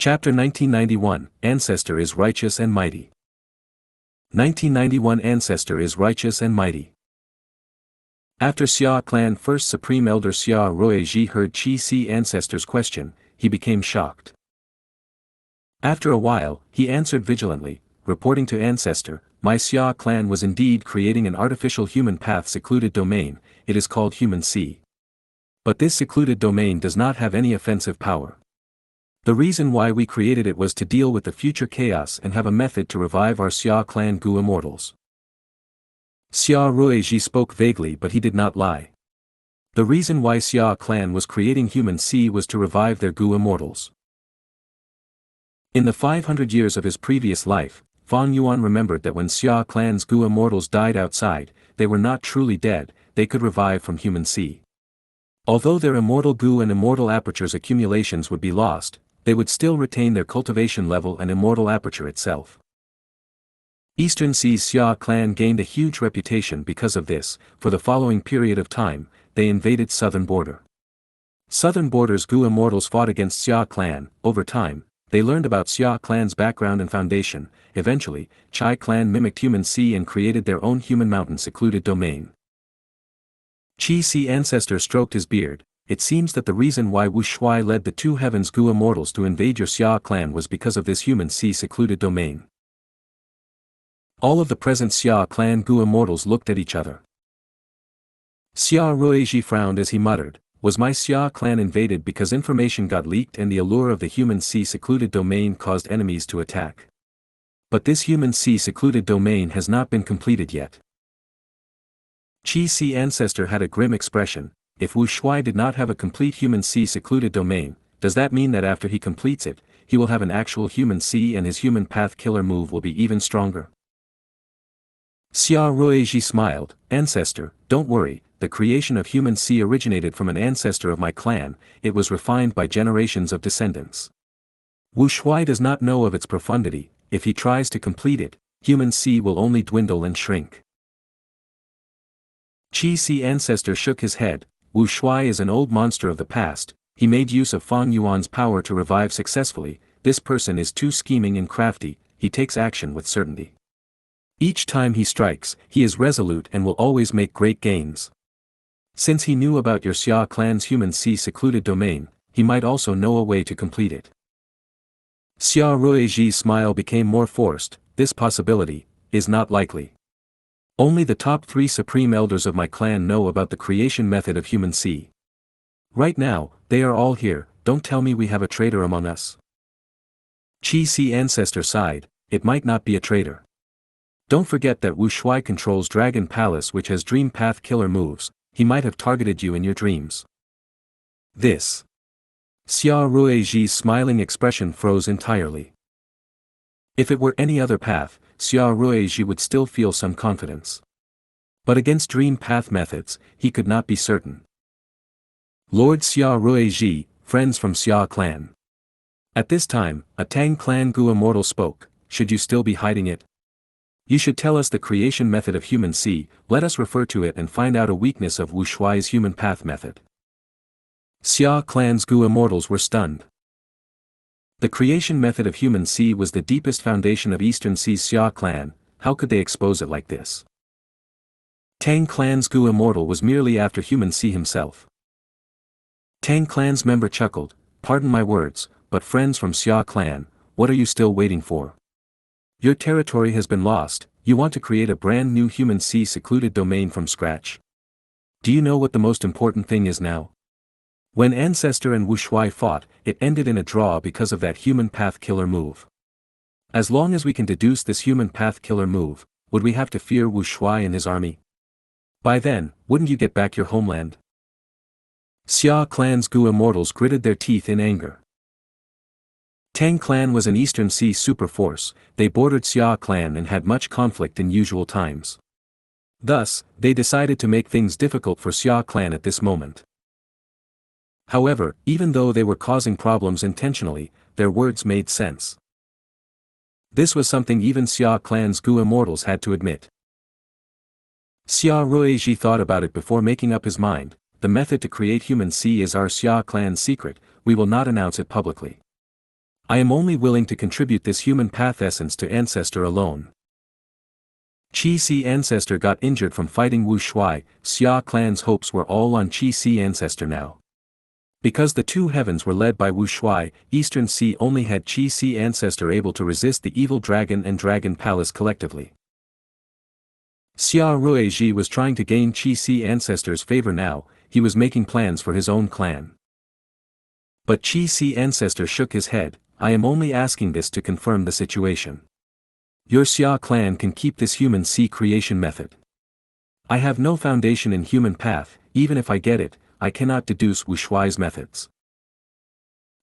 Chapter 1991, Ancestor is Righteous and Mighty. 1991 Ancestor is Righteous and Mighty. After Xia Clan First Supreme Elder Xia Ruiji heard Qi Si Ancestor's question, he became shocked. After a while, he answered vigilantly, reporting to Ancestor, "My Xia Clan was indeed creating an artificial human path secluded domain, it is called Human Sea. But this secluded domain does not have any offensive power. The reason why we created it was to deal with the future chaos and have a method to revive our Xia Clan Gu immortals." Xia Ruiji spoke vaguely, but he did not lie. The reason why Xia Clan was creating Human Sea was to revive their Gu immortals. In the 500 years of his previous life, Fang Yuan remembered that when Xia Clan's Gu immortals died outside, they were not truly dead, they could revive from Human Sea. Although their immortal Gu and immortal aperture's accumulations would be lost, they would still retain their cultivation level and immortal aperture itself. Eastern Sea's Xia Clan gained a huge reputation because of this. For the following period of time, they invaded Southern Border. Southern Border's Gu immortals fought against Xia Clan. Over time, they learned about Xia Clan's background and foundation. Eventually, Chai Clan mimicked Human Sea and created their own human mountain secluded domain. Qi Si Ancestor stroked his beard. It seems that the reason why Wu Shuai led the two heavens Gu immortals to invade your Xia Clan was because of this Human Sea secluded domain. All of the present Xia Clan Gu immortals looked at each other. Xia Ruiji frowned as he muttered, "Was my Xia Clan invaded because information got leaked and the allure of the Human Sea secluded domain caused enemies to attack? But this Human Sea secluded domain has not been completed yet." Qi Si Ancestor had a grim expression. If Wu Shuai did not have a complete Human Sea secluded domain, does that mean that after he completes it, he will have an actual Human Sea and his human path killer move will be even stronger? Xia Ruiji smiled, "Ancestor, don't worry, the creation of Human Sea originated from an ancestor of my clan, it was refined by generations of descendants. Wu Shuai does not know of its profundity, if he tries to complete it, Human Sea will only dwindle and shrink." Qi Si Ancestor shook his head. Wu Shuai is an old monster of the past, he made use of Fang Yuan's power to revive successfully. This person is too scheming and crafty, he takes action with certainty. Each time he strikes, he is resolute and will always make great gains. Since he knew about your Xia Clan's Human Sea secluded domain, he might also know a way to complete it. Xia Ruiji's smile became more forced. "This possibility is not likely. Only the top 3 supreme elders of my clan know about the creation method of Human Sea. Right now, they are all here, don't tell me we have a traitor among us." Qi Si Ancestor sighed, "It might not be a traitor. Don't forget that Wu Shuai controls Dragon Palace, which has Dream Path killer moves, he might have targeted you in your dreams." This. Xia Ruiji's smiling expression froze entirely. If it were any other path, Xia Ruiji would still feel some confidence. But against Dream Path methods, he could not be certain. Lord Xia Ruiji, friends from Xia Clan. At this time, a Tang Clan Gu immortal spoke, "Should you still be hiding it? You should tell us the creation method of Human Sea, let us refer to it and find out a weakness of Wu Shuai's Human Path method." Xia Clan's Gu immortals were stunned. The creation method of Human Sea was the deepest foundation of Eastern Sea's Xia Clan, how could they expose it like this? Tang Clan's Gu immortal was merely after Human Sea himself. Tang Clan's member chuckled, "Pardon my words, but friends from Xia Clan, what are you still waiting for? Your territory has been lost, you want to create a brand new Human Sea secluded domain from scratch. Do you know what the most important thing is now? When Ancestor and Wu Shuai fought, it ended in a draw because of that Human Path killer move. As long as we can deduce this Human Path killer move, would we have to fear Wu Shuai and his army? By then, wouldn't you get back your homeland?" Xia Clan's Gu immortals gritted their teeth in anger. Tang Clan was an Eastern Sea super force, they bordered Xia Clan and had much conflict in usual times. Thus, they decided to make things difficult for Xia Clan at this moment. However, even though they were causing problems intentionally, their words made sense. This was something even Xia Clan's Gu immortals had to admit. Xia Ruiji thought about it before making up his mind. "The method to create Human Sea is our Xia Clan's secret, we will not announce it publicly. I am only willing to contribute this human path essence to Ancestor alone. Qi Ancestor got injured from fighting Wu Shuai. Xia clan's hopes were all on Qi Ancestor now. Because the two heavens were led by Wu Shuai, Eastern Sea only had Qi Ancestor able to resist the evil dragon and dragon palace collectively. Xia Ruiji was trying to gain Qi Ancestor's favor now. He was making plans for his own clan. But Qi Ancestor shook his head. I am only asking this to confirm the situation. Your Xia clan can keep this human sea creation method. I have no foundation in human path. Even if I get it, I cannot deduce Wu Shuai's methods.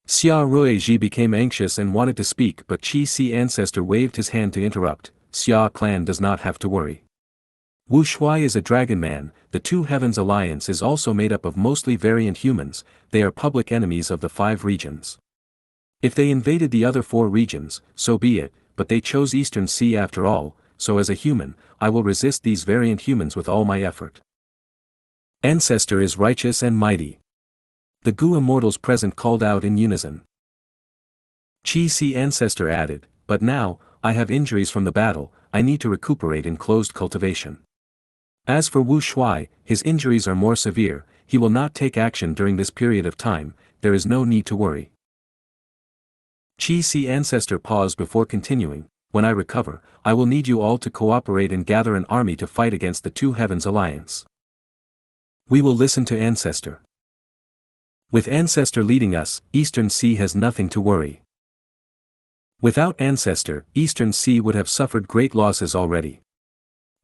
Xia Ruiji became anxious and wanted to speak, but Qi Ancestor waved his hand to interrupt. Xia clan does not have to worry. Wu Shuai is a dragon man. The Two Heavens Alliance is also made up of mostly variant humans. They are public enemies of the 5 regions. If they invaded the other 4 regions, so be it, but they chose Eastern Sea after all, so as a human, I will resist these variant humans with all my effort. Ancestor is righteous and mighty. The Gu immortals present called out in unison. Qi Ancestor added, but now, I have injuries from the battle, I need to recuperate in closed cultivation. As for Wu Shuai, his injuries are more severe. He will not take action during this period of time. There is no need to worry. Qi Ancestor paused before continuing. When I recover, I will need you all to cooperate and gather an army to fight against the Two Heavens Alliance. We will listen to Ancestor. With Ancestor leading us, Eastern Sea has nothing to worry. Without Ancestor, Eastern Sea would have suffered great losses already.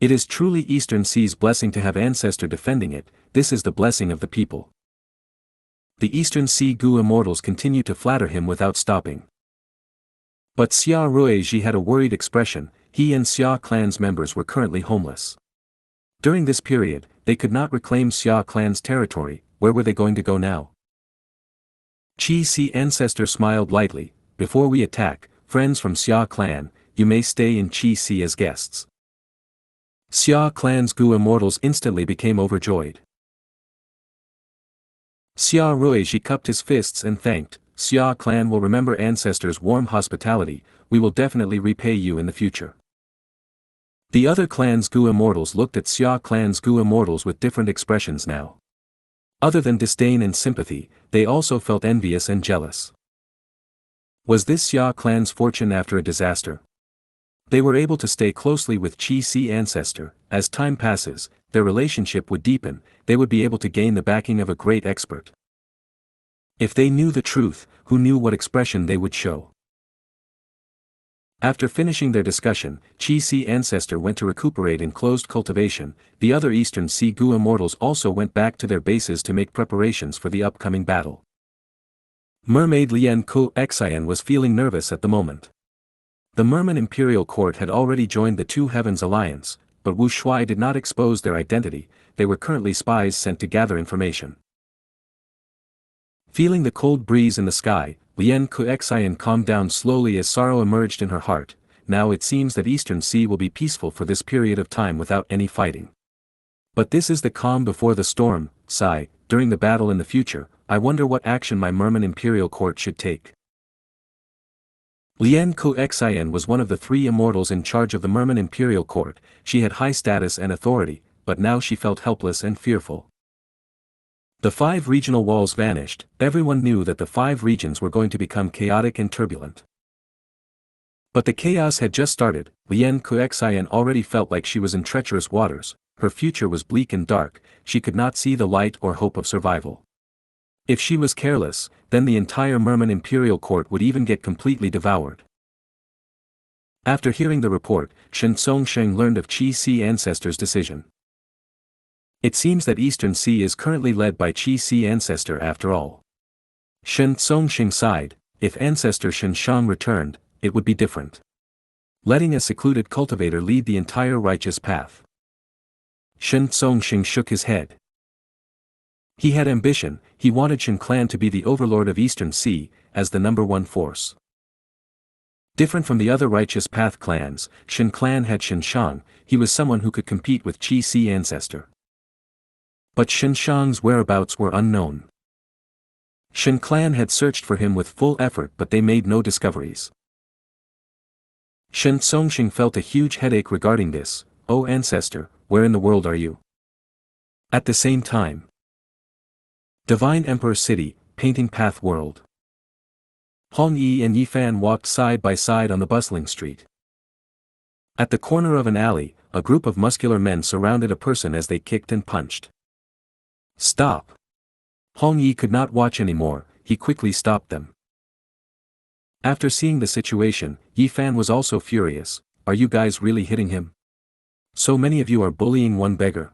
It is truly Eastern Sea's blessing to have Ancestor defending it. This is the blessing of the people. The Eastern Sea Gu immortals continue to flatter him without stopping. But Xia Ruiji had a worried expression. He and Xia clan's members were currently homeless. During this period, they could not reclaim Xia clan's territory. Where were they going to go now? Qi Ancestor smiled lightly. Before we attack, friends from Xia clan, you may stay in Qi as guests. Xia clan's Gu immortals instantly became overjoyed. Xia Ruiji cupped his fists and thanked. Xia clan will remember Ancestor's warm hospitality. We will definitely repay you in the future. The other clan's Gu immortals looked at Xia clan's Gu immortals with different expressions now. Other than disdain and sympathy, they also felt envious and jealous. Was this Xia clan's fortune after a disaster? They were able to stay closely with Qi Ancestor. As time passes, their relationship would deepen. They would be able to gain the backing of a great expert. If they knew the truth, who knew what expression they would show? After finishing their discussion, Qi Ancestor went to recuperate in closed cultivation. The other Eastern Sea Gu immortals also went back to their bases to make preparations for the upcoming battle. Mermaid Lian Ku Xian was feeling nervous at the moment. The Merman Imperial Court had already joined the Two Heavens Alliance, but Wu Shuai did not expose their identity. They were currently spies sent to gather information. Feeling the cold breeze in the sky, Lian Ku Xian calmed down slowly as sorrow emerged in her heart. Now it seems that Eastern Sea will be peaceful for this period of time without any fighting. But this is the calm before the storm. Sigh, during the battle in the future, I wonder what action my Merman Imperial Court should take. Lian Ku Xian was one of the 3 immortals in charge of the Merman Imperial Court. She had high status and authority, but now she felt helpless and fearful. The 5 regional walls vanished. Everyone knew that the 5 regions were going to become chaotic and turbulent. But the chaos had just started. Lian Ku Xian already felt like she was in treacherous waters. Her future was bleak and dark. She could not see the light or hope of survival. If she was careless, then the entire Merman Imperial Court would even get completely devoured. After hearing the report, Shen Songsheng learned of Qi Ancestor's decision. It seems that Eastern Sea is currently led by Qi Ancestor after all. Shen Songsheng sighed. If Ancestor Shen Shang returned, it would be different. Letting a secluded cultivator lead the entire righteous path. Shen Songsheng shook his head. He had ambition. He wanted Shen clan to be the overlord of Eastern Sea, as the #1 force. Different from the other righteous path clans, Shen clan had Shen Shang. He was someone who could compete with Qi Ancestor. But Shen Shang's whereabouts were unknown. Shen clan had searched for him with full effort but they made no discoveries. Shen Songxing felt a huge headache regarding this. "Oh ancestor, where in the world are you?" At the same time. Divine Emperor City, Painting Path World. Hong Yi and Yifan walked side by side on the bustling street. At the corner of an alley, a group of muscular men surrounded a person as they kicked and punched. "Stop!" Hong Yi could not watch anymore, he quickly stopped them. After seeing the situation, Yifan was also furious. "Are you guys really hitting him? So many of you are bullying one beggar."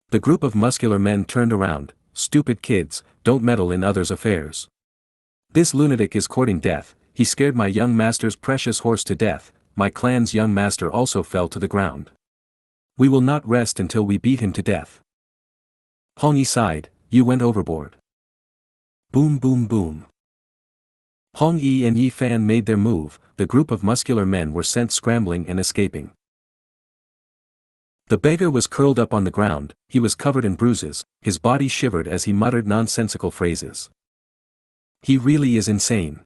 The group of muscular men turned around. "Stupid kids, don't meddle in others' affairs. This lunatic is courting death, he scared my young master's precious horse to death, my clan's young master also fell to the ground. We will not rest until we beat him to death." Hong Yi sighed, "You went overboard." Boom boom boom. Hong Yi and Yifan made their move, the group of muscular men were sent scrambling and escaping. The beggar was curled up on the ground, he was covered in bruises, his body shivered as he muttered nonsensical phrases. "He really is insane."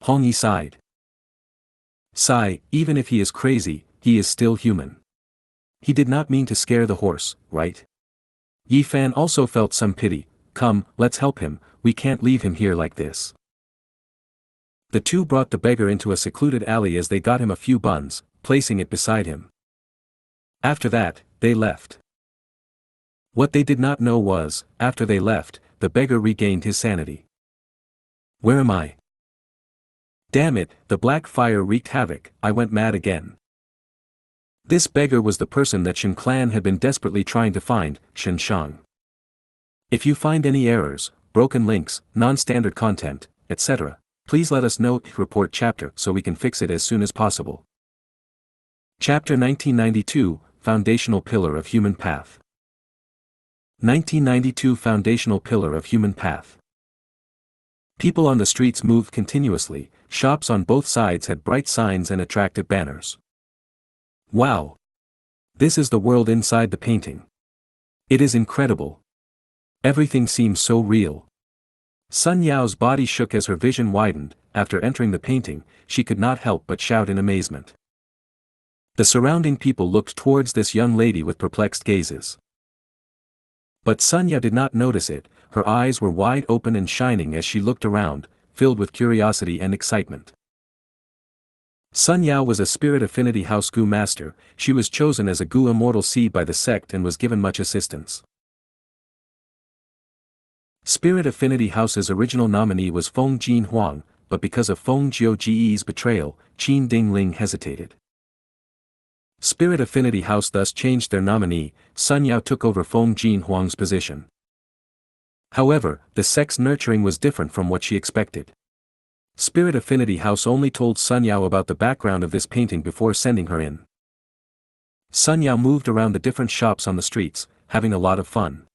Hong Yi sighed. "Sigh, even if he is crazy, he is still human. He did not mean to scare the horse, right?" Yifan also felt some pity. "Come, let's help him, we can't leave him here like this." The two brought the beggar into a secluded alley as they got him a few buns, placing it beside him. After that, they left. What they did not know was, after they left, the beggar regained his sanity. "Where am I? Damn it, the black fire wreaked havoc, I went mad again." This beggar was the person that Shen clan had been desperately trying to find, Shen Shang. If you find any errors, broken links, non-standard content, etc., please let us know, report chapter so we can fix it as soon as possible. Chapter 1992, Foundational Pillar of Human Path. 1992 Foundational Pillar of Human Path. People on the streets moved continuously, shops on both sides had bright signs and attractive banners. Wow! This is the world inside the painting. It is incredible. Everything seems so real. Sun Yao's body shook as her vision widened. After entering the painting, she could not help but shout in amazement. The surrounding people looked towards this young lady with perplexed gazes. But Sun Yao did not notice it, her eyes were wide open and shining as she looked around, filled with curiosity and excitement. Sun Yao was a Spirit Affinity House Gu master, she was chosen as a Gu immortal seed by the sect and was given much assistance. Spirit Affinity House's original nominee was Feng Jin Huang, but because of Feng Jiuji's betrayal, Qin Dingling hesitated. Spirit Affinity House thus changed their nominee, Sun Yao took over Feng Jin Huang's position. However, the sect's nurturing was different from what she expected. Spirit Affinity House only told Sun Yao about the background of this painting before sending her in. Sun Yao moved around the different shops on the streets, having a lot of fun.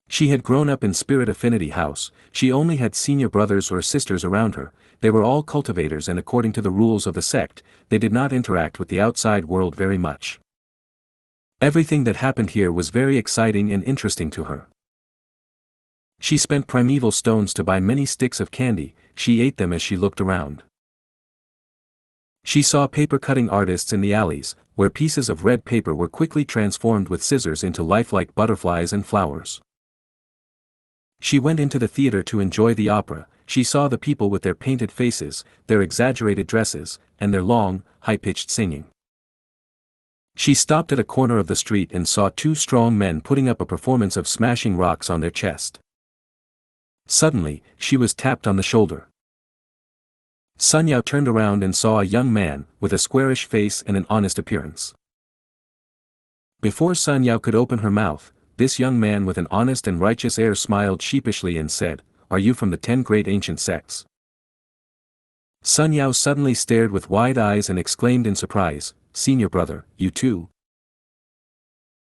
She had grown up in Spirit Affinity House, she only had senior brothers or sisters around her, they were all cultivators and according to the rules of the sect, they did not interact with the outside world very much. Everything that happened here was very exciting and interesting to her. She spent primeval stones to buy many sticks of candy, she ate them as she looked around. She saw paper-cutting artists in the alleys, where pieces of red paper were quickly transformed with scissors into lifelike butterflies and flowers. She went into the theater to enjoy the opera, she saw the people with their painted faces, their exaggerated dresses, and their long, high-pitched singing. She stopped at a corner of the street and saw two strong men putting up a performance of smashing rocks on their chest. Suddenly, she was tapped on the shoulder. Sun Yao turned around and saw a young man, with a squarish face and an honest appearance. Before Sun Yao could open her mouth, this young man with an honest and righteous air smiled sheepishly and said, "Are you from the 10 great ancient sects?" Sun Yao suddenly stared with wide eyes and exclaimed in surprise, "Senior brother, you too?"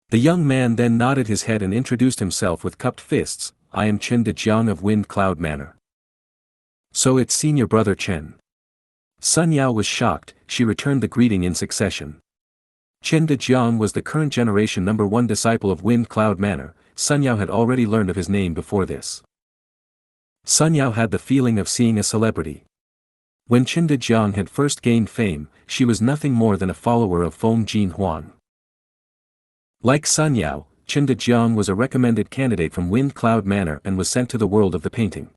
The young man then nodded his head and introduced himself with cupped fists, "I am Chen Dejiang of Wind Cloud Manor." "So it's senior brother Chen." Sun Yao was shocked, she returned the greeting in succession. Chen Dejiang was the current generation #1 disciple of Wind Cloud Manor, Sun Yao had already learned of his name before this. Sun Yao had the feeling of seeing a celebrity. When Qin Dejiang had first gained fame, she was nothing more than a follower of Feng Jin Huang. Like Sun Yao, Qin Dejiang was a recommended candidate from Wind Cloud Manor and was sent to the world of the painting.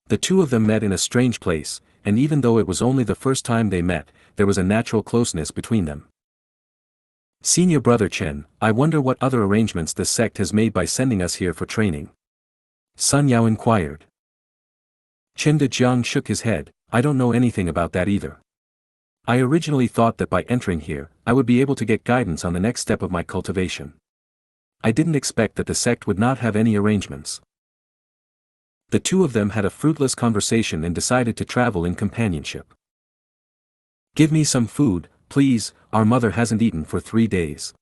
The two of them met in a strange place, and even though it was only the first time they met, there was a natural closeness between them. Senior brother Chen, I wonder what other arrangements this sect has made by sending us here for training. Sun Yao inquired. Qin Dejiang shook his head, I don't know anything about that either. I originally thought that by entering here, I would be able to get guidance on the next step of my cultivation. I didn't expect that the sect would not have any arrangements. The two of them had a fruitless conversation and decided to travel in companionship. Give me some food, please, our mother hasn't eaten for 3 days.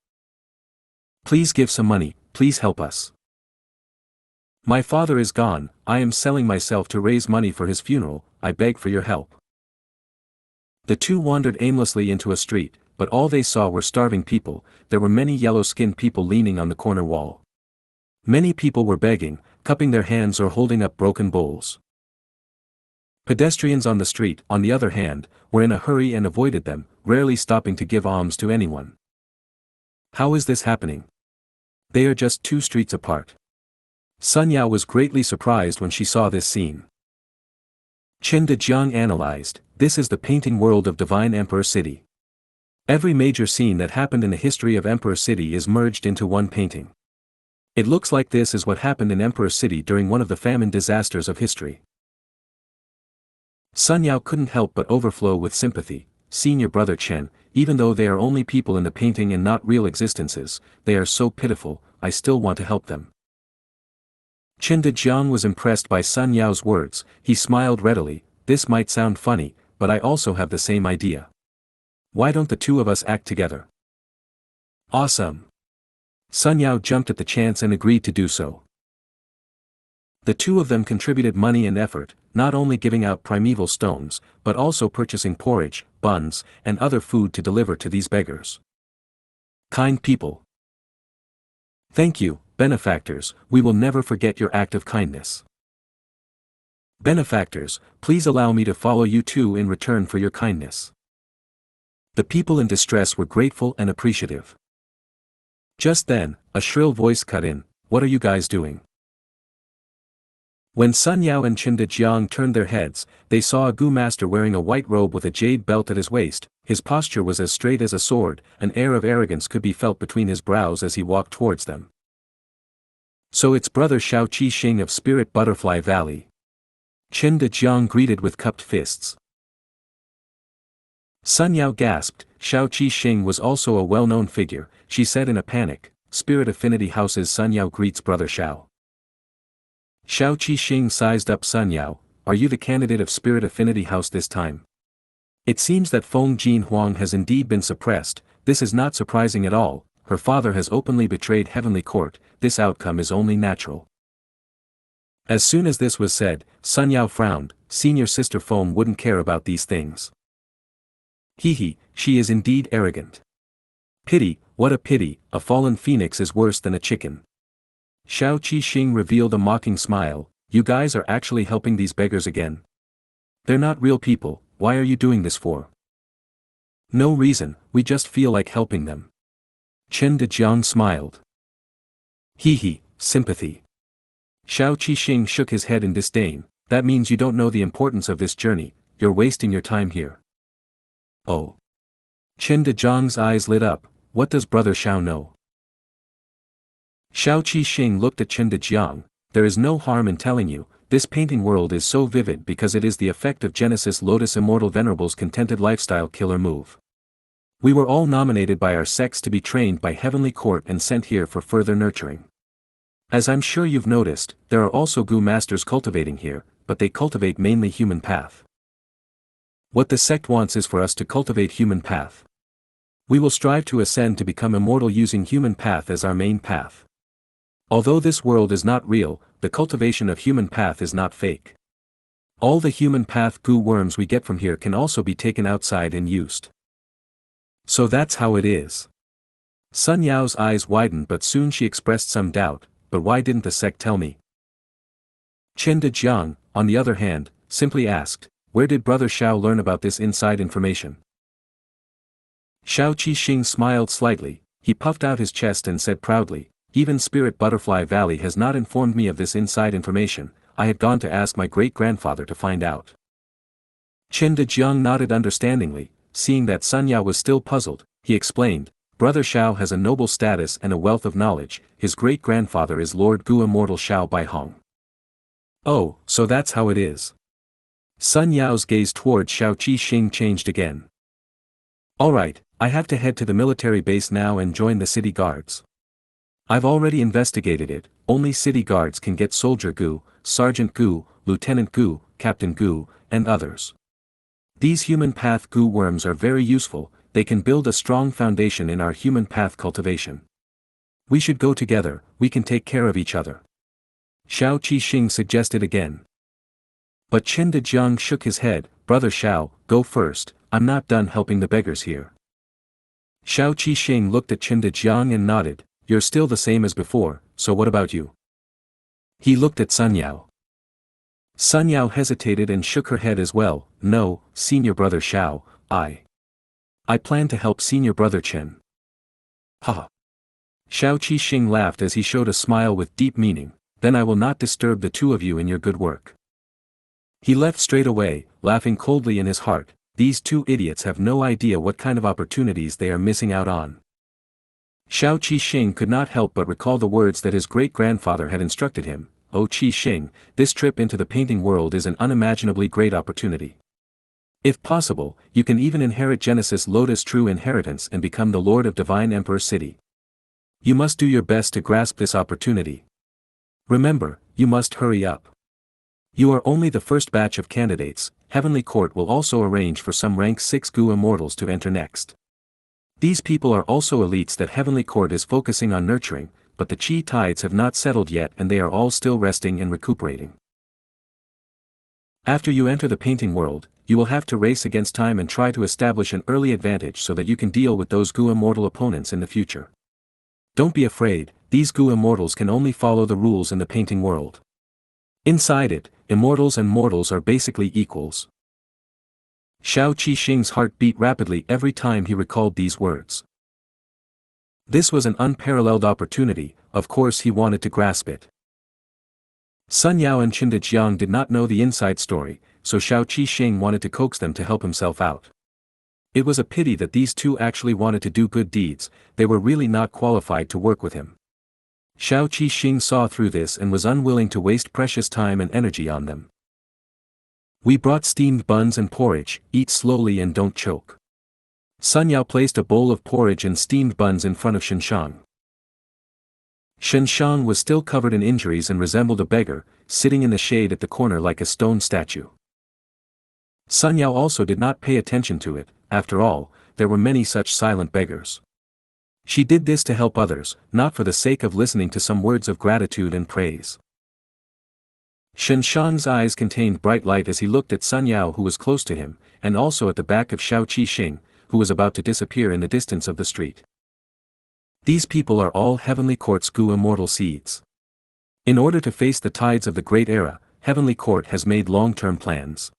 Please give some money, please help us. My father is gone, I am selling myself to raise money for his funeral, I beg for your help. The two wandered aimlessly into a street, but all they saw were starving people. There were many yellow-skinned people leaning on the corner wall. Many people were begging, cupping their hands or holding up broken bowls. Pedestrians on the street, on the other hand, were in a hurry and avoided them, rarely stopping to give alms to anyone. How is this happening? They are just 2 streets apart. Sun Yao was greatly surprised when she saw this scene. Qin Dejiang analyzed, this is the painting world of Divine Emperor City. Every major scene that happened in the history of Emperor City is merged into one painting. It looks like this is what happened in Emperor City during one of the famine disasters of history. Sun Yao couldn't help but overflow with sympathy. Senior brother Chen, even though they are only people in the painting and not real existences, they are so pitiful, I still want to help them. Qin Dejiang was impressed by Sun Yao's words, he smiled readily, this might sound funny, but I also have the same idea. Why don't the two of us act together? Awesome! Sun Yao jumped at the chance and agreed to do so. The two of them contributed money and effort, not only giving out primeval stones, but also purchasing porridge, buns, and other food to deliver to these beggars. Kind people. Thank you, benefactors, we will never forget your act of kindness. Benefactors, please allow me to follow you too in return for your kindness. The people in distress were grateful and appreciative. Just then, a shrill voice cut in, what are you guys doing? When Sun Yao and Qin Dejiang turned their heads, they saw a Gu master wearing a white robe with a jade belt at his waist. His posture was as straight as a sword, an air of arrogance could be felt between his brows as he walked towards them. So it's brother Shao Qi Xing of Spirit Butterfly Valley. Qin Dejiang greeted with cupped fists. Sun Yao gasped, Shao Qi Xing was also a well-known figure, she said in a panic, Spirit Affinity House's Sun Yao greets brother Shao. Shao Qi Xing sized up Sun Yao, are you the candidate of Spirit Affinity House this time? It seems that Feng Jin Huang has indeed been suppressed, this is not surprising at all, her father has openly betrayed Heavenly Court, this outcome is only natural. As soon as this was said, Sun Yao frowned, senior sister Feng wouldn't care about these things. He, she is indeed arrogant. Pity, what a pity, a fallen phoenix is worse than a chicken. Shao Qi Xing revealed a mocking smile, you guys are actually helping these beggars again. They're not real people, why are you doing this for? No reason, we just feel like helping them. Qin Dejiang smiled. Sympathy. Shao Qi Xing shook his head in disdain, that means you don't know the importance of this journey, you're wasting your time here. Oh. Qin Dejiang's eyes lit up, what does brother Shao know? Shao Qi Xing looked at Qin Dejiang, there is no harm in telling you, this painting world is so vivid because it is the effect of Genesis Lotus Immortal Venerable's contented lifestyle killer move. We were all nominated by our sects to be trained by Heavenly Court and sent here for further nurturing. As I'm sure you've noticed, there are also Gu masters cultivating here, but they cultivate mainly human path. What the sect wants is for us to cultivate human path. We will strive to ascend to become immortal using human path as our main path. Although this world is not real, the cultivation of human path is not fake. All the human path Gu worms we get from here can also be taken outside and used. So that's how it is. Sun Yao's eyes widened but soon she expressed some doubt, but why didn't the sect tell me? Chen Dejiang, on the other hand, simply asked, "Where did Brother Xiao learn about this inside information?" Xiao Qixing smiled slightly, he puffed out his chest and said proudly, "Even Spirit Butterfly Valley has not informed me of this inside information. I had gone to ask my great-grandfather to find out." Chen Dejiang nodded understandingly, seeing that Sun Yao was still puzzled, he explained, "Brother Xiao has a noble status and a wealth of knowledge, his great-grandfather is Lord Gu Immortal Xiao Baihong." "Oh, so that's how it is." Sun Yao's gaze toward Xiao Qixing changed again. "Alright, I have to head to the military base now and join the city guards. I've already investigated it, only city guards can get Soldier Gu, Sergeant Gu, Lieutenant Gu, Captain Gu, and others. These human path Gu worms are very useful, they can build a strong foundation in our human path cultivation. We should go together, we can take care of each other." Xiao Qixing suggested again. But Chen Dejiang shook his head, "Brother Xiao, go first, I'm not done helping the beggars here." Xiao Qixing looked at Chen Dejiang and nodded, "You're still the same as before, so what about you?" He looked at Sun Yao. Sun Yao hesitated and shook her head as well, "No, Senior Brother Xiao, I plan to help Senior Brother Chen." "Ha!" Xiao Qixing laughed as he showed a smile with deep meaning, "Then I will not disturb the two of you in your good work." He left straight away, laughing coldly in his heart, "These two idiots have no idea what kind of opportunities they are missing out on." Xiao Qixing could not help but recall the words that his great-grandfather had instructed him, "Oh Qixing, this trip into the painting world is an unimaginably great opportunity. If possible, you can even inherit Genesis Lotus True Inheritance and become the Lord of Divine Emperor City. You must do your best to grasp this opportunity. Remember, you must hurry up. You are only the first batch of candidates, Heavenly Court will also arrange for some rank 6 Gu immortals to enter next. These people are also elites that Heavenly Court is focusing on nurturing, but the chi tides have not settled yet and they are all still resting and recuperating. After you enter the painting world, you will have to race against time and try to establish an early advantage so that you can deal with those Gu immortal opponents in the future. Don't be afraid, these Gu immortals can only follow the rules in the painting world. Inside it, immortals and mortals are basically equals." Xiao Qixing's heart beat rapidly every time he recalled these words. This was an unparalleled opportunity, of course he wanted to grasp it. Sun Yao and Chen Dejiang did not know the inside story, so Xiao Qixing wanted to coax them to help himself out. It was a pity that these two actually wanted to do good deeds, they were really not qualified to work with him. Xiao Qixing saw through this and was unwilling to waste precious time and energy on them. "We brought steamed buns and porridge, eat slowly and don't choke." Sun Yao placed a bowl of porridge and steamed buns in front of Xianxia. Xianxia was still covered in injuries and resembled a beggar, sitting in the shade at the corner like a stone statue. Sun Yao also did not pay attention to it, after all, there were many such silent beggars. She did this to help others, not for the sake of listening to some words of gratitude and praise. Xianxia's eyes contained bright light as he looked at Sun Yao who was close to him, and also at the back of Xiao Qixing, who was about to disappear in the distance of the street. These people are all Heavenly Court's Gu immortal seeds. In order to face the tides of the Great Era, Heavenly Court has made long-term plans.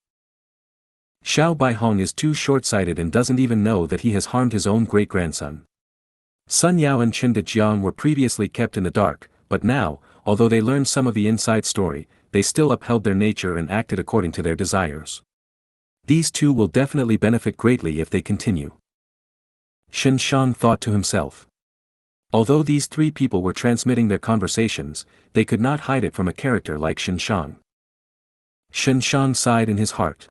Xiao Baihong is too short-sighted and doesn't even know that he has harmed his own great-grandson. Sun Yao and Chen Dejiang were previously kept in the dark, but now, although they learned some of the inside story, they still upheld their nature and acted according to their desires. These two will definitely benefit greatly if they continue. Xianxia thought to himself. Although these three people were transmitting their conversations, they could not hide it from a character like Xianxia. Xianxia sighed in his heart.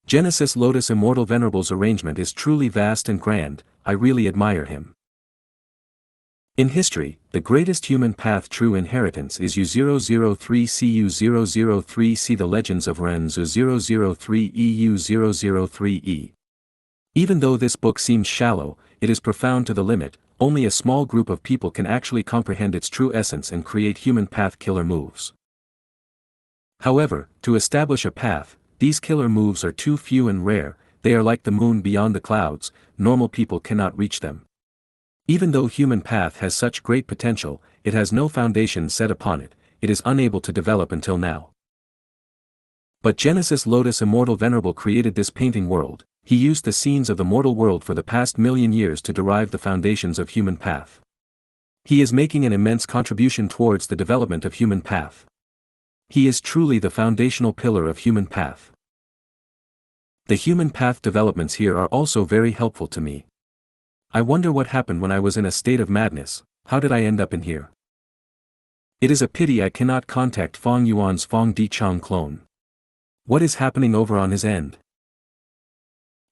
Genesis Lotus Immortal Venerable's arrangement is truly vast and grand, I really admire him. In history, the greatest human path true inheritance is U003CU003C The Legends of Renzu 003 EU003E. Even though this book seems shallow, it is profound to the limit, only a small group of people can actually comprehend its true essence and create human path killer moves. However, to establish a path, these killer moves are too few and rare, they are like the moon beyond the clouds, normal people cannot reach them. Even though human path has such great potential, it has no foundation set upon it, it is unable to develop until now. But Genesis Lotus Immortal Venerable created this painting world. He used the scenes of the mortal world for the past million years to derive the foundations of human path. He is making an immense contribution towards the development of human path. He is truly the foundational pillar of human path. The human path developments here are also very helpful to me. I wonder what happened when I was in a state of madness. How did I end up in here? It is a pity I cannot contact Fang Yuan's Fang Dichang clone. What is happening over on his end?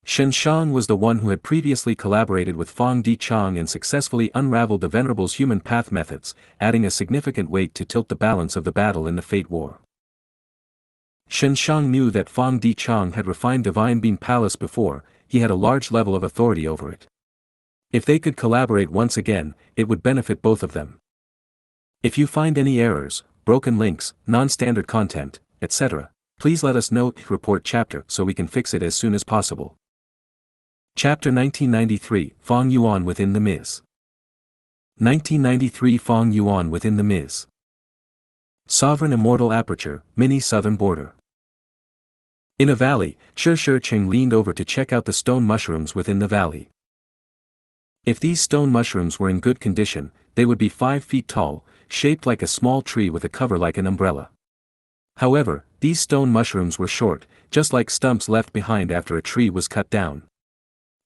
Xianxia was the one who had previously collaborated with Fang Dichang and successfully unraveled the Venerable's human path methods, adding a significant weight to tilt the balance of the battle in the Fate War. Xianxia knew that Fang Dichang had refined Divine Being Palace before. He had a large level of authority over it. If they could collaborate once again, it would benefit both of them. If you find any errors, broken links, non-standard content, etc., please let us know. Report chapter so we can fix it as soon as possible. Chapter 1993, Fang Yuan within the Miz. 1993 Fang Yuan within the Miz. Sovereign Immortal Aperture, Mini Southern Border. In a valley, Xianxia leaned over to check out the stone mushrooms within the valley. If these stone mushrooms were in good condition, they would be 5 feet tall, shaped like a small tree with a cover like an umbrella. However, these stone mushrooms were short, just like stumps left behind after a tree was cut down.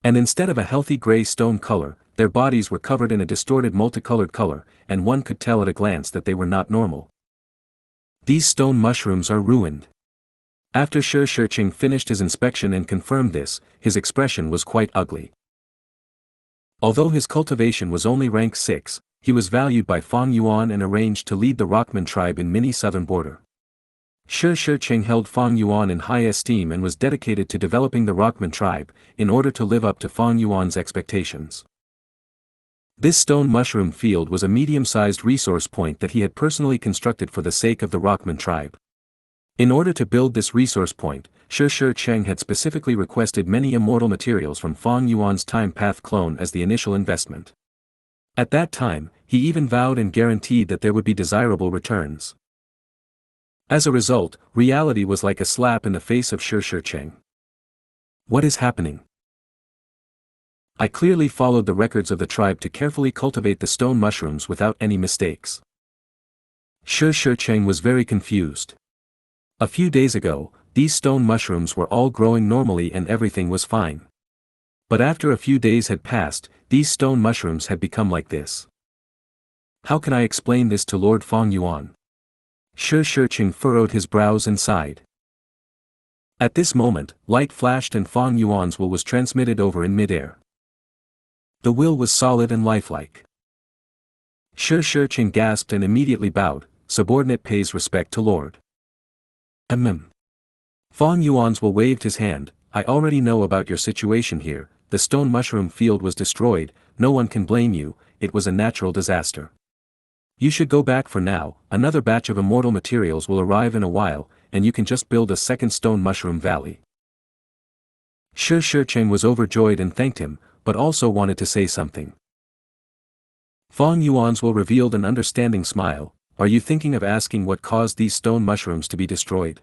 And instead of a healthy gray stone color, their bodies were covered in a distorted multicolored color, and one could tell at a glance that they were not normal. These stone mushrooms are ruined. After Xianxia finished his inspection and confirmed this, his expression was quite ugly. Although his cultivation was only rank 6, he was valued by Fang Yuan and arranged to lead the Rockman tribe in Mini Southern Border. Xianxia held Fang Yuan in high esteem and was dedicated to developing the Rockman tribe, in order to live up to Fang Yuan's expectations. This stone mushroom field was a medium-sized resource point that he had personally constructed for the sake of the Rockman tribe. In order to build this resource point, Xianxia had specifically requested many immortal materials from Fang Yuan's Time Path clone as the initial investment. At that time, he even vowed and guaranteed that there would be desirable returns. As a result, reality was like a slap in the face of Xianxia. What is happening? I clearly followed the records of the tribe to carefully cultivate the stone mushrooms without any mistakes. Xianxia was very confused. A few days ago, these stone mushrooms were all growing normally and everything was fine. But after a few days had passed, these stone mushrooms had become like this. How can I explain this to Lord Fang Yuan? Xianxia furrowed his brows and sighed. At this moment, light flashed and Fang Yuan's will was transmitted over in midair. The will was solid and lifelike. Xianxia gasped and immediately bowed. Subordinate pays respect to Lord. Fang Yuan's will waved his hand. I already know about your situation here. The stone mushroom field was destroyed. No one can blame you. It was a natural disaster. You should go back for now. Another batch of immortal materials will arrive in a while, and you can just build a second stone mushroom valley. Xianxia was overjoyed and thanked him, but also wanted to say something. Fang Yuan's will revealed an understanding smile. Are you thinking of asking what caused these stone mushrooms to be destroyed?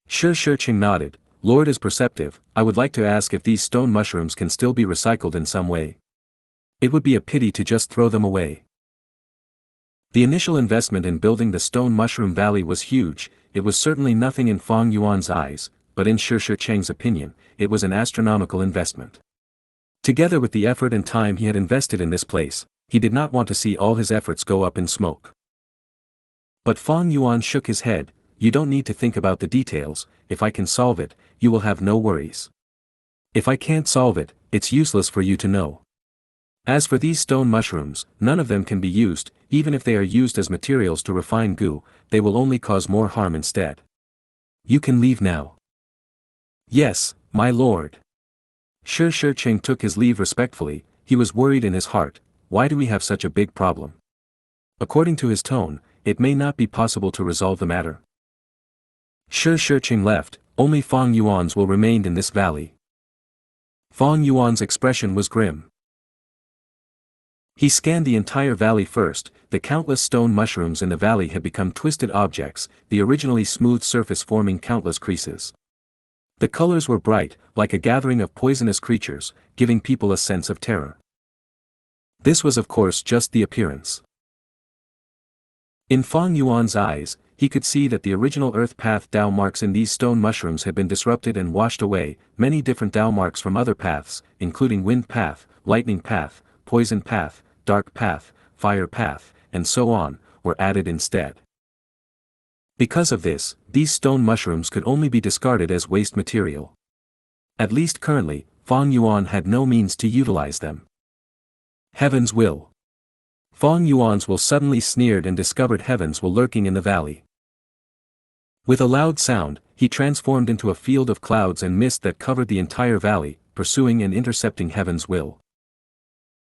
Xianxia nodded. Lord is perceptive. I would like to ask if these stone mushrooms can still be recycled in some way. It would be a pity to just throw them away. The initial investment in building the stone mushroom valley was huge. It was certainly nothing in Fang Yuan's eyes, but in Xianxia's opinion, it was an astronomical investment. Together with the effort and time he had invested in this place, he did not want to see all his efforts go up in smoke. But Fang Yuan shook his head. You don't need to think about the details. If I can solve it, you will have no worries. If I can't solve it, it's useless for you to know. As for these stone mushrooms, none of them can be used. Even if they are used as materials to refine goo, they will only cause more harm instead. You can leave now. Yes, my lord. Xianxia took his leave respectfully. He was worried in his heart. Why do we have such a big problem? According to his tone, it may not be possible to resolve the matter. Xianxia left. Only Fang Yuan's will remained in this valley. Fang Yuan's expression was grim. He scanned the entire valley first. the countless stone mushrooms in the valley had become twisted objects, the originally smooth surface forming countless creases. The colors were bright, like a gathering of poisonous creatures, giving people a sense of terror. This was of course just the appearance. In Fang Yuan's eyes, he could see that the original earth path Dao marks in these stone mushrooms had been disrupted and washed away. Many different Dao marks from other paths, including wind path, lightning path, poison path, dark path, fire path, and so on, were added instead. Because of this, these stone mushrooms could only be discarded as waste material. At least currently, Fang Yuan had no means to utilize them. Heaven's will. Fang Yuan's will suddenly sneered and discovered heavens were lurking in the valley. With a loud sound, he transformed into a field of clouds and mist that covered the entire valley, pursuing and intercepting heaven's will.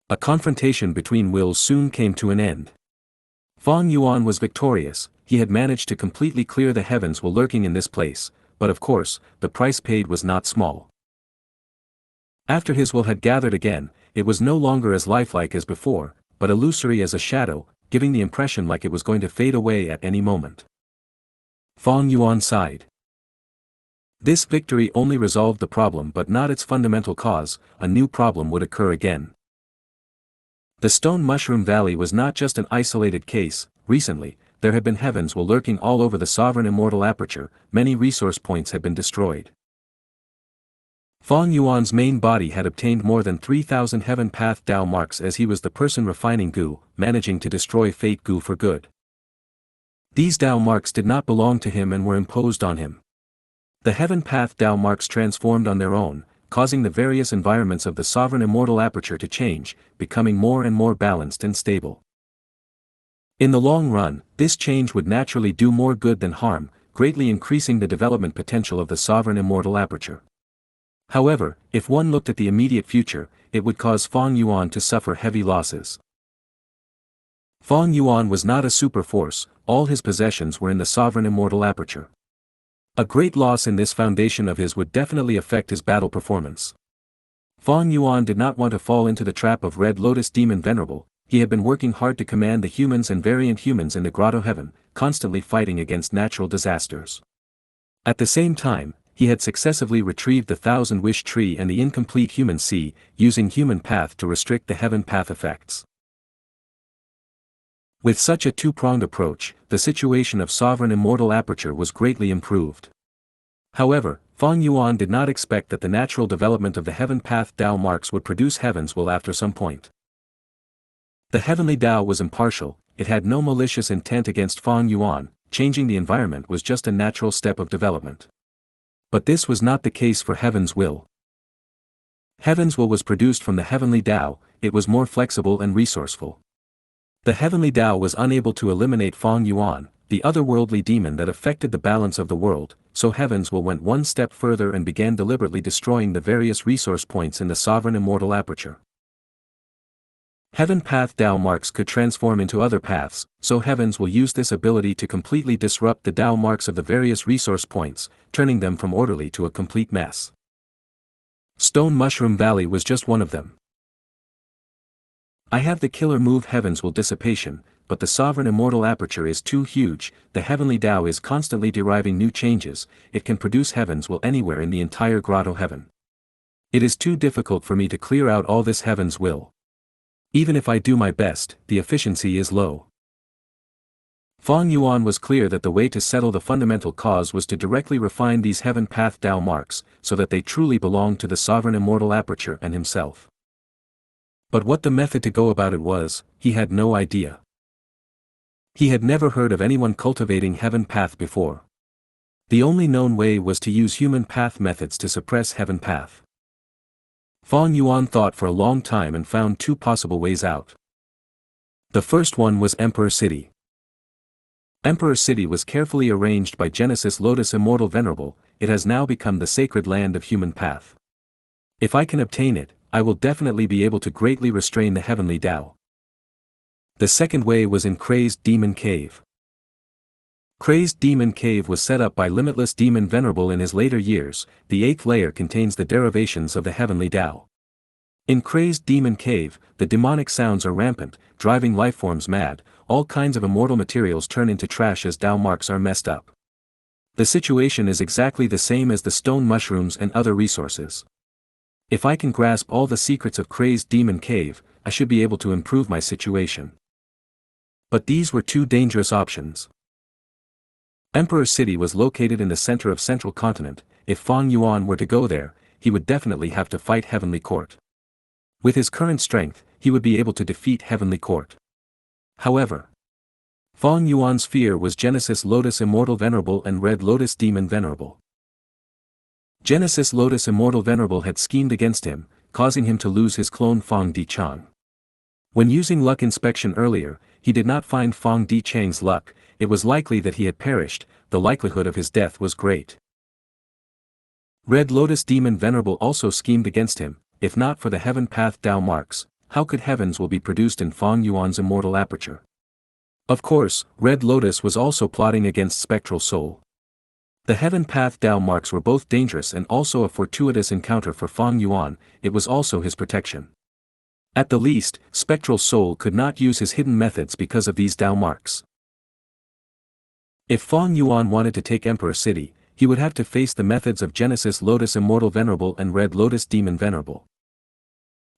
A confrontation between wills soon came to an end. Fang Yuan was victorious. He had managed to completely clear the heavens while lurking in this place, but of course, the price paid was not small. After his will had gathered again, it was no longer as lifelike as before, but illusory as a shadow, giving the impression like it was going to fade away at any moment. Fang Yuan sighed. This victory only resolved the problem but not its fundamental cause. A new problem would occur again. The Stone Mushroom Valley was not just an isolated case. Recently, there had been heavens while lurking all over the sovereign immortal aperture. Many resource points had been destroyed. Fang Yuan's main body had obtained more than 3,000 heaven path Dao marks as he was the person refining Gu, managing to destroy Fate Gu for good. These Dao marks did not belong to him and were imposed on him. The heaven path Dao marks transformed on their own, causing the various environments of the sovereign immortal aperture to change, becoming more and more balanced and stable. In the long run, this change would naturally do more good than harm, greatly increasing the development potential of the sovereign immortal aperture. However, if one looked at the immediate future, it would cause Fang Yuan to suffer heavy losses. Fang Yuan was not a super force, all his possessions were in the sovereign immortal aperture. A great loss in this foundation of his would definitely affect his battle performance. Fang Yuan did not want to fall into the trap of Red Lotus Demon Venerable. He had been working hard to command the humans and variant humans in the Grotto Heaven, constantly fighting against natural disasters. At the same time, he had successively retrieved the Thousand Wish Tree and the Incomplete Human Sea, using Human Path to restrict the Heaven Path effects. With such a two-pronged approach, the situation of Sovereign Immortal Aperture was greatly improved. However, Fang Yuan did not expect that the natural development of the Heaven Path Dao marks would produce Heaven's will after some point. The Heavenly Dao was impartial, it had no malicious intent against Fang Yuan. Changing the environment was just a natural step of development. But this was not the case for Heaven's will. Heaven's will was produced from the Heavenly Dao, it was more flexible and resourceful. The Heavenly Dao was unable to eliminate Fang Yuan, the otherworldly demon that affected the balance of the world, so Heaven's will went one step further and began deliberately destroying the various resource points in the sovereign immortal aperture. Heaven Path Dao marks could transform into other paths, so Heavens will use this ability to completely disrupt the Dao marks of the various resource points, turning them from orderly to a complete mess. Stone Mushroom Valley was just one of them. I have the killer move Heaven's will dissipation, but the sovereign immortal aperture is too huge. The Heavenly Dao is constantly deriving new changes. It can produce Heaven's will anywhere in the entire Grotto Heaven. It is too difficult for me to clear out all this Heaven's will. Even if I do my best, the efficiency is low. Fang Yuan was clear that the way to settle the fundamental cause was to directly refine these Heaven Path Dao marks, so that they truly belonged to the sovereign immortal aperture and himself. But what the method to go about it was, he had no idea. He had never heard of anyone cultivating Heaven Path before. The only known way was to use Human Path methods to suppress Heaven Path. Fang Yuan thought for a long time and found two possible ways out. The first one was Emperor City. Emperor City was carefully arranged by Genesis Lotus Immortal Venerable. It has now become the sacred land of Human Path. If I can obtain it, I will definitely be able to greatly restrain the Heavenly Dao. The second way was in Crazed Demon Cave. Crazed Demon Cave was set up by Limitless Demon Venerable in his later years. The 8th layer contains the derivations of the Heavenly Dao. In Crazed Demon Cave, the demonic sounds are rampant, driving lifeforms mad. all kinds of immortal materials turn into trash as Dao marks are messed up. The situation is exactly the same as the stone mushrooms and other resources. If I can grasp all the secrets of Crazed Demon Cave, I should be able to improve my situation. But these were two dangerous options. Emperor City was located in the center of Central Continent. If Fang Yuan were to go there, he would definitely have to fight Heavenly Court. With his current strength, he would be able to defeat Heavenly Court. However, Fang Yuan's fear was Genesis Lotus Immortal Venerable and Red Lotus Demon Venerable. Genesis Lotus Immortal Venerable had schemed against him, causing him to lose his clone Fang Dichang. When using luck inspection earlier, he did not find Fang Dichang's luck. It was likely that he had perished. The likelihood of his death was great. Red Lotus Demon Venerable also schemed against him. If not for the Heaven Path Dao marks, how could heavens will be produced in Fang Yuan's immortal aperture? Of course, Red Lotus was also plotting against Spectral Soul. The Heaven Path Dao marks were both dangerous and also a fortuitous encounter for Fang Yuan. It was also his protection. At the least, Spectral Soul could not use his hidden methods because of these Dao marks. If Fang Yuan wanted to take Emperor City, he would have to face the methods of Genesis Lotus Immortal Venerable and Red Lotus Demon Venerable.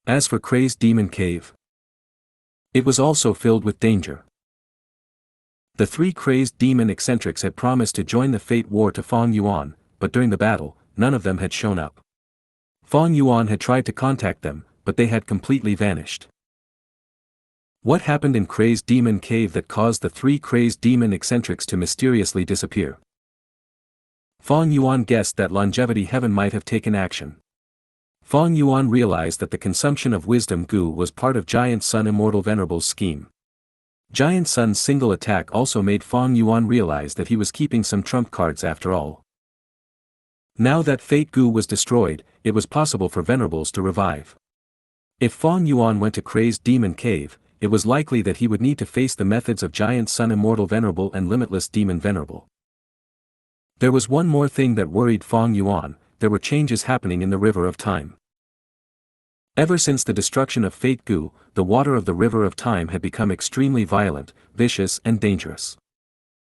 As for Crazed Demon Cave, it was also filled with danger. The three crazed demon eccentrics had promised to join the fate war to Fang Yuan, but during the battle, none of them had shown up. Fang Yuan had tried to contact them, but they had completely vanished. What happened in Crazed Demon Cave that caused the three crazed demon eccentrics to mysteriously disappear? Fang Yuan guessed that Longevity Heaven might have taken action. Fang Yuan realized that the consumption of Wisdom Gu was part of Giant Sun Immortal Venerable's scheme. Giant Sun's single attack also made Fang Yuan realize that he was keeping some trump cards after all. Now that Fate Gu was destroyed, it was possible for Venerables to revive. If Fang Yuan went to Crazed Demon Cave, it was likely that he would need to face the methods of Giant Sun Immortal Venerable and Limitless Demon Venerable. There was one more thing that worried Fang Yuan: there were changes happening in the River of Time. Ever since the destruction of Fate Gu, the water of the River of Time had become extremely violent, vicious and dangerous.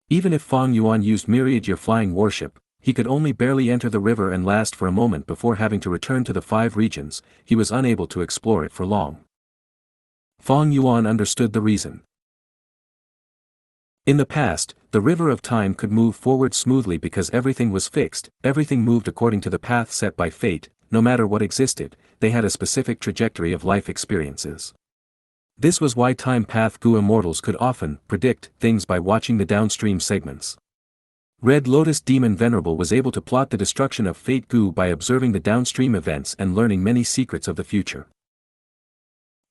Even if Fang Yuan used Myriad Year Flying Warship, he could only barely enter the river and last for a moment before having to return to the 5 regions. He was unable to explore it for long. Fang Yuan understood the reason. In the past, the River of Time could move forward smoothly because everything was fixed, everything moved according to the path set by fate. No matter what existed, they had a specific trajectory of life experiences. This was why Time Path Gu immortals could often predict things by watching the downstream segments. Red Lotus Demon Venerable was able to plot the destruction of Fate Gu by observing the downstream events and learning many secrets of the future.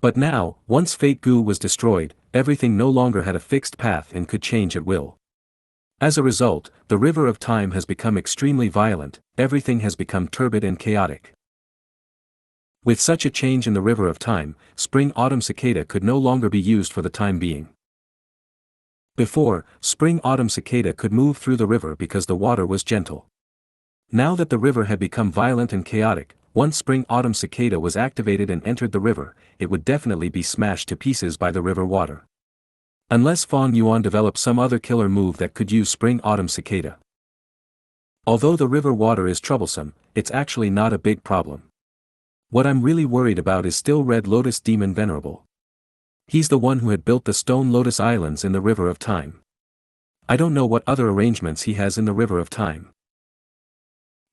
But now, once Fate Gu was destroyed, everything no longer had a fixed path and could change at will. As a result, the River of Time has become extremely violent, everything has become turbid and chaotic. With such a change in the River of Time, Spring-Autumn Cicada could no longer be used for the time being. Before, Spring-Autumn Cicada could move through the river because the water was gentle. Now that the river had become violent and chaotic, once Spring-Autumn Cicada was activated and entered the river, it would definitely be smashed to pieces by the river water. Unless Fang Yuan developed some other killer move that could use Spring-Autumn Cicada. Although the river water is troublesome, it's actually not a big problem. What I'm really worried about is still Red Lotus Demon Venerable. He's the one who had built the Stone Lotus Islands in the River of Time. I don't know what other arrangements he has in the River of Time.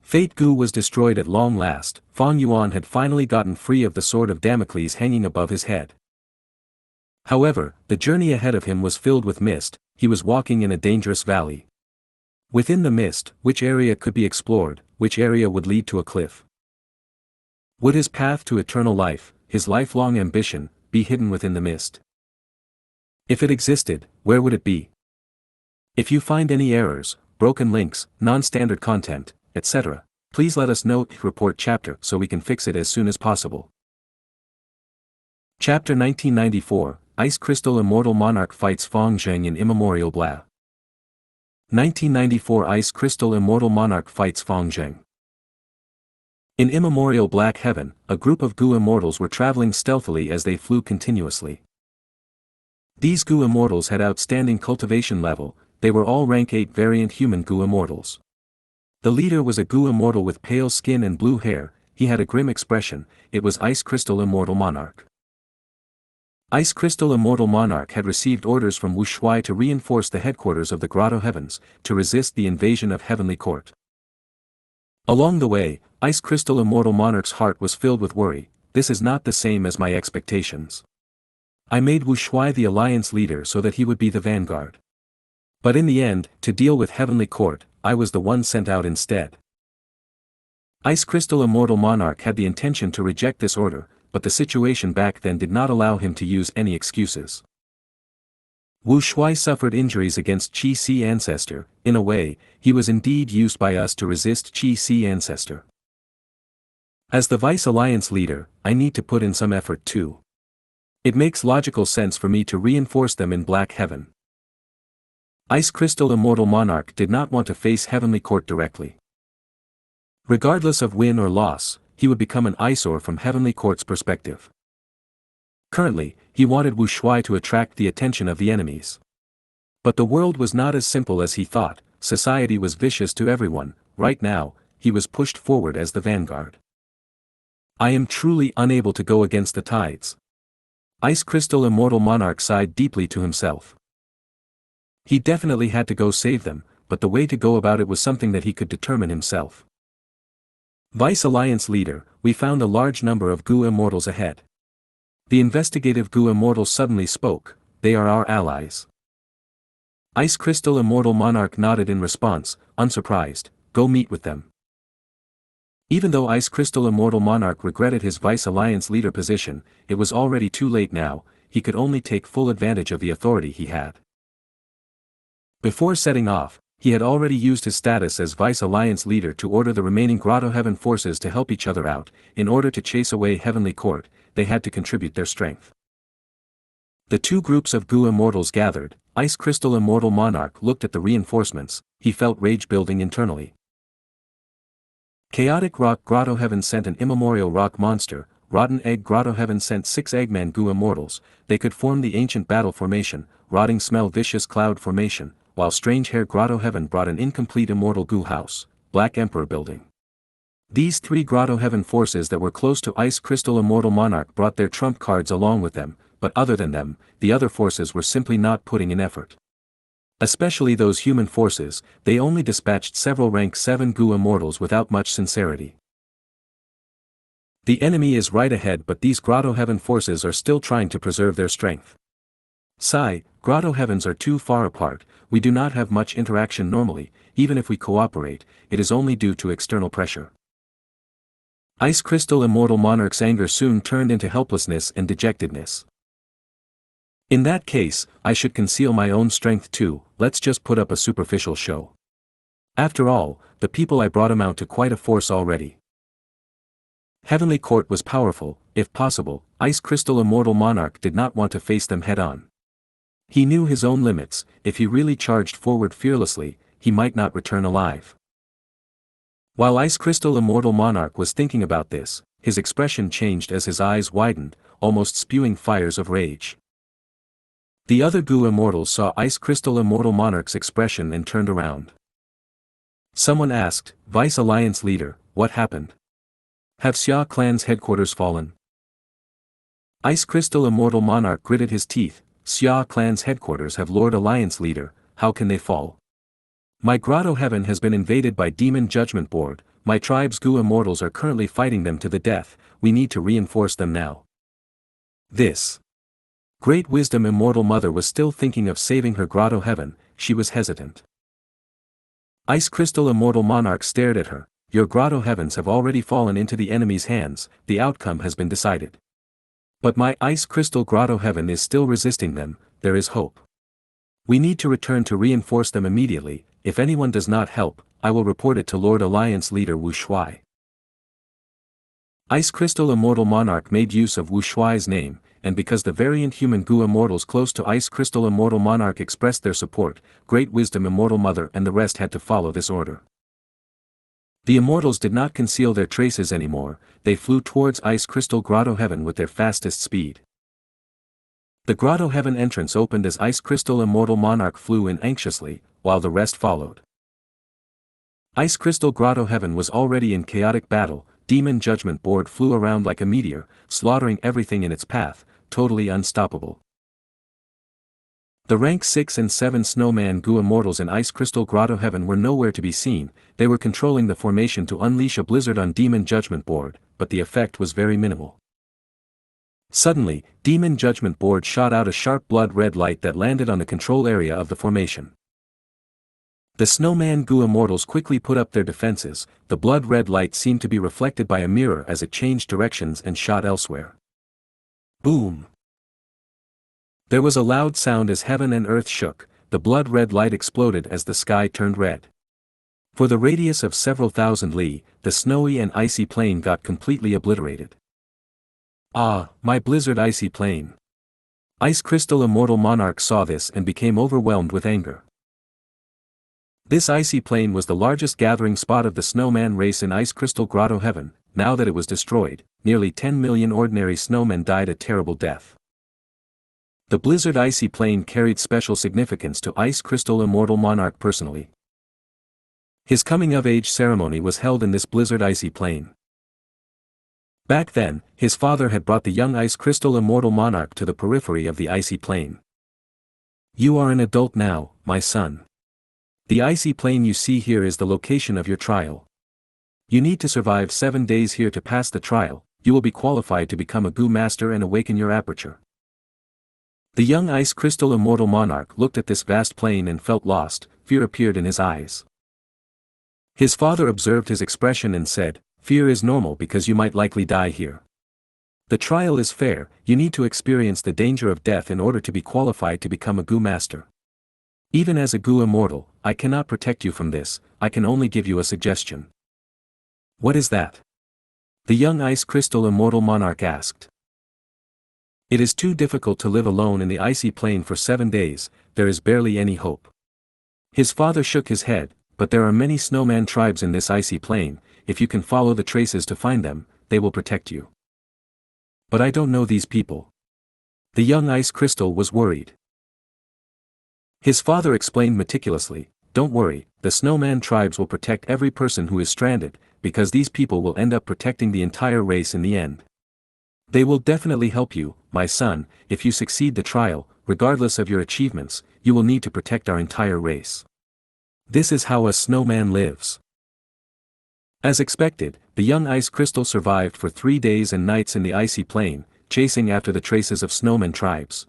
Fate Gu was destroyed at long last. Fang Yuan had finally gotten free of the sword of Damocles hanging above his head. However, the journey ahead of him was filled with mist. He was walking in a dangerous valley. Within the mist, which area could be explored, which area would lead to a cliff? Would his path to eternal life, his lifelong ambition, be hidden within the mist? If it existed, where would it be? If you find any errors, broken links, non-standard content, etc., please let us know. Report chapter so we can fix it as soon as possible. Chapter 1994, Ice Crystal Immortal Monarch fights Fang Zheng in Immemorial Blah. 1994 Ice Crystal Immortal Monarch fights Fang Zheng. In Immemorial Black Heaven, a group of Gu immortals were traveling stealthily as they flew continuously. These Gu immortals had outstanding cultivation level, they were all rank 8 variant human Gu immortals. The leader was a Gu immortal with pale skin and blue hair, he had a grim expression, it was Ice Crystal Immortal Monarch. Ice Crystal Immortal Monarch had received orders from Wu Shuai to reinforce the headquarters of the Grotto Heavens, to resist the invasion of Heavenly Court. Along the way, Ice Crystal Immortal Monarch's heart was filled with worry, this is not the same as my expectations. I made Wu Shuai the alliance leader so that he would be the vanguard. But in the end, to deal with Heavenly Court, I was the one sent out instead. Ice Crystal Immortal Monarch had the intention to reject this order, but the situation back then did not allow him to use any excuses. Wu Shuai suffered injuries against Qi Si Ancestor, in a way, he was indeed used by us to resist Qi Si Ancestor. As the Vice Alliance leader, I need to put in some effort too. It makes logical sense for me to reinforce them in Black Heaven. Ice Crystal Immortal Monarch did not want to face Heavenly Court directly. Regardless of win or loss, he would become an eyesore from Heavenly Court's perspective. Currently, he wanted Wu Shuai to attract the attention of the enemies. But the world was not as simple as he thought, society was vicious to everyone, right now, he was pushed forward as the vanguard. I am truly unable to go against the tides. Ice Crystal Immortal Monarch sighed deeply to himself. He definitely had to go save them, but the way to go about it was something that he could determine himself. Vice Alliance leader, we found a large number of Gu immortals ahead. The investigative Gu immortal suddenly spoke, they are our allies. Ice Crystal Immortal Monarch nodded in response, unsurprised, go meet with them. Even though Ice Crystal Immortal Monarch regretted his Vice Alliance leader position, it was already too late now, he could only take full advantage of the authority he had. Before setting off, he had already used his status as Vice Alliance leader to order the remaining Grotto Heaven forces to help each other out, in order to chase away Heavenly Court, they had to contribute their strength. The two groups of Gu immortals gathered, Ice Crystal Immortal Monarch looked at the reinforcements, he felt rage building internally. Chaotic Rock Grotto Heaven sent an immemorial rock monster, Rotten Egg Grotto Heaven sent 6 Eggman Gu immortals, they could form the ancient battle formation, Rotting Smell Vicious Cloud formation, while Strange Hair Grotto Heaven brought an incomplete immortal Gu house, Black Emperor building. These 3 Grotto Heaven forces that were close to Ice Crystal Immortal Monarch brought their trump cards along with them, but other than them, the other forces were simply not putting in effort. Especially those human forces, they only dispatched several rank 7 Gu immortals without much sincerity. The enemy is right ahead, but these Grotto Heaven forces are still trying to preserve their strength. Sigh, Grotto Heavens are too far apart, we do not have much interaction normally, even if we cooperate, it is only due to external pressure. Ice Crystal Immortal Monarch's anger soon turned into helplessness and dejectedness. In that case, I should conceal my own strength too, let's just put up a superficial show. After all, the people I brought amount to quite a force already. Heavenly Court was powerful, if possible, Ice Crystal Immortal Monarch did not want to face them head-on. He knew his own limits, if he really charged forward fearlessly, he might not return alive. While Ice Crystal Immortal Monarch was thinking about this, his expression changed as his eyes widened, almost spewing fires of rage. The other Gu immortals saw Ice Crystal Immortal Monarch's expression and turned around. Someone asked, Vice Alliance leader, what happened? Have Xia clan's headquarters fallen? Ice Crystal Immortal Monarch gritted his teeth, Xia clan's headquarters have Lord Alliance leader, how can they fall? My Grotto Heaven has been invaded by Demon Judgment Board, my tribe's Gu immortals are currently fighting them to the death, we need to reinforce them now. This Great Wisdom Immortal Mother was still thinking of saving her Grotto Heaven, she was hesitant. Ice Crystal Immortal Monarch stared at her, your Grotto Heavens have already fallen into the enemy's hands, the outcome has been decided. But my Ice Crystal Grotto Heaven is still resisting them, there is hope. We need to return to reinforce them immediately, if anyone does not help, I will report it to Lord Alliance leader Wu Shuai. Ice Crystal Immortal Monarch made use of Wu Shuai's name, and because the variant human Gu immortals close to Ice Crystal Immortal Monarch expressed their support, Great Wisdom Immortal Mother and the rest had to follow this order. The immortals did not conceal their traces anymore, they flew towards Ice Crystal Grotto Heaven with their fastest speed. The Grotto Heaven entrance opened as Ice Crystal Immortal Monarch flew in anxiously, while the rest followed. Ice Crystal Grotto Heaven was already in chaotic battle. Demon Judgment Board flew around like a meteor, slaughtering everything in its path, totally unstoppable. The rank 6 and 7 Snowman Gu Immortals in Ice Crystal Grotto Heaven were nowhere to be seen. They were controlling the formation to unleash a blizzard on Demon Judgment Board, but the effect was very minimal. Suddenly, Demon Judgment Board shot out a sharp blood-red light that landed on the control area of the formation. The Snowman Gu Immortals quickly put up their defenses. The blood-red light seemed to be reflected by a mirror as it changed directions and shot elsewhere. Boom! There was a loud sound as heaven and earth shook. The blood-red light exploded as the sky turned red. For the radius of several thousand li, the snowy and icy plain got completely obliterated. Ah, my blizzard icy plain! Ice Crystal Immortal Monarch saw this and became overwhelmed with anger. This icy plain was the largest gathering spot of the snowman race in Ice Crystal Grotto Heaven. Now that it was destroyed, nearly 10 million ordinary snowmen died a terrible death. The blizzard icy plain carried special significance to Ice Crystal Immortal Monarch personally. His coming-of-age ceremony was held in this blizzard icy plain. Back then, his father had brought the young Ice Crystal Immortal Monarch to the periphery of the icy plain. You are an adult now, my son. The icy plain you see here is the location of your trial. You need to survive 7 days here to pass the trial. You will be qualified to become a Gu Master and awaken your aperture. The young Ice Crystal Immortal Monarch looked at this vast plain and felt lost. Fear appeared in his eyes. His father observed his expression and said, "Fear is normal because you might likely die here. The trial is fair. You need to experience the danger of death in order to be qualified to become a Gu Master. Even as a Gu Immortal, I cannot protect you from this. I can only give you a suggestion." What is that? The young Ice Crystal Immortal Monarch asked. It is too difficult to live alone in the icy plain for 7 days. There is barely any hope. His father shook his head, but there are many snowman tribes in this icy plain. If you can follow the traces to find them, they will protect you. But I don't know these people. The young Ice Crystal was worried. His father explained meticulously, "Don't worry, the snowman tribes will protect every person who is stranded, because these people will end up protecting the entire race in the end. They will definitely help you, my son. If you succeed the trial, regardless of your achievements, you will need to protect our entire race. This is how a snowman lives." As expected, the young Ice Crystal survived for 3 days and nights in the icy plain, chasing after the traces of snowman tribes.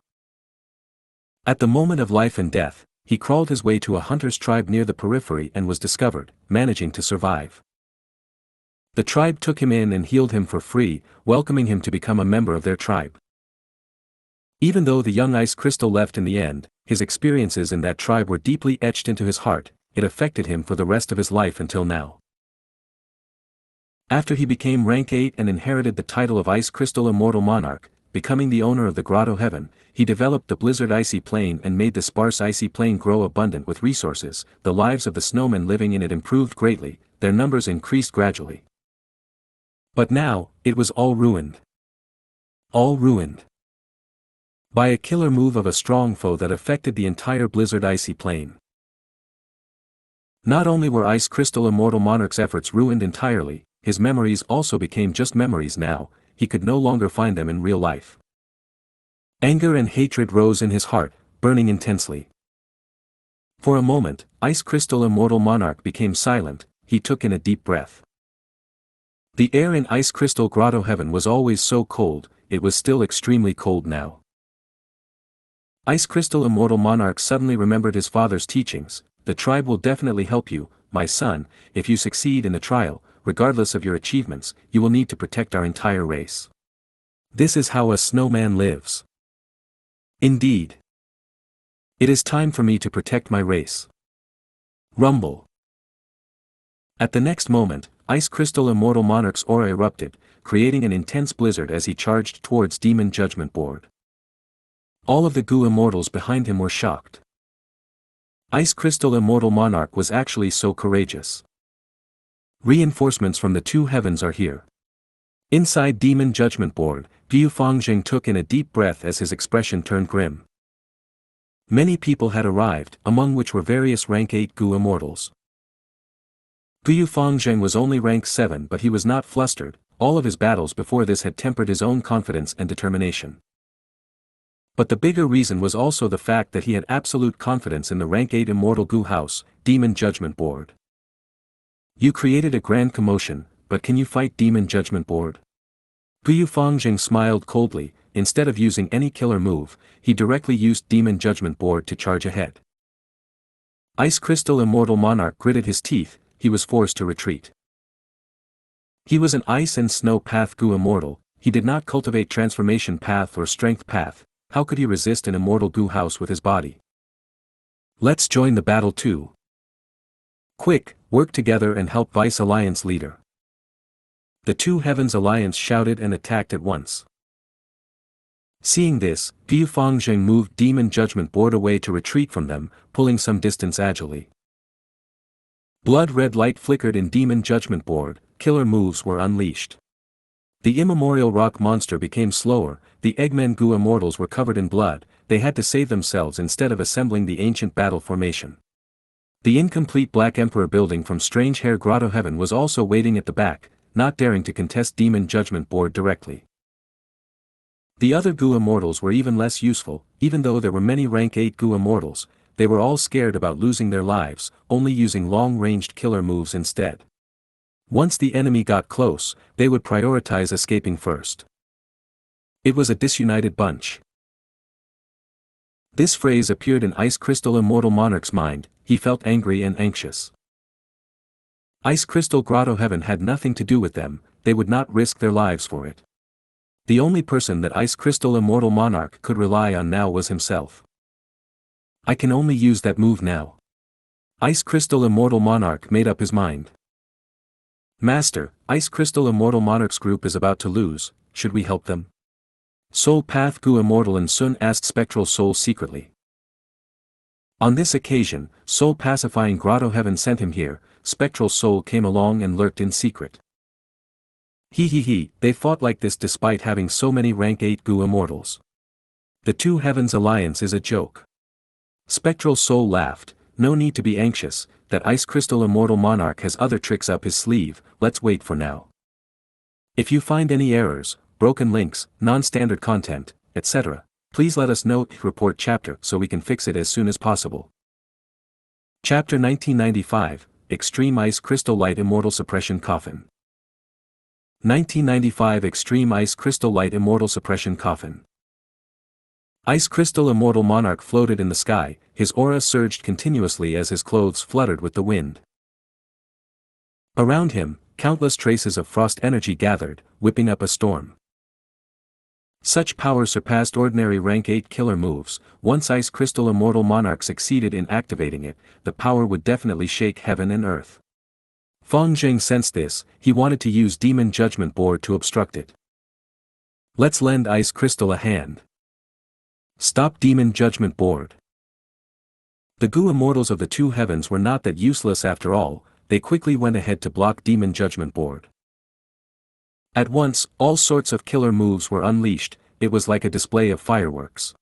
At the moment of life and death, he crawled his way to a hunter's tribe near the periphery and was discovered, managing to survive. The tribe took him in and healed him for free, welcoming him to become a member of their tribe. Even though the young Ice Crystal left in the end, his experiences in that tribe were deeply etched into his heart. It affected him for the rest of his life until now. After he became rank 8 and inherited the title of Ice Crystal Immortal Monarch, becoming the owner of the Grotto Heaven, he developed the blizzard icy plain and made the sparse icy plain grow abundant with resources. The lives of the snowmen living in it improved greatly, their numbers increased gradually. But now, it was all ruined. All ruined. By a killer move of a strong foe that affected the entire blizzard icy plain. Not only were Ice Crystal Immortal Monarch's efforts ruined entirely, his memories also became just memories now. He could no longer find them in real life. Anger and hatred rose in his heart, burning intensely. For a moment, Ice Crystal Immortal Monarch became silent. He took in a deep breath. The air in Ice Crystal Grotto Heaven was always so cold. It was still extremely cold now. Ice Crystal Immortal Monarch suddenly remembered his father's teachings. The tribe will definitely help you, my son. If you succeed in the trial, regardless of your achievements, you will need to protect our entire race. This is how a snowman lives. Indeed. It is time for me to protect my race. Rumble. At the next moment, Ice Crystal Immortal Monarch's aura erupted, creating an intense blizzard as he charged towards Demon Judgment Board. All of the Gu Immortals behind him were shocked. Ice Crystal Immortal Monarch was actually so courageous. Reinforcements from the 2 heavens are here. Inside Demon Judgment Board, Gu Fangjing took in a deep breath as his expression turned grim. Many people had arrived, among which were various rank 8 Gu immortals. Gu Fangjing was only rank 7, but he was not flustered. All of his battles before this had tempered his own confidence and determination. But the bigger reason was also the fact that he had absolute confidence in the rank 8 immortal Gu house, Demon Judgment Board. You created a grand commotion, but can you fight Demon Judgment Board? Gu Fangjing smiled coldly. Instead of using any killer move, he directly used Demon Judgment Board to charge ahead. Ice Crystal Immortal Monarch gritted his teeth. He was forced to retreat. He was an Ice and Snow Path Gu immortal. He did not cultivate Transformation Path or Strength Path. How could he resist an immortal Gu house with his body? Let's join the battle too. Quick, work together and help Vice Alliance leader. The two Heavens Alliance shouted and attacked at once. Seeing this, Gu Fangjing moved Demon Judgment Board away to retreat from them, pulling some distance agilely. Blood red light flickered in Demon Judgment Board, killer moves were unleashed. The immemorial rock monster became slower, the Eggman Gu immortals were covered in blood, they had to save themselves instead of assembling the ancient battle formation. The incomplete Black Emperor building from Strange Hair Grotto Heaven was also waiting at the back, not daring to contest Demon Judgment Board directly. The other Gu immortals were even less useful. Even though there were many rank 8 Gu immortals, they were all scared about losing their lives, only using long-ranged killer moves instead. Once the enemy got close, they would prioritize escaping first. It was a disunited bunch. This phrase appeared in Ice Crystal Immortal Monarch's mind. He felt angry and anxious. Ice Crystal Grotto Heaven had nothing to do with them, they would not risk their lives for it. The only person that Ice Crystal Immortal Monarch could rely on now was himself. I can only use that move now. Ice Crystal Immortal Monarch made up his mind. Master, Ice Crystal Immortal Monarch's group is about to lose, should we help them? Soul Path Gu Immortal and Sun asked Spectral Soul secretly. On this occasion, Soul Pacifying Grotto Heaven sent him here. Spectral Soul came along and lurked in secret. They fought like this despite having so many rank 8 Gu immortals. The two Heavens Alliance is a joke. Spectral Soul laughed. No need to be anxious, that Ice Crystal Immortal Monarch has other tricks up his sleeve, let's wait for now. If you find any errors, broken links, non-standard content, etc., please let us know. Report chapter so we can fix it as soon as possible. Chapter 1995, Extreme Ice Crystal Light Immortal Suppression Coffin. 1995 Extreme Ice Crystal Light Immortal Suppression Coffin. Ice Crystal Immortal Monarch floated in the sky, his aura surged continuously as his clothes fluttered with the wind. Around him, countless traces of frost energy gathered, whipping up a storm. Such power surpassed ordinary rank 8 killer moves. Once Ice Crystal Immortal Monarch succeeded in activating it, the power would definitely shake heaven and earth. Fangjing sensed this, he wanted to use Demon Judgment Board to obstruct it. Let's lend Ice Crystal a hand. Stop Demon Judgment Board. The Gu immortals of the two heavens were not that useless after all, they quickly went ahead to block Demon Judgment Board. At once, all sorts of killer moves were unleashed, it was like a display of fireworks.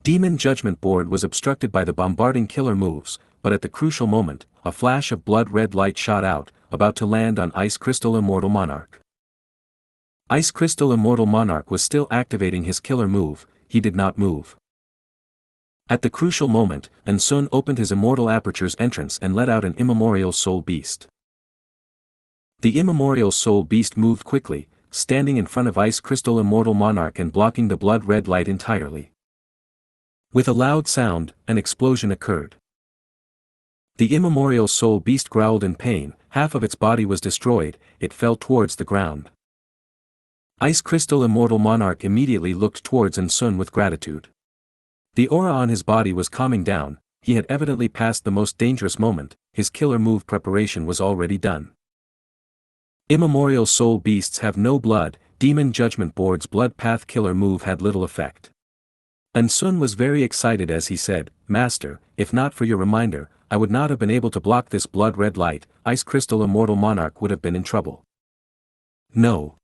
Demon Judgment Board was obstructed by the bombarding killer moves, but at the crucial moment, a flash of blood red light shot out, about to land on Ice Crystal Immortal Monarch. Ice Crystal Immortal Monarch was still activating his killer move, he did not move. At the crucial moment, Sun opened his Immortal Aperture's entrance and let out an immemorial soul beast. The immemorial soul beast moved quickly, standing in front of Ice Crystal Immortal Monarch and blocking the blood red light entirely. With a loud sound, an explosion occurred. The immemorial soul beast growled in pain, half of its body was destroyed, it fell towards the ground. Ice Crystal Immortal Monarch immediately looked towards Sun with gratitude. The aura on his body was calming down, he had evidently passed the most dangerous moment, his killer move preparation was already done. Immemorial soul beasts have no blood, Demon Judgment Board's blood path killer move had little effect. Sun was very excited as he said, Master, if not for your reminder, I would not have been able to block this blood red light, Ice Crystal Immortal Monarch would have been in trouble. No.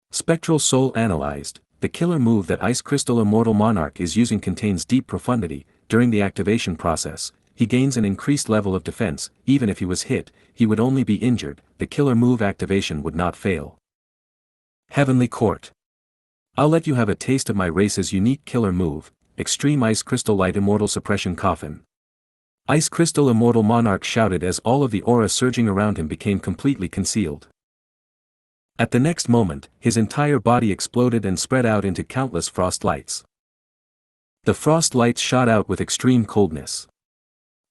Spectral Soul analyzed. The killer move that Ice Crystal Immortal Monarch is using contains deep profundity. During the activation process, he gains an increased level of defense. Even if he was hit, he would only be injured. The killer move activation would not fail. Heavenly Court. I'll let you have a taste of my race's unique killer move, Extreme Ice Crystal Light Immortal Suppression Coffin. Ice Crystal Immortal Monarch shouted as all of the aura surging around him became completely concealed. At the next moment, his entire body exploded and spread out into countless frost lights. The frost lights shot out with extreme coldness.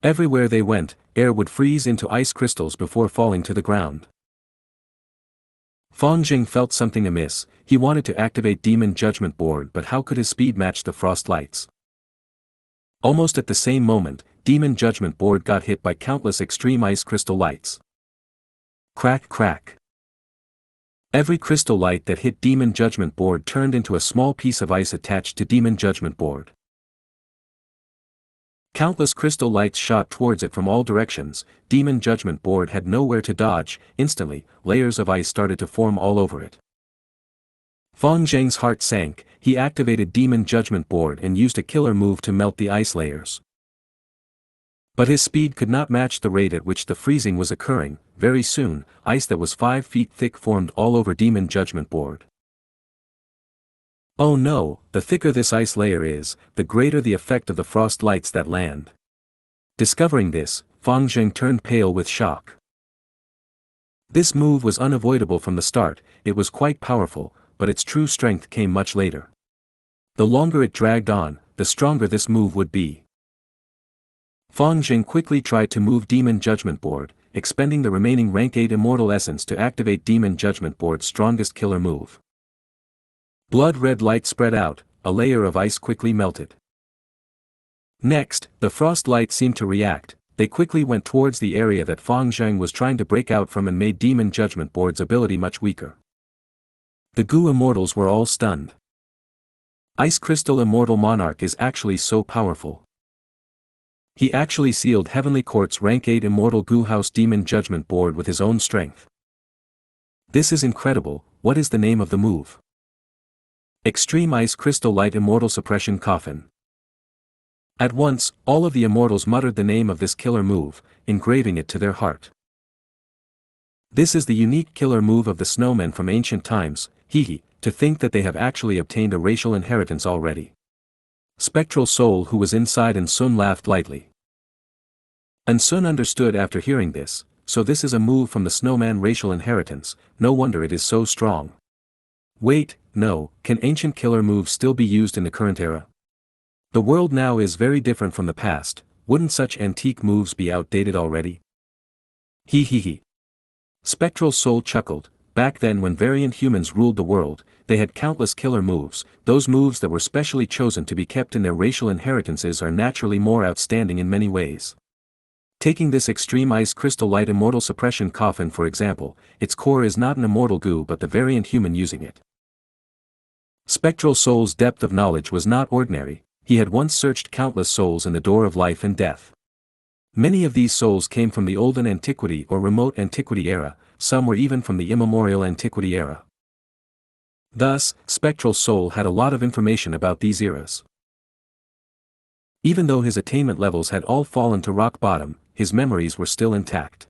Everywhere they went, air would freeze into ice crystals before falling to the ground. Fang Jing felt something amiss. He wanted to activate Demon Judgment Board, but how could his speed match the frost lights? Almost at the same moment, Demon Judgment Board got hit by countless extreme ice crystal lights. Crack crack. Every crystal light that hit Demon Judgment Board turned into a small piece of ice attached to Demon Judgment Board. Countless crystal lights shot towards it from all directions. Demon Judgment Board had nowhere to dodge. Instantly, layers of ice started to form all over it. Fang Zheng's heart sank. He activated Demon Judgment Board and used a killer move to melt the ice layers. But his speed could not match the rate at which the freezing was occurring. Very soon, ice that was 5 feet thick formed all over Demon Judgment Board. Oh no, the thicker this ice layer is, the greater the effect of the frost lights that land. Discovering this, Fang Zheng turned pale with shock. This move was unavoidable from the start. It was quite powerful, but its true strength came much later. The longer it dragged on, the stronger this move would be. Fang Jing quickly tried to move Demon Judgment Board, expending the remaining Rank 8 Immortal Essence to activate Demon Judgment Board's strongest killer move. Blood-red light spread out, a layer of ice quickly melted. Next, the frost light seemed to react. They quickly went towards the area that Fang Zheng was trying to break out from and made Demon Judgment Board's ability much weaker. The Gu Immortals were all stunned. Ice Crystal Immortal Monarch is actually so powerful. He actually sealed Heavenly Court's Rank 8 Immortal Gu House Demon Judgment Board with his own strength. This is incredible. What is the name of the move? Extreme Ice Crystal Light Immortal Suppression Coffin. At once, all of the immortals muttered the name of this killer move, engraving it to their heart. This is the unique killer move of the snowmen from ancient times. Hee, to think that they have actually obtained a racial inheritance already. Spectral Soul, who was inside and Sun, laughed lightly. And Sun understood after hearing this, so this is a move from the snowman racial inheritance. No wonder it is so strong. Wait, no, can ancient killer moves still be used in the current era? The world now is very different from the past. Wouldn't such antique moves be outdated already? Hee. Spectral Soul chuckled. Back then, when variant humans ruled the world, they had countless killer moves. Those moves that were specially chosen to be kept in their racial inheritances are naturally more outstanding in many ways. Taking this Extreme Ice Crystal Light Immortal Suppression Coffin for example, its core is not an immortal Gu but the variant human using it. Spectral Soul's depth of knowledge was not ordinary. He had once searched countless souls in the door of life and death. Many of these souls came from the olden antiquity or remote antiquity era, some were even from the immemorial antiquity era. Thus, Spectral Soul had a lot of information about these eras. Even though his attainment levels had all fallen to rock bottom, his memories were still intact.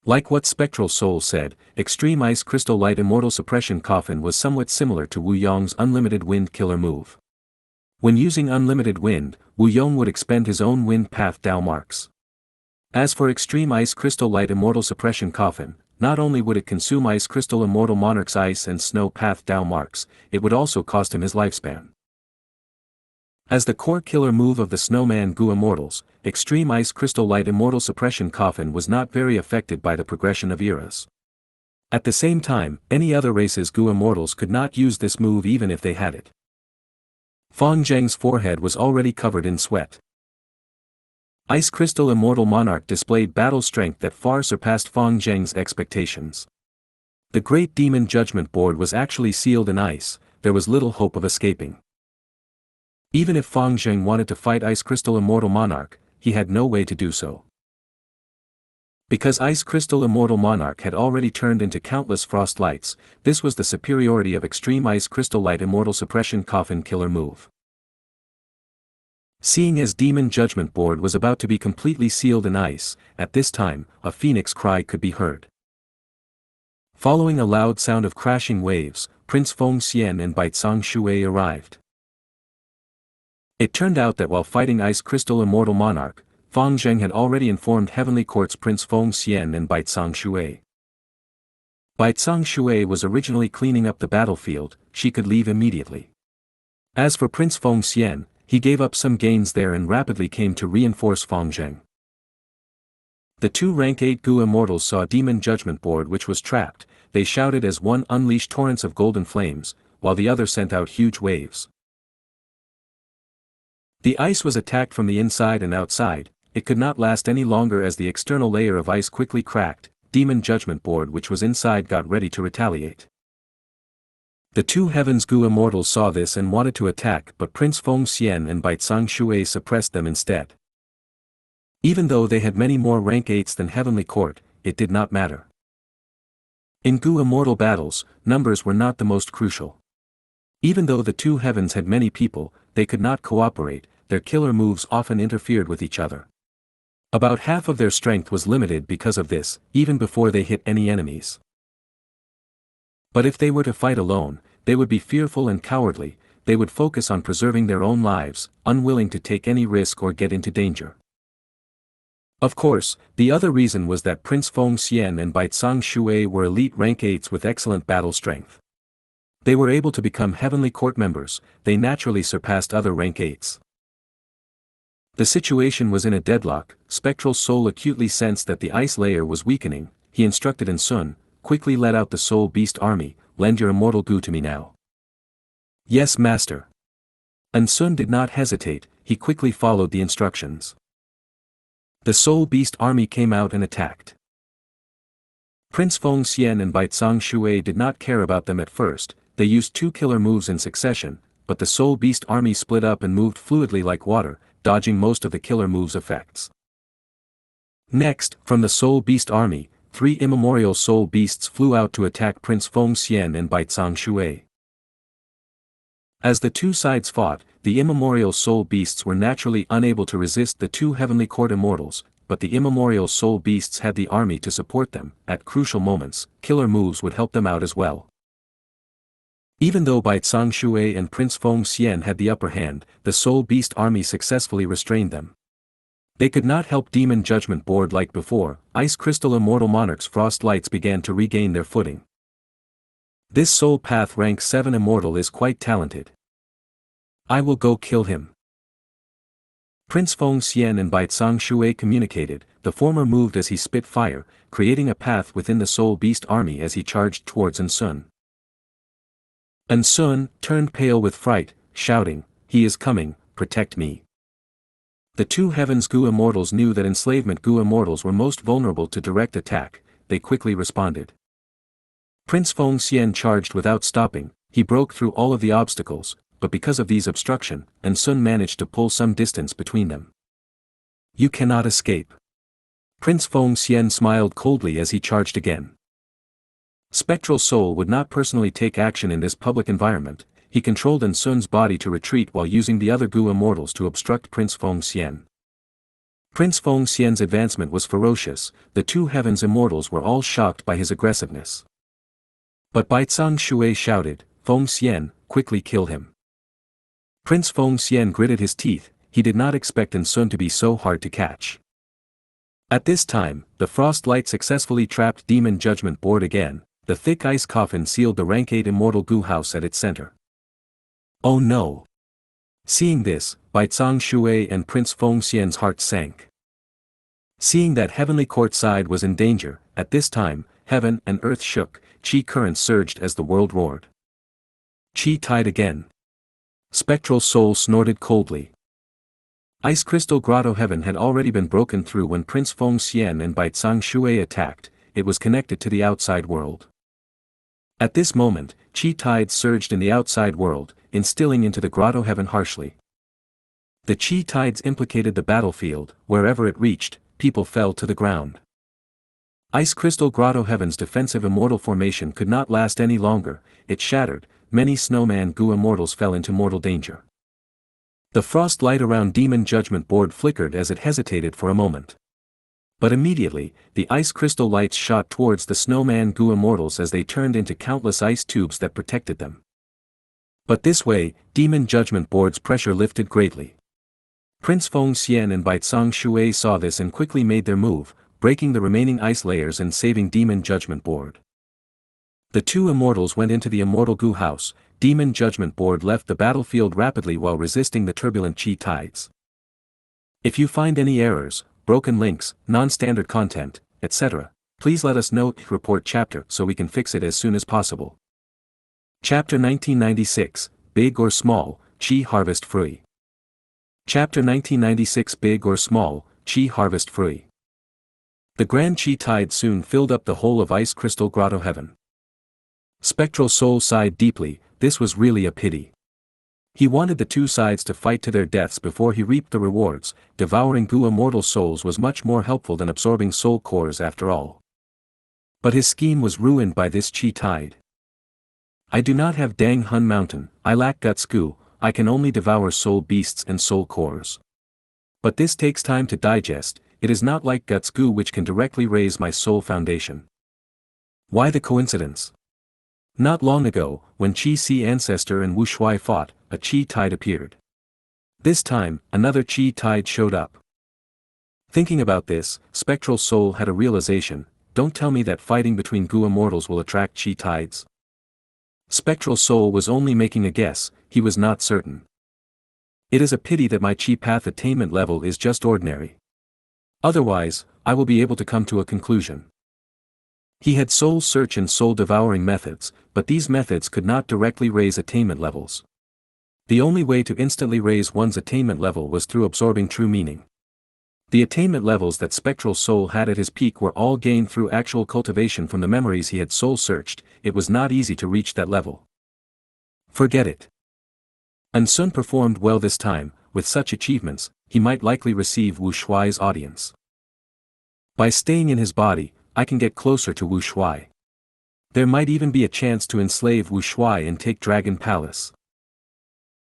Like what Spectral Soul said, Extreme Ice Crystal Light Immortal Suppression Coffin was somewhat similar to Wu Yong's Unlimited Wind killer move. When using Unlimited Wind, Wu Yong would expend his own Wind Path Dao marks. As for Extreme Ice Crystal Light Immortal Suppression Coffin, not only would it consume Ice Crystal Immortal Monarch's Ice and Snow Path Dao marks, it would also cost him his lifespan. As the core killer move of the Snowman Gu Immortals, Extreme Ice Crystal Light Immortal Suppression Coffin was not very affected by the progression of eras. At the same time, any other race's Gu Immortals could not use this move even if they had it. Fang Zheng's forehead was already covered in sweat. Ice Crystal Immortal Monarch displayed battle strength that far surpassed Fang Zheng's expectations. The Great Demon Judgment Board was actually sealed in ice. There was little hope of escaping. Even if Fang Zheng wanted to fight Ice Crystal Immortal Monarch, he had no way to do so. Because Ice Crystal Immortal Monarch had already turned into countless frost lights, this was the superiority of Extreme Ice Crystal Light Immortal Suppression Coffin Killer move. Seeing as Demon Judgment Board was about to be completely sealed in ice, at this time, a phoenix cry could be heard. Following a loud sound of crashing waves, Prince Feng Xian and Baizang Shui arrived. It turned out that while fighting Ice Crystal Immortal Monarch, Fang Zheng had already informed Heavenly Court's Prince Feng Xian and Baizang Shui. Baizang Shui was originally cleaning up the battlefield, she could leave immediately. As for Prince Feng Xian, he gave up some gains there and rapidly came to reinforce Fang Zheng. The two rank 8 Gu immortals saw Demon Judgment Board which was trapped, they shouted as one unleashed torrents of golden flames, while the other sent out huge waves. The ice was attacked from the inside and outside, it could not last any longer as the external layer of ice quickly cracked, Demon Judgment Board which was inside got ready to retaliate. The two Heavens Gu immortals saw this and wanted to attack but Prince Feng Xian and Baizang Shui suppressed them instead. Even though they had many more rank 8s than Heavenly Court, it did not matter. In Gu immortal battles, numbers were not the most crucial. Even though the two heavens had many people, they could not cooperate, their killer moves often interfered with each other. About half of their strength was limited because of this, even before they hit any enemies. But if they were to fight alone, they would be fearful and cowardly, they would focus on preserving their own lives, unwilling to take any risk or get into danger. Of course, the other reason was that Prince Feng Xian and Baizang Shui were elite rank 8s with excellent battle strength. They were able to become Heavenly Court members, they naturally surpassed other rank 8s. The situation was in a deadlock, Spectral Soul acutely sensed that the ice layer was weakening, he instructed Sun, quickly let out the Soul Beast army, lend your immortal Gu to me now. Yes master. Sun did not hesitate, he quickly followed the instructions. The Soul Beast army came out and attacked. Prince Feng Xian and Baizang Shui did not care about them at first, they used two killer moves in succession, but the Soul Beast army split up and moved fluidly like water, dodging most of the killer moves' effects. Next, from the Soul Beast army, 3 immemorial Soul Beasts flew out to attack Prince Feng Xian and Baizang Shui. As the two sides fought, the immemorial Soul Beasts were naturally unable to resist the two Heavenly Court immortals, but the immemorial Soul Beasts had the army to support them, at crucial moments, killer moves would help them out as well. Even though Baizang Shui and Prince Feng Xian had the upper hand, the Soul Beast army successfully restrained them. They could not help Demon Judgment Board like before, Ice Crystal Immortal Monarch's frost lights began to regain their footing. This Soul Path rank 7 immortal is quite talented. I will go kill him. Prince Feng Xian and Baizang Shui communicated, the former moved as he spit fire, creating a path within the Soul Beast army as he charged towards Sun. Sun turned pale with fright, shouting, he is coming, protect me. The two Heavens Gu immortals knew that enslavement Gu immortals were most vulnerable to direct attack, they quickly responded. Prince Feng Xian charged without stopping, he broke through all of the obstacles, but because of these obstruction, Sun managed to pull some distance between them. You cannot escape. Prince Feng Xian smiled coldly as he charged again. Spectral Soul would not personally take action in this public environment, he controlled Sun's body to retreat while using the other Gu immortals to obstruct Prince Feng Xian. Prince Feng Xian's advancement was ferocious, the two Heavens immortals were all shocked by his aggressiveness. But Baizang Shui shouted, Feng Xian, quickly kill him. Prince Feng Xian gritted his teeth, he did not expect Sun to be so hard to catch. At this time, the frost light successfully trapped Demon Judgment Board again, the thick ice coffin sealed the rank 8 immortal Gu house at its center. Oh no! Seeing this, Baizang Shui and Prince Feng Xian's hearts sank. Seeing that Heavenly Court side was in danger, at this time, heaven and earth shook, chi currents surged as the world roared. Chi tied again. Spectral Soul snorted coldly. Ice Crystal Grotto Heaven had already been broken through when Prince Feng Xian and Baizang Shui attacked, it was connected to the outside world. At this moment, Chi tides surged in the outside world, instilling into the Grotto Heaven harshly. The Chi tides implicated the battlefield, wherever it reached, people fell to the ground. Ice Crystal Grotto Heaven's defensive immortal formation could not last any longer, it shattered, many Snowman Gu immortals fell into mortal danger. The frost light around Demon Judgment Board flickered as it hesitated for a moment. But immediately, the ice crystal lights shot towards the Snowman Gu immortals as they turned into countless ice tubes that protected them. But this way, Demon Judgment Board's pressure lifted greatly. Prince Feng Xian and Baizang Shui saw this and quickly made their move, breaking the remaining ice layers and saving Demon Judgment Board. The two immortals went into the Immortal Gu house. Demon Judgment Board left the battlefield rapidly while resisting the turbulent chi tides. If you find any errors, broken links, non-standard content, etc., please let us know. Report chapter so we can fix it as soon as possible. Chapter 1996, Big or Small, Chi Harvest Free. Chapter 1996 Big or Small, Chi Harvest Free. The grand chi tide soon filled up the whole of Ice Crystal Grotto Heaven. Spectral Soul sighed deeply, this was really a pity. He wanted the two sides to fight to their deaths before he reaped the rewards. Devouring Gu immortal souls was much more helpful than absorbing soul cores after all. But his scheme was ruined by this chi tide. I do not have Dang Hun Mountain, I lack Guts Gu, I can only devour soul beasts and soul cores. But this takes time to digest, it is not like Guts Gu which can directly raise my soul foundation. Why the coincidence? Not long ago, when Chi Si Ancestor and Wu Shui fought, a chi tide appeared. This time, another chi tide showed up. Thinking about this, Spectral Soul had a realization, don't tell me that fighting between Gu immortals will attract chi tides. Spectral Soul was only making a guess, he was not certain. It is a pity that my chi path attainment level is just ordinary. Otherwise, I will be able to come to a conclusion. He had soul search and soul devouring methods, but these methods could not directly raise attainment levels. The only way to instantly raise one's attainment level was through absorbing true meaning. The attainment levels that Spectral Soul had at his peak were all gained through actual cultivation from the memories he had soul searched, it was not easy to reach that level. Forget it. And Sun performed well this time, with such achievements, he might likely receive Wu Shui's audience. By staying in his body, I can get closer to Wu Shui. There might even be a chance to enslave Wu Shui and take Dragon Palace.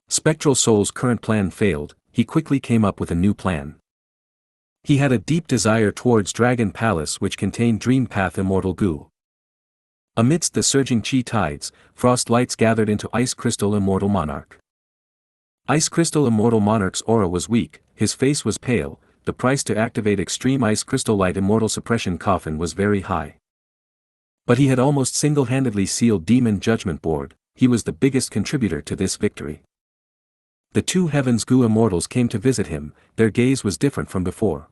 Spectral Soul's current plan failed, he quickly came up with a new plan. He had a deep desire towards Dragon Palace which contained Dream Path Immortal Gu. Amidst the surging chi tides, frost lights gathered into Ice Crystal Immortal Monarch. Ice Crystal Immortal Monarch's aura was weak, his face was pale, the price to activate Extreme Ice Crystal Light Immortal Suppression Coffin was very high. But he had almost single-handedly sealed Demon Judgment Board, he was the biggest contributor to this victory. The two Heavens Gu immortals came to visit him, their gaze was different from before.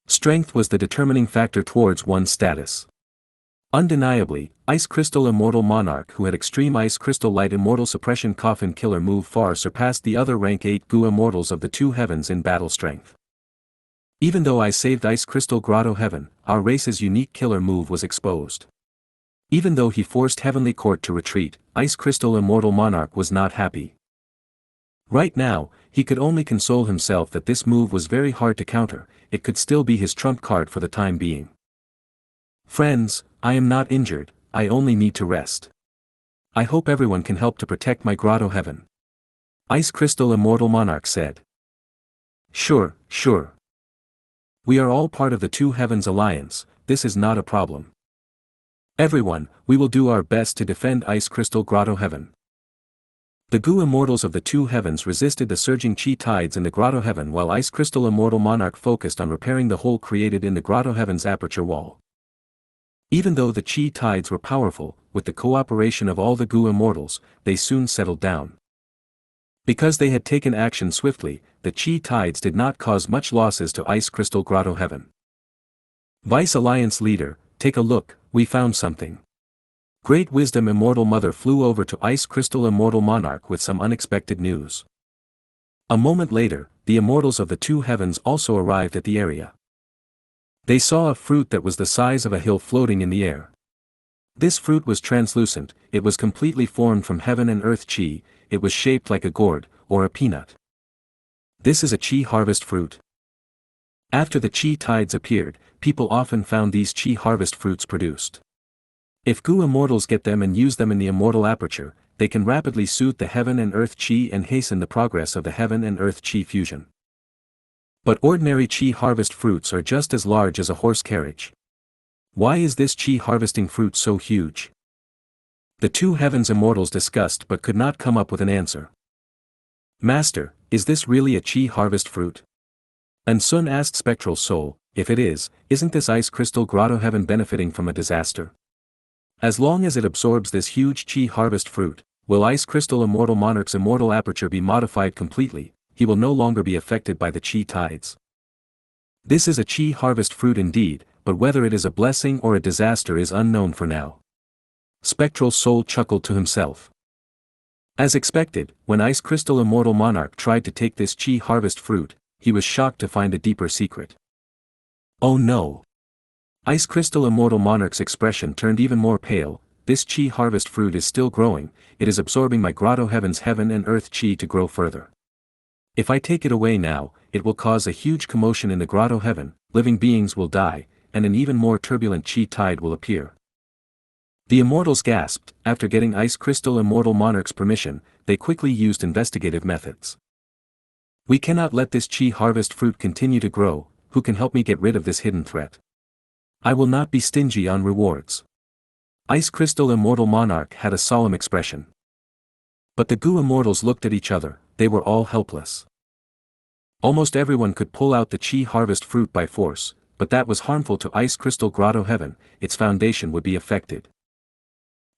Strength was the determining factor towards one's status. Undeniably, Ice Crystal Immortal Monarch who had Extreme Ice Crystal Light Immortal Suppression Coffin Killer move far surpassed the other rank 8 Gu immortals of the two heavens in battle strength. Even though I saved Ice Crystal Grotto Heaven, our race's unique killer move was exposed. Even though he forced Heavenly Court to retreat, Ice Crystal Immortal Monarch was not happy. Right now, he could only console himself that this move was very hard to counter, it could still be his trump card for the time being. Friends, I am not injured, I only need to rest. I hope everyone can help to protect my Grotto Heaven. Ice Crystal Immortal Monarch said. Sure. We are all part of the Two Heavens Alliance, this is not a problem. Everyone, we will do our best to defend Ice Crystal Grotto Heaven. The Gu immortals of the Two Heavens resisted the surging chi tides in the Grotto Heaven while Ice Crystal Immortal Monarch focused on repairing the hole created in the Grotto Heaven's aperture wall. Even though the chi tides were powerful, with the cooperation of all the Gu immortals, they soon settled down. Because they had taken action swiftly, the chi tides did not cause much losses to Ice Crystal Grotto Heaven. Vice Alliance Leader, take a look, we found something. Great Wisdom Immortal Mother flew over to Ice Crystal Immortal Monarch with some unexpected news. A moment later, the immortals of the Two Heavens also arrived at the area. They saw a fruit that was the size of a hill floating in the air. This fruit was translucent, it was completely formed from heaven and earth chi, it was shaped like a gourd, or a peanut. This is a chi harvest fruit. After the Qi tides appeared, people often found these Qi harvest fruits produced. If Gu immortals get them and use them in the immortal aperture, they can rapidly soothe the heaven and earth Qi and hasten the progress of the heaven and earth Qi fusion. But ordinary Qi harvest fruits are just as large as a horse carriage. Why is this Qi harvesting fruit so huge? The two heavens immortals discussed but could not come up with an answer. Master, is this really a Qi harvest fruit? And Sun asked Spectral Soul, if it is, isn't this ice crystal grotto heaven benefiting from a disaster? As long as it absorbs this huge Qi harvest fruit, will ice crystal immortal monarch's immortal aperture be modified completely? He will no longer be affected by the Qi tides. This is a Qi harvest fruit indeed, but whether it is a blessing or a disaster is unknown for now. Spectral Soul chuckled to himself. As expected, when Ice Crystal Immortal Monarch tried to take this Qi harvest fruit, he was shocked to find a deeper secret. Oh no! Ice Crystal Immortal Monarch's expression turned even more pale. This Qi harvest fruit is still growing, it is absorbing my grotto heaven's heaven and earth Qi to grow further. If I take it away now, it will cause a huge commotion in the grotto heaven, living beings will die, and an even more turbulent Qi tide will appear. The immortals gasped. After getting Ice Crystal Immortal Monarch's permission, they quickly used investigative methods. We cannot let this Qi harvest fruit continue to grow. Who can help me get rid of this hidden threat? I will not be stingy on rewards. Ice Crystal Immortal Monarch had a solemn expression. But the Gu immortals looked at each other, they were all helpless. Almost everyone could pull out the Qi harvest fruit by force, but that was harmful to Ice Crystal Grotto Heaven, its foundation would be affected.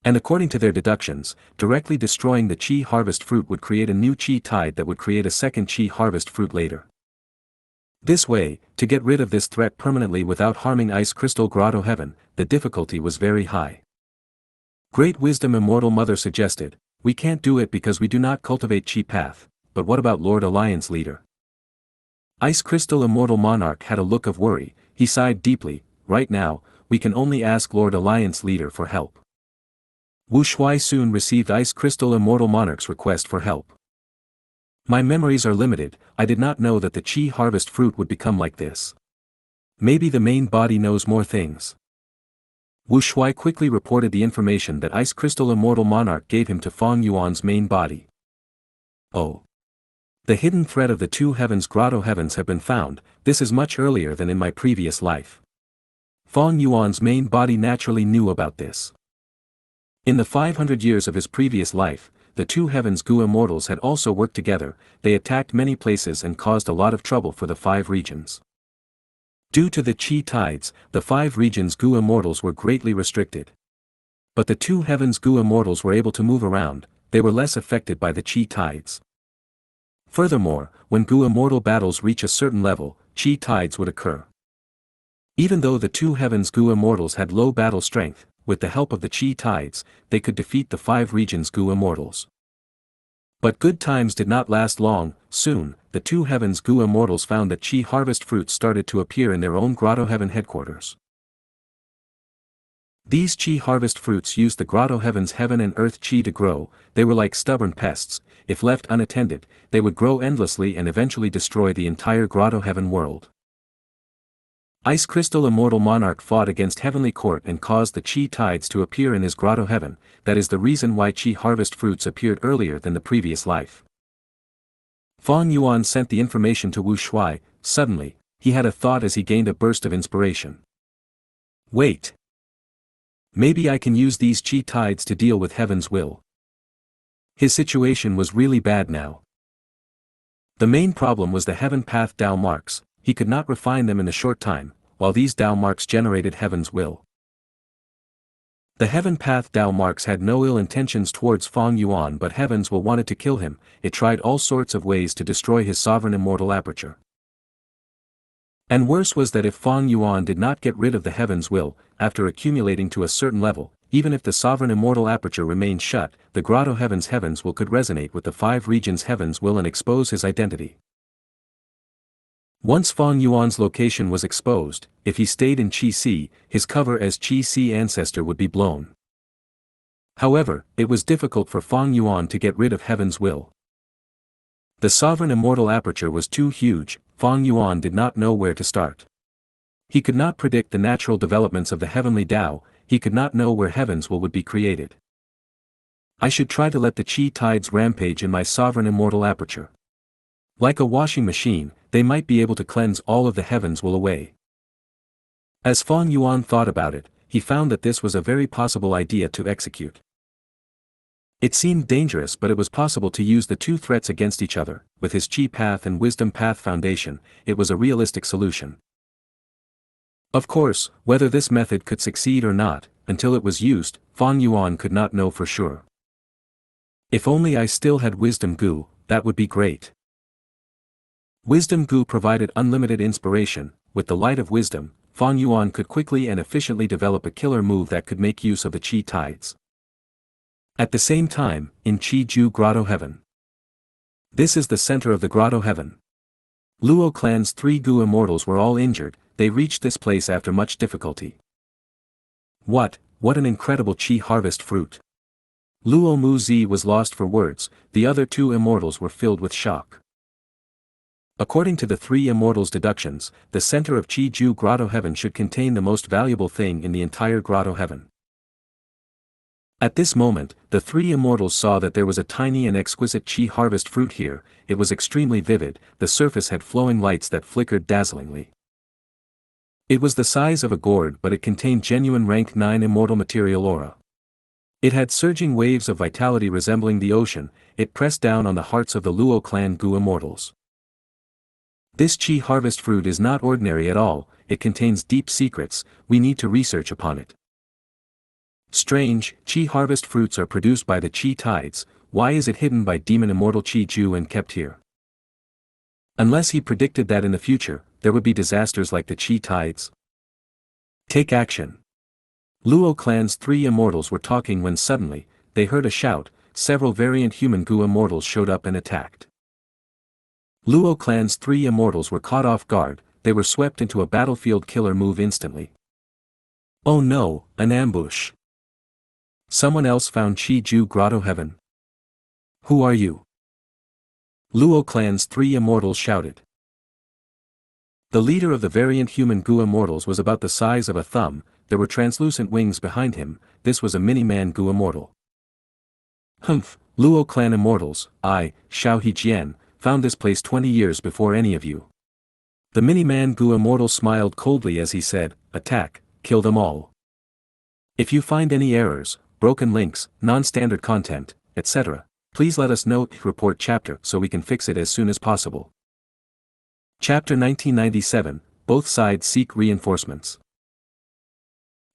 And according to their deductions, directly destroying the Qi harvest fruit would create a new Qi tide that would create a second Qi harvest fruit later. This way, to get rid of this threat permanently without harming Ice Crystal Grotto Heaven, the difficulty was very high. Great Wisdom Immortal Mother suggested, we can't do it because we do not cultivate Qi path, but what about Lord Alliance Leader? Ice Crystal Immortal Monarch had a look of worry, he sighed deeply, right now, we can only ask Lord Alliance Leader for help. Wu Shuai soon received Ice Crystal Immortal Monarch's request for help. My memories are limited, I did not know that the Qi harvest fruit would become like this. Maybe the main body knows more things. Wu Shuai quickly reported the information that Ice Crystal Immortal Monarch gave him to Fang Yuan's main body. Oh. The hidden thread of the two heavens grotto heavens have been found, this is much earlier than in my previous life. Fang Yuan's main body naturally knew about this. In the 500 years of his previous life, the two heavens Gu immortals had also worked together, they attacked many places and caused a lot of trouble for the 5 regions. Due to the Qi tides, the 5 regions Gu immortals were greatly restricted. But the two heavens Gu immortals were able to move around, they were less affected by the Qi tides. Furthermore, when Gu immortal battles reach a certain level, Qi tides would occur. Even though the two heavens Gu immortals had low battle strength, with the help of the Qi tides, they could defeat the 5 regions Gu immortals. But good times did not last long. Soon, the two heavens Gu immortals found that Qi harvest fruits started to appear in their own grotto heaven headquarters. These Qi harvest fruits used the grotto heaven's heaven and earth Qi to grow, they were like stubborn pests, if left unattended, they would grow endlessly and eventually destroy the entire grotto heaven world. Ice Crystal Immortal Monarch fought against Heavenly Court and caused the Qi tides to appear in his grotto heaven, that is the reason why Qi harvest fruits appeared earlier than the previous life. Fang Yuan sent the information to Wu Shuai. Suddenly, he had a thought as he gained a burst of inspiration. Wait! Maybe I can use these Qi tides to deal with Heaven's will. His situation was really bad now. The main problem was the Heaven Path Dao marks. He could not refine them in a short time, while these Dao marks generated Heaven's will. The Heaven Path Dao marks had no ill intentions towards Fang Yuan, but Heaven's will wanted to kill him, it tried all sorts of ways to destroy his sovereign immortal aperture. And worse was that if Fang Yuan did not get rid of the Heaven's will, after accumulating to a certain level, even if the sovereign immortal aperture remained shut, the grotto heaven's will could resonate with the 5 regions' Heaven's will and expose his identity. Once Fang Yuan's location was exposed, if he stayed in Qi Si, his cover as Qi Si ancestor would be blown. However, it was difficult for Fang Yuan to get rid of Heaven's will. The sovereign immortal aperture was too huge. Fang Yuan did not know where to start. He could not predict the natural developments of the heavenly Tao, he could not know where heavens would be created. I should try to let the qi tides rampage in my sovereign immortal aperture. Like a washing machine, they might be able to cleanse all of the heavens will away. As Fang Yuan thought about it, he found that this was a very possible idea to execute. It seemed dangerous, but it was possible to use the two threats against each other. With his Qi Path and Wisdom Path foundation, it was a realistic solution. Of course, whether this method could succeed or not, until it was used, Fang Yuan could not know for sure. If only I still had Wisdom Gu, that would be great. Wisdom Gu provided unlimited inspiration. With the light of wisdom, Fang Yuan could quickly and efficiently develop a killer move that could make use of the Qi tides. At the same time, in Qi Ju Grotto Heaven. This is the center of the Grotto Heaven. Luo clan's 3 Gu immortals were all injured. They reached this place after much difficulty. What an incredible Qi harvest fruit! Luo Mu Zi was lost for words, the other 2 immortals were filled with shock. According to the 3 immortals' deductions, the center of Qi Ju Grotto Heaven should contain the most valuable thing in the entire Grotto Heaven. At this moment, the 3 immortals saw that there was a tiny and exquisite Qi harvest fruit here. It was extremely vivid, the surface had flowing lights that flickered dazzlingly. It was the size of a gourd, but it contained genuine rank 9 immortal material aura. It had surging waves of vitality resembling the ocean. It pressed down on the hearts of the Luo clan Gu immortals. This Qi harvest fruit is not ordinary at all, it contains deep secrets, we need to research upon it. Strange, Qi harvest fruits are produced by the Qi tides, why is it hidden by demon immortal Qi Ju and kept here? Unless he predicted that in the future, there would be disasters like the Qi tides. Take action. Luo clan's 3 immortals were talking when suddenly, they heard a shout. Several variant human Gu immortals showed up and attacked. Luo clan's 3 immortals were caught off guard, they were swept into a battlefield killer move instantly. Oh no, an ambush. Someone else found Qi Ju Grotto Heaven. Who are you? Luo clan's 3 immortals shouted. The leader of the variant human Gu immortals was about the size of a thumb, there were translucent wings behind him, this was a mini-man Gu immortal. Humph, Luo clan immortals, I, Xiao Hejian, found this place 20 years before any of you. The mini-man Gu immortal smiled coldly as he said, attack, kill them all. If you find any errors, broken links, non-standard content, etc., please let us know. Report chapter so we can fix it as soon as possible. Chapter 1997, Both Sides Seek Reinforcements.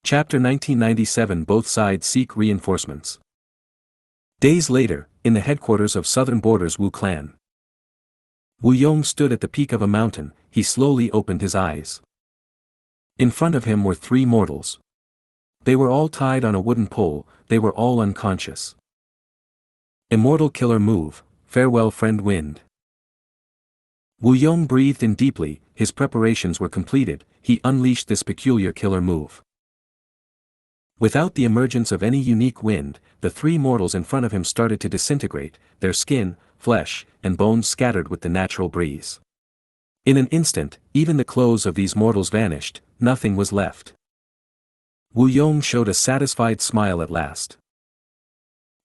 Chapter 1997, Both Sides Seek Reinforcements. Days later, in the headquarters of Southern Borders Wu clan. Wu Yong stood at the peak of a mountain, he slowly opened his eyes. In front of him were 3 mortals. They were all tied on a wooden pole, they were all unconscious. Immortal killer move, farewell friend wind. Wu Yong breathed in deeply, his preparations were completed, he unleashed this peculiar killer move. Without the emergence of any unique wind, the 3 mortals in front of him started to disintegrate, their skin, flesh, and bones scattered with the natural breeze. In an instant, even the clothes of these mortals vanished, nothing was left. Wu Yong showed a satisfied smile at last.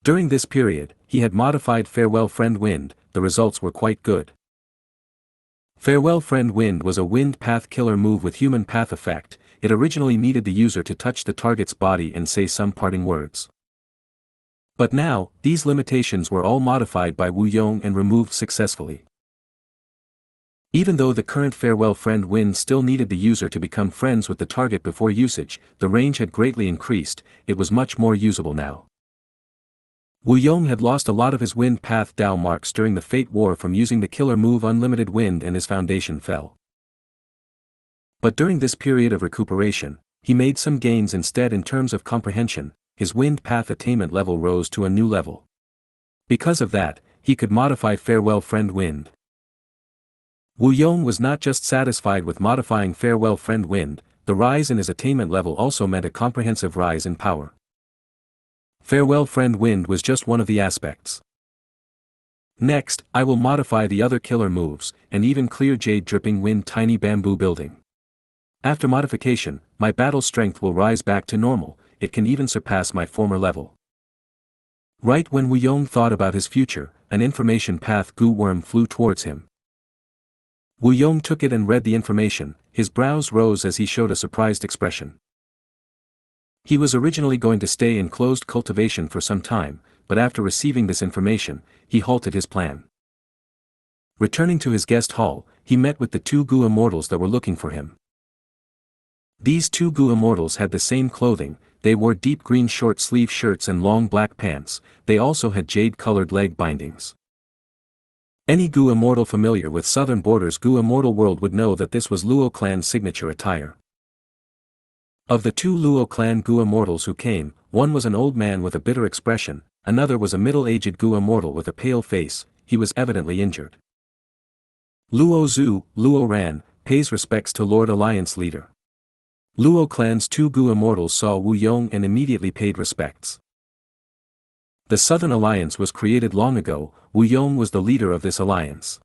During this period, he had modified Farewell Friend Wind, the results were quite good. Farewell Friend Wind was a wind path killer move with human path effect, it originally needed the user to touch the target's body and say some parting words. But now, these limitations were all modified by Wu Yong and removed successfully. Even though the current Farewell Friend Wind still needed the user to become friends with the target before usage, the range had greatly increased, it was much more usable now. Wu Yong had lost a lot of his wind path Dao marks during the Fate War from using the killer move Unlimited Wind and his foundation fell. But during this period of recuperation, he made some gains instead in terms of comprehension, his wind path attainment level rose to a new level. Because of that, he could modify Farewell Friend Wind. Wu Yong was not just satisfied with modifying Farewell Friend Wind, the rise in his attainment level also meant a comprehensive rise in power. Farewell Friend Wind was just one of the aspects. Next, I will modify the other killer moves, and even clear jade dripping wind tiny bamboo building. After modification, my battle strength will rise back to normal, it can even surpass my former level. Right when Wu Yong thought about his future, an information path goo worm flew towards him. Wu Yong took it and read the information, his brows rose as he showed a surprised expression. He was originally going to stay in closed cultivation for some time, but after receiving this information, he halted his plan. Returning to his guest hall, he met with the two Gu immortals that were looking for him. These two Gu immortals had the same clothing, they wore deep green short-sleeve shirts and long black pants, they also had jade-colored leg bindings. Any Gu immortal familiar with Southern Borders Gu immortal world would know that this was Luo clan's signature attire. Of the two Luo clan Gu immortals who came, one was an old man with a bitter expression, another was a middle-aged Gu immortal with a pale face, he was evidently injured. Luo Zhu, Luo Ran, pays respects to Lord Alliance leader. Luo clan's two Gu immortals saw Wu Yong and immediately paid respects. The Southern Alliance was created long ago, Wu Yong was the leader of this alliance.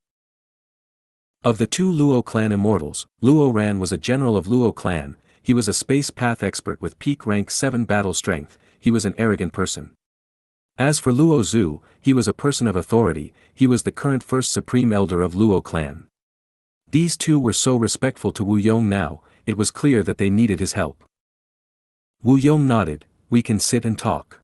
Of the two Luo clan immortals, Luo Ran was a general of Luo clan, he was a space path expert with peak rank 7 battle strength, he was an arrogant person. As for Luo Zhu, he was a person of authority, he was the current first supreme elder of Luo clan. These two were so respectful to Wu Yong now, it was clear that they needed his help. Wu Yong nodded, we can sit and talk.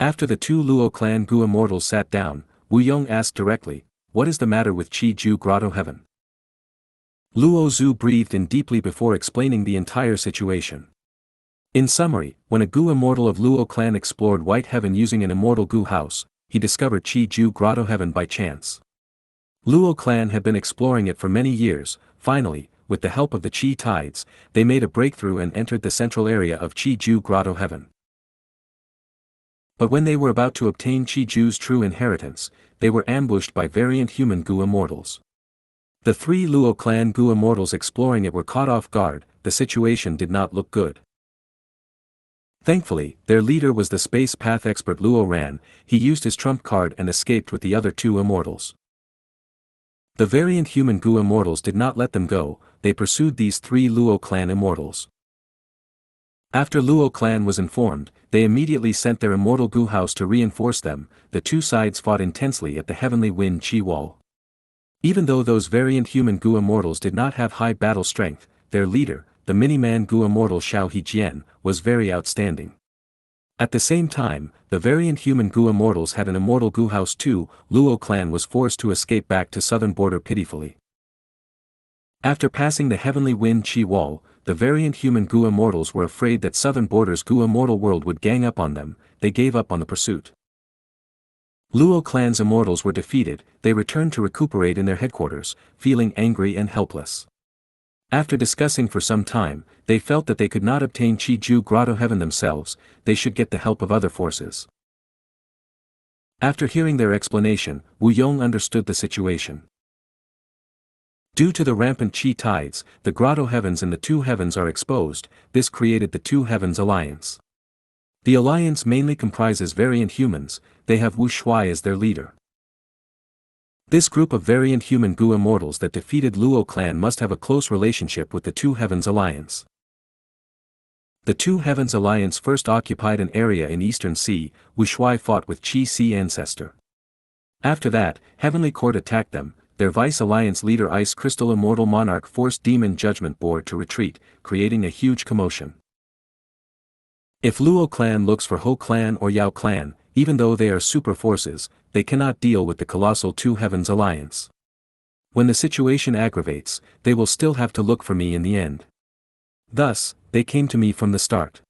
After the two Luo clan Gu immortals sat down, Wu Yong asked directly, what is the matter with Chi Ju Grotto Heaven? Luo Zhu breathed in deeply before explaining the entire situation. In summary, when a Gu immortal of Luo clan explored White Heaven using an immortal Gu house, he discovered Chi Ju Grotto Heaven by chance. Luo clan had been exploring it for many years, finally, with the help of the Chi tides, they made a breakthrough and entered the central area of Chi Ju Grotto Heaven. But when they were about to obtain Chi Ju's true inheritance, they were ambushed by variant human Gu immortals. The three Luo clan Gu immortals exploring it were caught off guard, the situation did not look good. Thankfully, their leader was the space path expert Luo Ran, he used his trump card and escaped with the other two immortals. The variant human Gu immortals did not let them go, they pursued these three Luo clan immortals. After Luo clan was informed, they immediately sent their immortal Gu house to reinforce them, the two sides fought intensely at the Heavenly Wind Chi Wall. Even though those variant human Gu immortals did not have high battle strength, their leader, the mini-man Gu immortal Xiao He was very outstanding. At the same time, the variant human Gu immortals had an immortal Gu house too, Luo clan was forced to escape back to southern border pitifully. After passing the Heavenly Wind Chi Wall, the variant human Gu immortals were afraid that southern borders Gu immortal world would gang up on them, they gave up on the pursuit. Luo clan's immortals were defeated, they returned to recuperate in their headquarters, feeling angry and helpless. After discussing for some time, they felt that they could not obtain Chi Ju Grotto Heaven themselves, they should get the help of other forces. After hearing their explanation, Wu Yong understood the situation. Due to the rampant Chi tides, the Grotto Heavens and the Two Heavens are exposed, this created the Two Heavens Alliance. The alliance mainly comprises variant humans, they have Wu Shuai as their leader. This group of variant human Gu immortals that defeated Luo clan must have a close relationship with the Two Heavens Alliance. The Two Heavens Alliance first occupied an area in Eastern Sea, Wu Shuai fought with Chi Sea ancestor. After that, Heavenly Court attacked them, their vice-alliance leader Ice Crystal Immortal Monarch forced Demon Judgment Board to retreat, creating a huge commotion. If Luo clan looks for Ho clan or Yao clan, even though they are super forces, they cannot deal with the colossal Two Heavens Alliance. When the situation aggravates, they will still have to look for me in the end. Thus, they came to me from the start.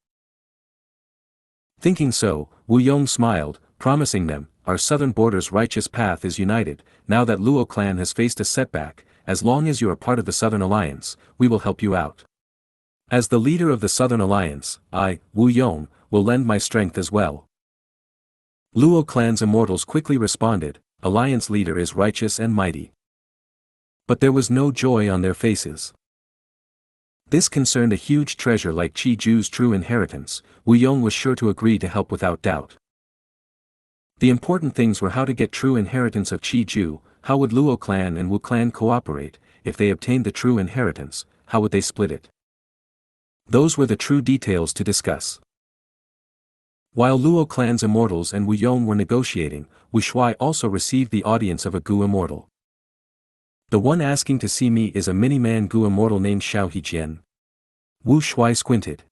Thinking so, Wu Yong smiled, promising them, our southern border's righteous path is united, now that Luo clan has faced a setback, as long as you are part of the Southern Alliance, we will help you out. As the leader of the Southern Alliance, I, Wu Yong, will lend my strength as well. Luo clan's immortals quickly responded, Alliance leader is righteous and mighty. But there was no joy on their faces. This concerned a huge treasure like Chi Ju's true inheritance, Wu Yong was sure to agree to help without doubt. The important things were how to get true inheritance of Qi Ju, how would Luo clan and Wu clan cooperate, if they obtained the true inheritance, how would they split it? Those were the true details to discuss. While Luo clan's immortals and Wu Yong were negotiating, Wu Shuai also received the audience of a Gu immortal. The one asking to see me is a mini-man Gu immortal named Xiao Hijian. Wu Shuai squinted.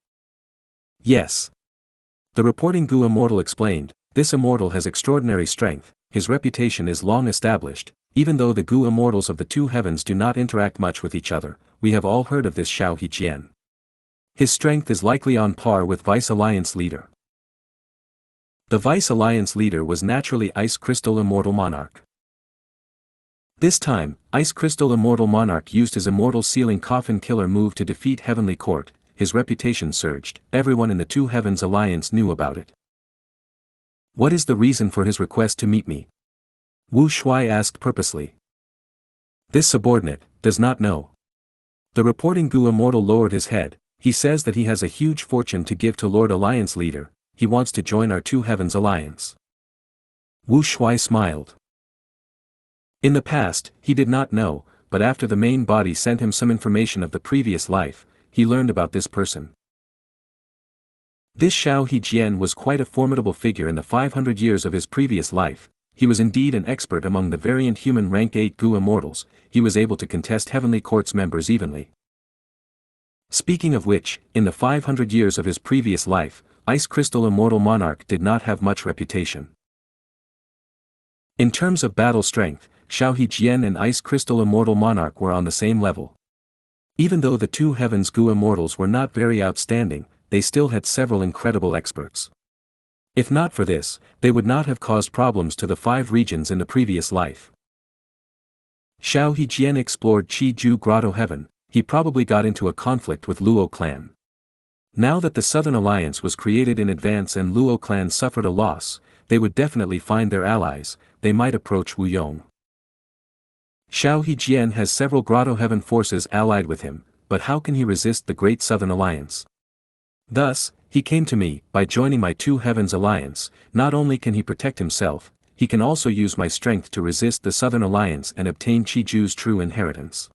Yes. The reporting Gu immortal explained, this immortal has extraordinary strength, his reputation is long established, even though the Gu immortals of the two heavens do not interact much with each other, we have all heard of this Xiao Hijian. His strength is likely on par with Vice Alliance leader. The Vice Alliance leader was naturally Ice Crystal Immortal Monarch. This time, Ice Crystal Immortal Monarch used his Immortal Sealing Coffin Killer move to defeat Heavenly Court, his reputation surged, everyone in the Two Heavens Alliance knew about it. What is the reason for his request to meet me? Wu Shuai asked purposely. This subordinate does not know. The reporting Gu immortal lowered his head, he says that he has a huge fortune to give to Lord Alliance leader, he wants to join our Two Heavens Alliance. Wu Shuai smiled. In the past, he did not know, but after the main body sent him some information of the previous life, he learned about this person. This Xiao Hijian was quite a formidable figure in the 500 years of his previous life, he was indeed an expert among the variant human rank 8 Gu immortals, he was able to contest Heavenly Court's members evenly. Speaking of which, in the 500 years of his previous life, Ice Crystal Immortal Monarch did not have much reputation. In terms of battle strength, Xiao Hijian and Ice Crystal Immortal Monarch were on the same level. Even though the Two Heavens Gu immortals were not very outstanding, they still had several incredible experts. If not for this, they would not have caused problems to the 5 regions in the previous life. Xiao Hijian explored Qi Ju Grotto Heaven, he probably got into a conflict with Luo clan. Now that the Southern Alliance was created in advance and Luo clan suffered a loss, they would definitely find their allies, they might approach Wu Yong. Xiao Hijian has several Grotto Heaven forces allied with him, but how can he resist the Great Southern Alliance? Thus, he came to me, by joining my Two Heavens Alliance, not only can he protect himself, he can also use my strength to resist the Southern Alliance and obtain Qi Ju's true inheritance.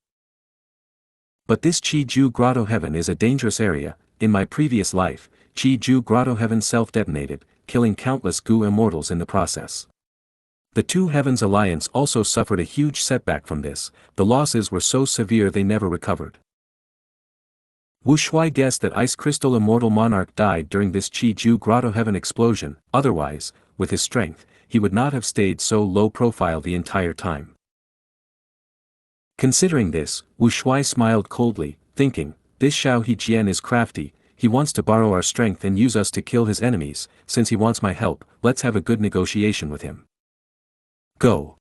But this Qi Ju Grotto Heaven is a dangerous area, in my previous life, Qi Ju Grotto Heaven self-detonated, killing countless Gu immortals in the process. The Two Heavens Alliance also suffered a huge setback from this, the losses were so severe they never recovered. Wu Shuai guessed that Ice Crystal Immortal Monarch died during this Qi Ju Grotto Heaven explosion, otherwise, with his strength, he would not have stayed so low profile the entire time. Considering this, Wu Shuai smiled coldly, thinking, this Xiao Hijian is crafty, he wants to borrow our strength and use us to kill his enemies, since he wants my help, let's have a good negotiation with him. Go.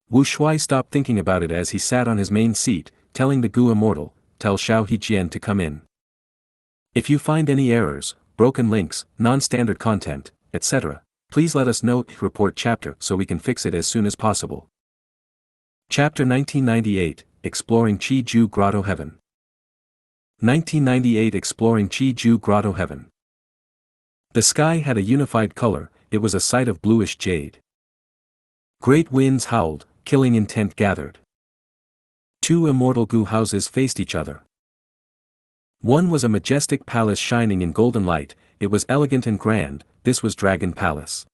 Wu Shuai stopped thinking about it as he sat on his main seat, telling the Gu immortal, tell Xiao Hijian to come in. If you find any errors, broken links, non-standard content, etc., please let us know, report chapter so we can fix it as soon as possible. Chapter 1998, Exploring Qi Ju Grotto Heaven. 1998 Exploring Qi Ju Grotto Heaven. The sky had a unified color, it was a sight of bluish jade. Great winds howled, killing intent gathered. Two immortal Gu houses faced each other. One was a majestic palace shining in golden light, it was elegant and grand, this was Dragon Palace.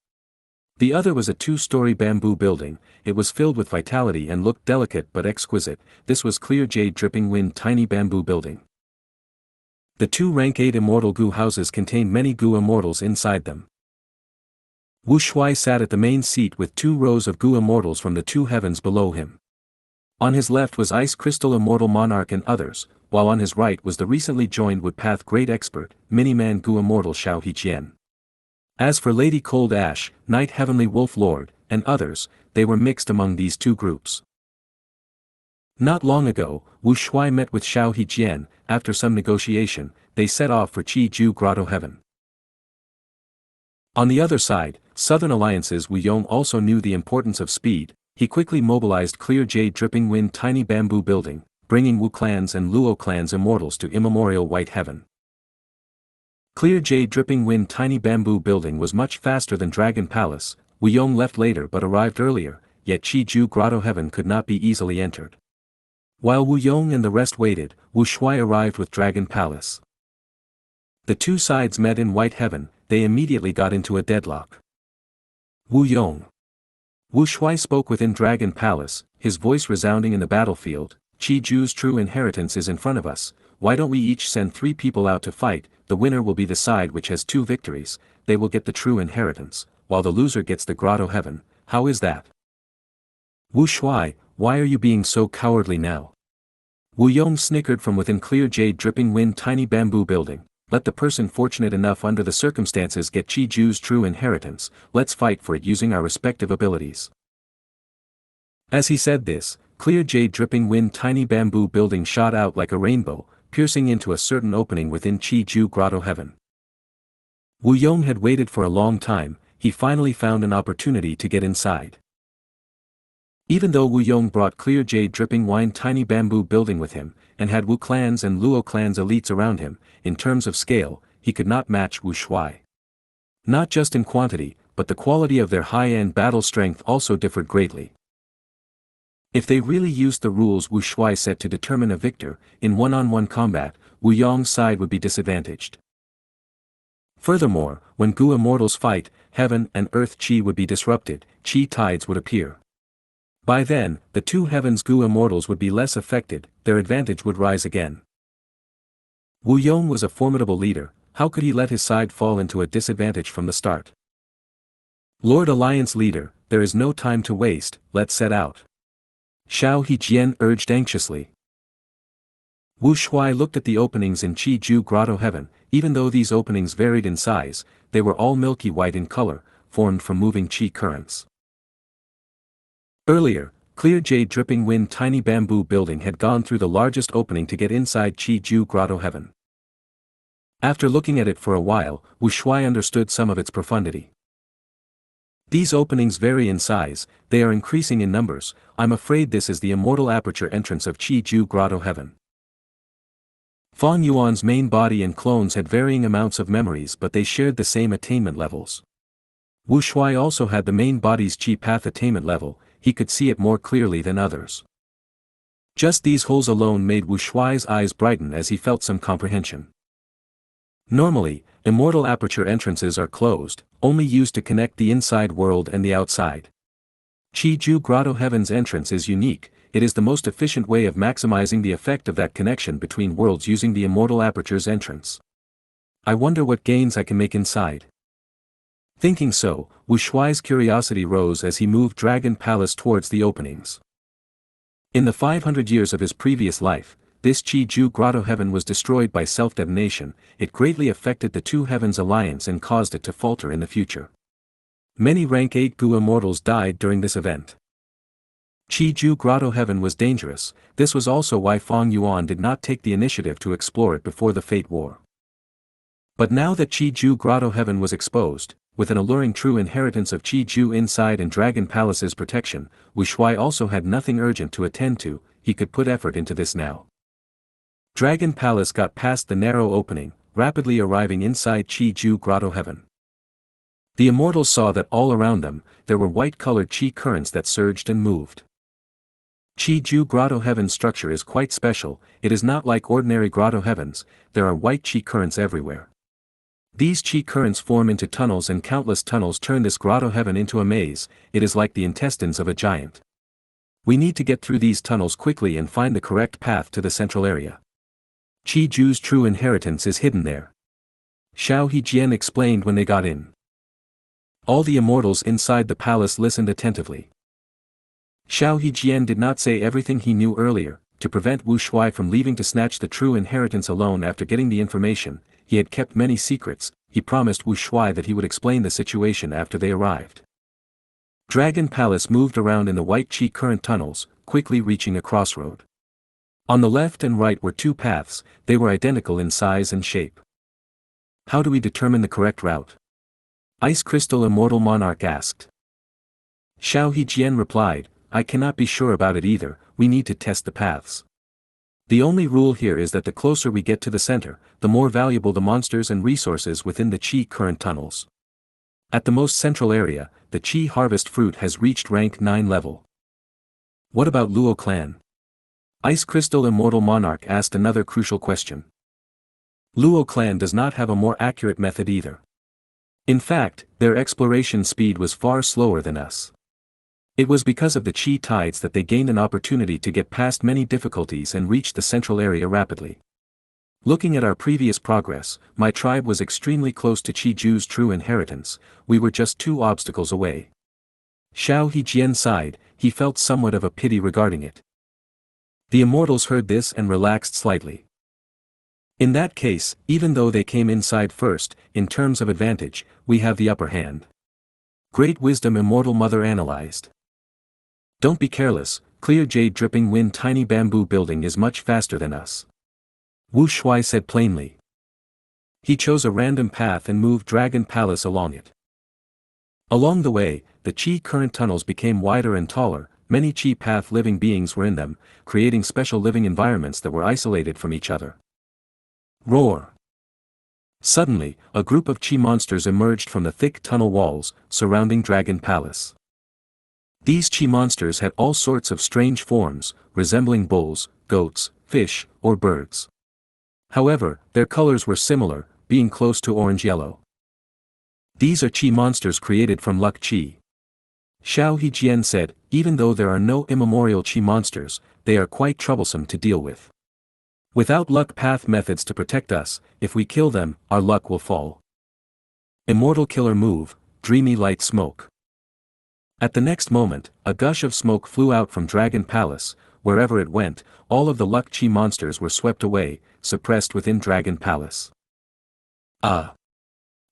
The other was a 2-story bamboo building, it was filled with vitality and looked delicate but exquisite, this was Clear Jade Dripping Wind Tiny Bamboo Building. The 2 rank 8 immortal Gu houses contained many Gu immortals inside them. Wu Shuai sat at the main seat with 2 rows of Gu immortals from the 2 heavens below him. On his left was Ice Crystal Immortal Monarch and others, while on his right was the recently joined Woodpath Great Expert, Mini-Man Gu Immortal Xiao Hijian. As for Lady Cold Ash, Night Heavenly Wolf Lord, and others, they were mixed among these 2 groups. Not long ago, Wu Shuai met with Xiao Hijian, after some negotiation, they set off for Qi Ju Grotto Heaven. On the other side, Southern Alliance's Wu Yong also knew the importance of speed, he quickly mobilized Clear Jade Dripping Wind Tiny Bamboo Building, bringing Wu clan's and Luo clan's immortals to immemorial White Heaven. Clear Jade Dripping Wind Tiny Bamboo Building was much faster than Dragon Palace, Wu Yong left later but arrived earlier, yet Qiju Grotto Heaven could not be easily entered. While Wu Yong and the rest waited, Wu Shuai arrived with Dragon Palace. The two sides met in White Heaven, they immediately got into a deadlock. Wu Yong. Wu Shuai spoke within Dragon Palace, his voice resounding in the battlefield. Qiju's true inheritance is in front of us, why don't we each send 3 people out to fight, the winner will be the side which has 2 victories, they will get the true inheritance, while the loser gets the Grotto Heaven, how is that? Wu Shuai, why are you being so cowardly now? Wu Yong snickered from within clear jade dripping wind tiny bamboo building, let the person fortunate enough under the circumstances get Qiju's true inheritance, let's fight for it using our respective abilities. As he said this, clear jade dripping wind tiny bamboo building shot out like a rainbow, piercing into a certain opening within Qiju Grotto Heaven. Wu Yong had waited for a long time, he finally found an opportunity to get inside. Even though Wu Yong brought clear jade dripping wine tiny bamboo building with him, and had Wu clans and Luo clans elites around him, in terms of scale, he could not match Wu Shuai. Not just in quantity, but the quality of their high-end battle strength also differed greatly. If they really used the rules Wu Shuai set to determine a victor, in one-on-one combat, Wu Yong's side would be disadvantaged. Furthermore, when Gu immortals fight, heaven and earth qi would be disrupted, qi tides would appear. By then, the 2 heavens Gu immortals would be less affected, their advantage would rise again. Wu Yong was a formidable leader, how could he let his side fall into a disadvantage from the start? Lord Alliance leader, there is no time to waste, let's set out. Xiao Hejian urged anxiously. Wu Shuai looked at the openings in Qiju Grotto Heaven, even though these openings varied in size, they were all milky white in color, formed from moving qi currents. Earlier, clear jade dripping wind tiny bamboo building had gone through the largest opening to get inside Qiju Grotto Heaven. After looking at it for a while, Wu Shuai understood some of its profundity. These openings vary in size, they are increasing in numbers, I'm afraid this is the immortal aperture entrance of Qiju Grotto Heaven. Fang Yuan's main body and clones had varying amounts of memories but they shared the same attainment levels. Wu Shuai also had the main body's qi path attainment level, he could see it more clearly than others. Just these holes alone made Wu Shuai's eyes brighten as he felt some comprehension. Normally, immortal aperture entrances are closed, only used to connect the inside world and the outside. Qiju Grotto Heaven's entrance is unique, it is the most efficient way of maximizing the effect of that connection between worlds using the immortal aperture's entrance. I wonder what gains I can make inside. Thinking so, Wu Shuai's curiosity rose as he moved Dragon Palace towards the openings. In the 500 years of his previous life, this Qiju Grotto Heaven was destroyed by self-detonation, it greatly affected the 2 heavens alliance and caused it to falter in the future. Many rank 8 Gu immortals died during this event. Qiju Grotto Heaven was dangerous, this was also why Fang Yuan did not take the initiative to explore it before the Fate War. But now that Qiju Grotto Heaven was exposed, with an alluring true inheritance of Qiju inside and Dragon Palace's protection, Wu Shuai also had nothing urgent to attend to, he could put effort into this now. Dragon Palace got past the narrow opening, rapidly arriving inside Qiju Grotto Heaven. The immortals saw that all around them, there were white-colored qi currents that surged and moved. Qiju Grotto Heaven's structure is quite special, it is not like ordinary grotto heavens, there are white qi currents everywhere. These qi currents form into tunnels and countless tunnels turn this grotto heaven into a maze, it is like the intestines of a giant. We need to get through these tunnels quickly and find the correct path to the central area. Qiju's true inheritance is hidden there. Xiao Hejian explained when they got in. All the immortals inside the palace listened attentively. Xiao Hejian did not say everything he knew earlier, to prevent Wu Shuai from leaving to snatch the true inheritance alone after getting the information, he had kept many secrets, he promised Wu Shuai that he would explain the situation after they arrived. Dragon Palace moved around in the white qi current tunnels, quickly reaching a crossroad. On the left and right were 2 paths, they were identical in size and shape. How do we determine the correct route? Ice Crystal Immortal Monarch asked. Xiao Hejian replied, I cannot be sure about it either, we need to test the paths. The only rule here is that the closer we get to the center, the more valuable the monsters and resources within the qi current tunnels. At the most central area, the Qi harvest fruit has reached rank 9 level. What about Luo clan? Ice Crystal Immortal Monarch asked another crucial question. Luo clan does not have a more accurate method either. In fact, their exploration speed was far slower than us. It was because of the Qi tides that they gained an opportunity to get past many difficulties and reach the central area rapidly. Looking at our previous progress, my tribe was extremely close to Qi Ju's true inheritance, we were just 2 obstacles away. Xiao Hejian sighed, he felt somewhat of a pity regarding it. The immortals heard this and relaxed slightly. In that case, even though they came inside first, in terms of advantage, we have the upper hand. Great wisdom Immortal Mother analyzed. Don't be careless, clear jade dripping wind tiny bamboo building is much faster than us. Wu Shuai said plainly. He chose a random path and moved Dragon Palace along it. Along the way, the Qi current tunnels became wider and taller, many Qi path living beings were in them, creating special living environments that were isolated from each other. Roar! Suddenly, a group of Qi monsters emerged from the thick tunnel walls, surrounding Dragon Palace. These Qi monsters had all sorts of strange forms, resembling bulls, goats, fish, or birds. However, their colors were similar, being close to orange-yellow. These are Qi monsters created from luck Qi. Xiao Hejian said, even though there are no immemorial Qi monsters, they are quite troublesome to deal with. Without luck path methods to protect us, if we kill them, our luck will fall. Immortal killer move, dreamy light smoke. At the next moment, a gush of smoke flew out from Dragon Palace. Wherever it went, all of the luck Qi monsters were swept away, suppressed within Dragon Palace. Ah!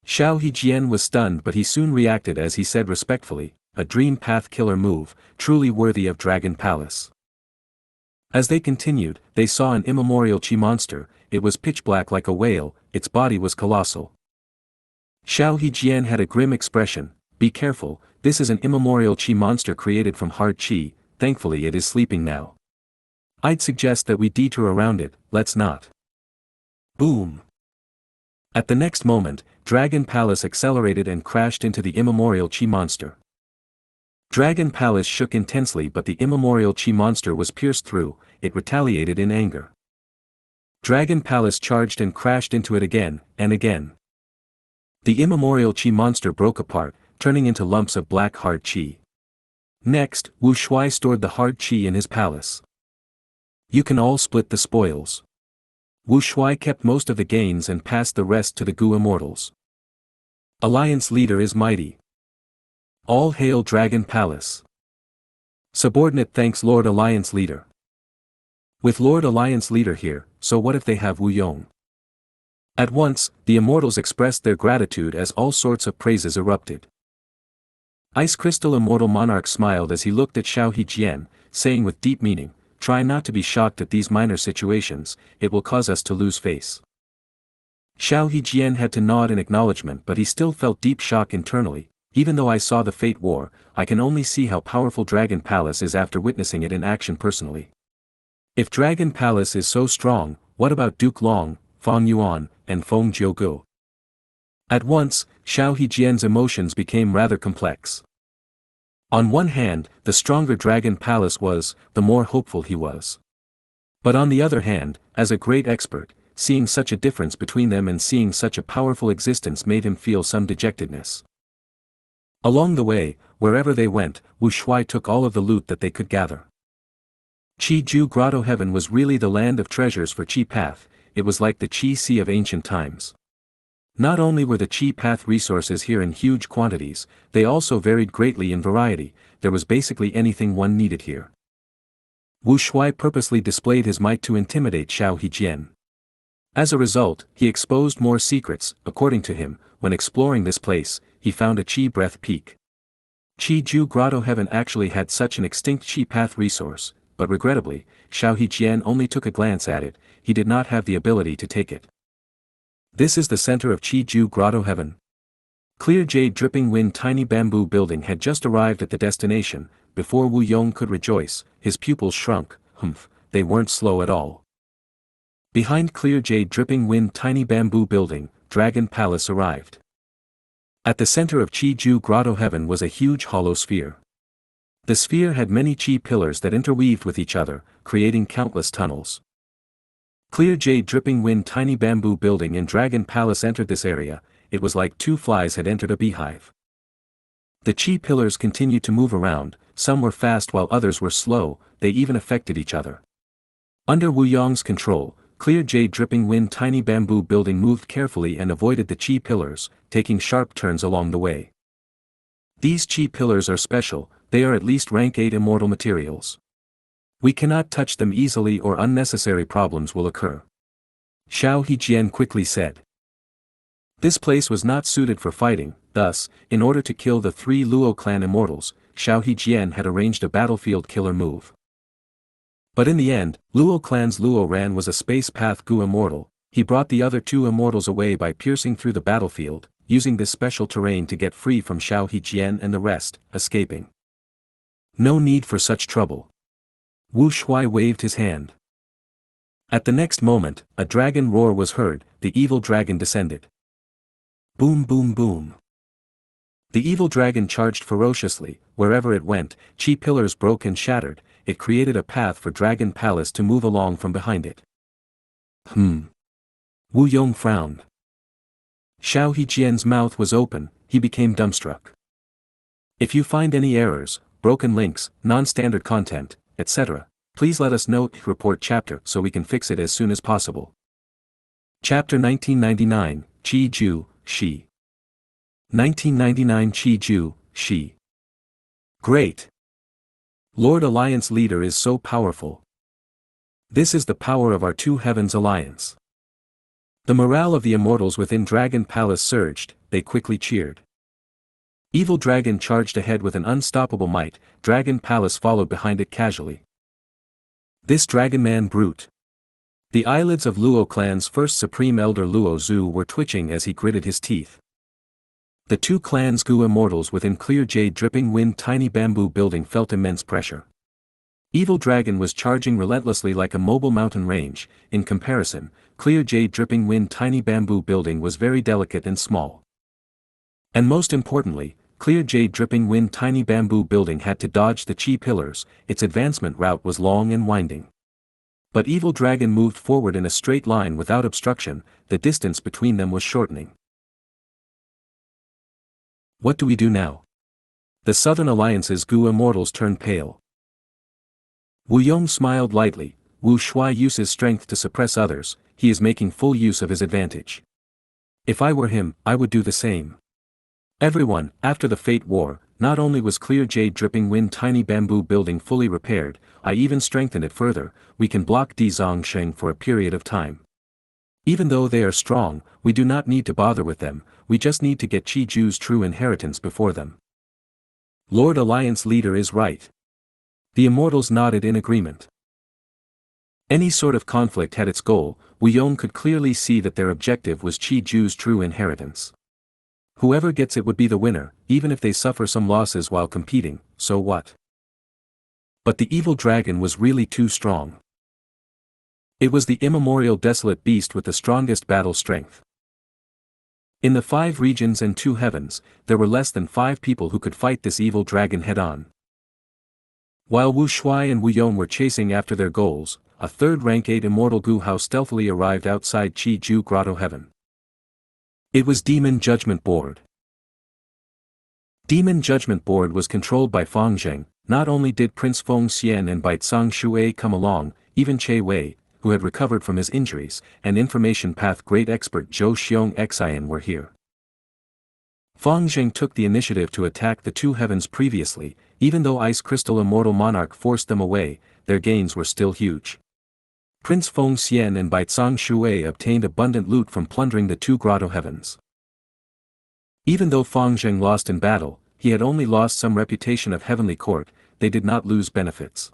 Xiao Hejian was stunned, but he soon reacted as he said respectfully, a dream path killer move, truly worthy of Dragon Palace. As they continued, they saw an immemorial Qi monster. It was pitch black like a whale, its body was colossal. Xiao Hejian had a grim expression. Be careful, this is an immemorial Qi monster created from hard Qi, thankfully it is sleeping now. I'd suggest that we detour around it, let's not. Boom! At the next moment, Dragon Palace accelerated and crashed into the immemorial Qi monster. Dragon Palace shook intensely, but the immemorial Qi monster was pierced through, it retaliated in anger. Dragon Palace charged and crashed into it again, and again. The immemorial Qi monster broke apart, turning into lumps of black hard Qi. Next, Wu Shuai stored the hard Qi in his palace. You can all split the spoils. Wu Shuai kept most of the gains and passed the rest to the Gu immortals. Alliance leader is mighty. All hail Dragon Palace. Subordinate thanks Lord Alliance leader. With Lord Alliance leader here, so what if they have Wu Yong? At once, the immortals expressed their gratitude as all sorts of praises erupted. Ice Crystal Immortal Monarch smiled as he looked at Xiao Hejian, saying with deep meaning, try not to be shocked at these minor situations, it will cause us to lose face. Xiao Hejian had to nod in acknowledgement, but he still felt deep shock internally. Even though I saw the Fate War, I can only see how powerful Dragon Palace is after witnessing it in action personally. If Dragon Palace is so strong, what about Duke Long, Fang Yuan, and Feng Jiugu? At once, Xiao Hejian's emotions became rather complex. On one hand, the stronger Dragon Palace was, the more hopeful he was. But on the other hand, as a great expert, seeing such a difference between them and seeing such a powerful existence made him feel some dejectedness. Along the way, wherever they went, Wu Shuai took all of the loot that they could gather. Qi Ju Grotto Heaven was really the land of treasures for Qi Path, it was like the Qi Sea of ancient times. Not only were the Qi Path resources here in huge quantities, they also varied greatly in variety, there was basically anything one needed here. Wu Shuai purposely displayed his might to intimidate Xiao Hejian. As a result, he exposed more secrets. According to him, when exploring this place, he found a Qi Breath Peak. Qi Ju Grotto Heaven actually had such an extinct Qi Path resource, but regrettably, Xiao Hejian only took a glance at it, he did not have the ability to take it. This is the center of Qi Ju Grotto Heaven. Clear jade dripping wind tiny bamboo building had just arrived at the destination. Before Wu Yong could rejoice, his pupils shrunk. They weren't slow at all. Behind clear jade dripping wind tiny bamboo building, Dragon Palace arrived. At the center of Qi Grotto Heaven was a huge hollow sphere. The sphere had many Qi pillars that interweaved with each other, creating countless tunnels. Clear jade dripping wind tiny bamboo building in Dragon Palace entered this area. It was like two flies had entered a beehive. The Qi pillars continued to move around, some were fast while others were slow, they even affected each other. Under Wu Yong's control, clear jade dripping wind tiny bamboo building moved carefully and avoided the Qi pillars, taking sharp turns along the way. These Qi pillars are special, they are at least rank 8 immortal materials. We cannot touch them easily or unnecessary problems will occur. Xiao Hejian quickly said. This place was not suited for fighting, thus, in order to kill the 3 Luo clan immortals, Xiao Hejian had arranged a battlefield killer move. But in the end, Luo clan's Luo Ran was a space path Gu immortal. He brought the other 2 immortals away by piercing through the battlefield, using this special terrain to get free from Xiao Hejian and the rest, escaping. No need for such trouble. Wu Shuai waved his hand. At the next moment, a dragon roar was heard, the evil dragon descended. Boom boom boom. The evil dragon charged ferociously, wherever it went, Qi pillars broke and shattered, it created a path for Dragon Palace to move along from behind it. Wu Yong frowned. Xiao Hejian's mouth was open, he became dumbstruck. If you find any errors, broken links, non-standard content, etc., please let us know, report chapter so we can fix it as soon as possible. Chapter 1999, Qi Ju, Shi. 1999 Qi Ju, Shi. Great! Lord Alliance leader is so powerful. This is the power of our 2 heavens alliance. The morale of the immortals within Dragon Palace surged, they quickly cheered. Evil Dragon charged ahead with an unstoppable might, Dragon Palace followed behind it casually. This Dragon Man brute. The eyelids of Luo clan's first supreme elder Luo Zhu were twitching as he gritted his teeth. The 2 clans Gu immortals within clear jade dripping wind tiny bamboo building felt immense pressure. Evil Dragon was charging relentlessly like a mobile mountain range. In comparison, clear jade dripping wind tiny bamboo building was very delicate and small. And most importantly, clear jade dripping wind tiny bamboo building had to dodge the Qi pillars, its advancement route was long and winding. But Evil Dragon moved forward in a straight line without obstruction, the distance between them was shortening. What do we do now? The Southern Alliance's Gu immortals turned pale. Wu Yong smiled lightly. Wu Shuai uses strength to suppress others, he is making full use of his advantage. If I were him, I would do the same. Everyone, after the Fate War, not only was clear jade dripping wind tiny bamboo building fully repaired, I even strengthened it further, we can block Di Zongsheng for a period of time. Even though they are strong, we do not need to bother with them, we just need to get Qi Ju's true inheritance before them. Lord Alliance leader is right. The immortals nodded in agreement. Any sort of conflict had its goal, Wu Yong could clearly see that their objective was Qi Ju's true inheritance. Whoever gets it would be the winner, even if they suffer some losses while competing, so what? But the evil dragon was really too strong. It was the immemorial desolate beast with the strongest battle strength. In the 5 regions and 2 heavens, there were less than 5 people who could fight this evil dragon head-on. While Wu Shuai and Wu Yong were chasing after their goals, a 3rd rank 8 immortal Gu Hao stealthily arrived outside Qi Ju Grotto Heaven. It was Demon Judgment Board. Demon Judgment Board was controlled by Fang Zheng. Not only did Prince Feng Xian and Baizang Shuai come along, even Che Wei, who had recovered from his injuries, and Information Path great expert Zhou Xiong Xian were here. Fang Zheng took the initiative to attack the 2 heavens previously, even though Ice Crystal Immortal Monarch forced them away, their gains were still huge. Prince Feng Xian and Baizang Shuai obtained abundant loot from plundering the 2 grotto heavens. Even though Fang Zheng lost in battle, he had only lost some reputation of Heavenly Court, they did not lose benefits.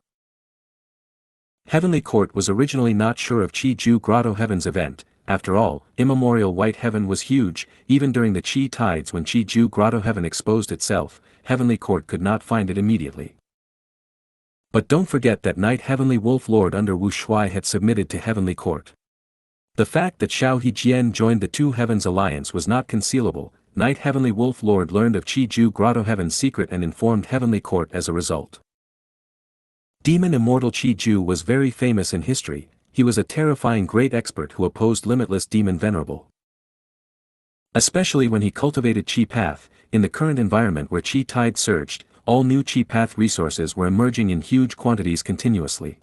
Heavenly Court was originally not sure of Qi Ju Grotto Heaven's event. After all, immemorial White Heaven was huge, even during the Qi tides when Qi Ju Grotto Heaven exposed itself, Heavenly Court could not find it immediately. But don't forget that Night Heavenly Wolf Lord under Wu Shuai had submitted to Heavenly Court. The fact that Xiao Hejian joined the 2 Heavens Alliance was not concealable, Night Heavenly Wolf Lord learned of Qi Grotto Heaven's secret and informed Heavenly Court as a result. Demon Immortal Qi was very famous in history. He was a terrifying great expert who opposed limitless demon venerable. Especially when he cultivated Qi Path. In the current environment where Qi tide surged, all new Qi Path resources were emerging in huge quantities continuously.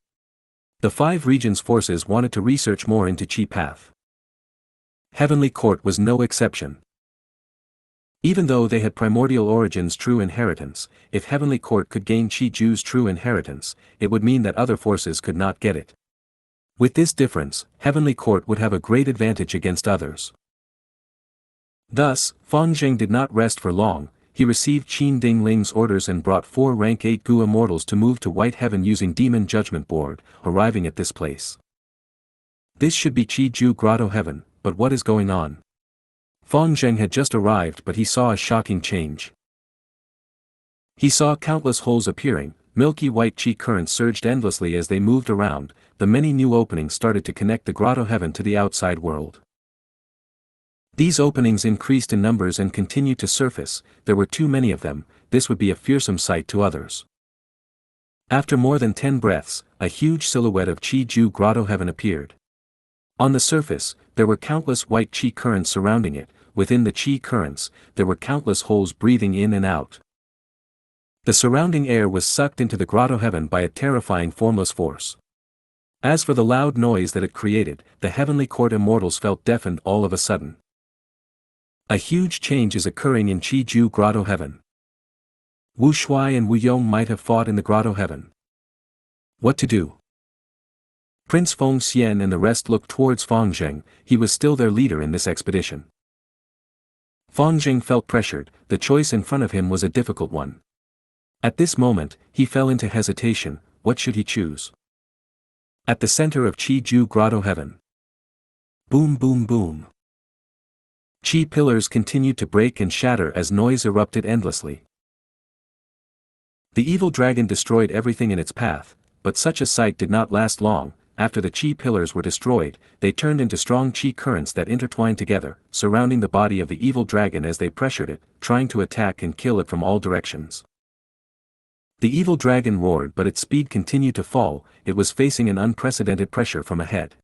The 5 regions' forces wanted to research more into Qi Path. Heavenly Court was no exception. Even though they had primordial origins true inheritance, if Heavenly Court could gain Qi true inheritance, it would mean that other forces could not get it. With this difference, Heavenly Court would have a great advantage against others. Thus, Fang Zheng did not rest for long. He received Qin Ding Ling's orders and brought 4 rank 8 Gu immortals to move to White Heaven using Demon Judgment Board, arriving at this place. This should be Qi Grotto Heaven, but what is going on? Fang Zheng had just arrived but he saw a shocking change. He saw countless holes appearing, milky white Qi currents surged endlessly as they moved around, the many new openings started to connect the Grotto Heaven to the outside world. These openings increased in numbers and continued to surface. There were too many of them. This would be a fearsome sight to others. After more than 10 breaths, a huge silhouette of Qi Grotto Heaven appeared. On the surface, there were countless white Qi currents surrounding it. Within the Qi currents, there were countless holes breathing in and out. The surrounding air was sucked into the Grotto Heaven by a terrifying formless force. As for the loud noise that it created, the Heavenly Court immortals felt deafened all of a sudden. A huge change is occurring in Qi Grotto Heaven. Wu Shuai and Wu Yong might have fought in the Grotto Heaven. What to do? Prince Feng Xian and the rest looked towards Fang Zheng. He was still their leader in this expedition. Fang Zheng felt pressured. The choice in front of him was a difficult one. At this moment, he fell into hesitation. What should he choose? At the center of Qi Grotto Heaven. Boom boom boom. Qi pillars continued to break and shatter as noise erupted endlessly. The evil dragon destroyed everything in its path, but such a sight did not last long. After the Qi pillars were destroyed, they turned into strong Qi currents that intertwined together, surrounding the body of the evil dragon as they pressured it, trying to attack and kill it from all directions. The evil dragon roared but its speed continued to fall. It was facing an unprecedented pressure from ahead.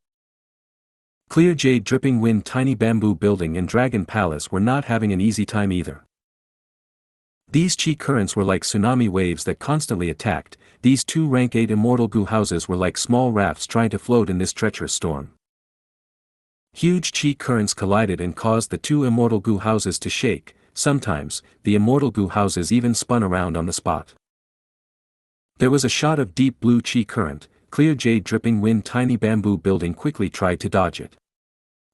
Clear Jade Dripping Wind Tiny Bamboo Building and Dragon Palace were not having an easy time either. These Qi currents were like tsunami waves that constantly attacked. These 2 rank 8 immortal Gu houses were like small rafts trying to float in this treacherous storm. Huge Qi currents collided and caused the 2 immortal Gu houses to shake. Sometimes, the immortal Gu houses even spun around on the spot. There was a shot of deep blue Qi current. Clear Jade Dripping Wind Tiny Bamboo Building quickly tried to dodge it.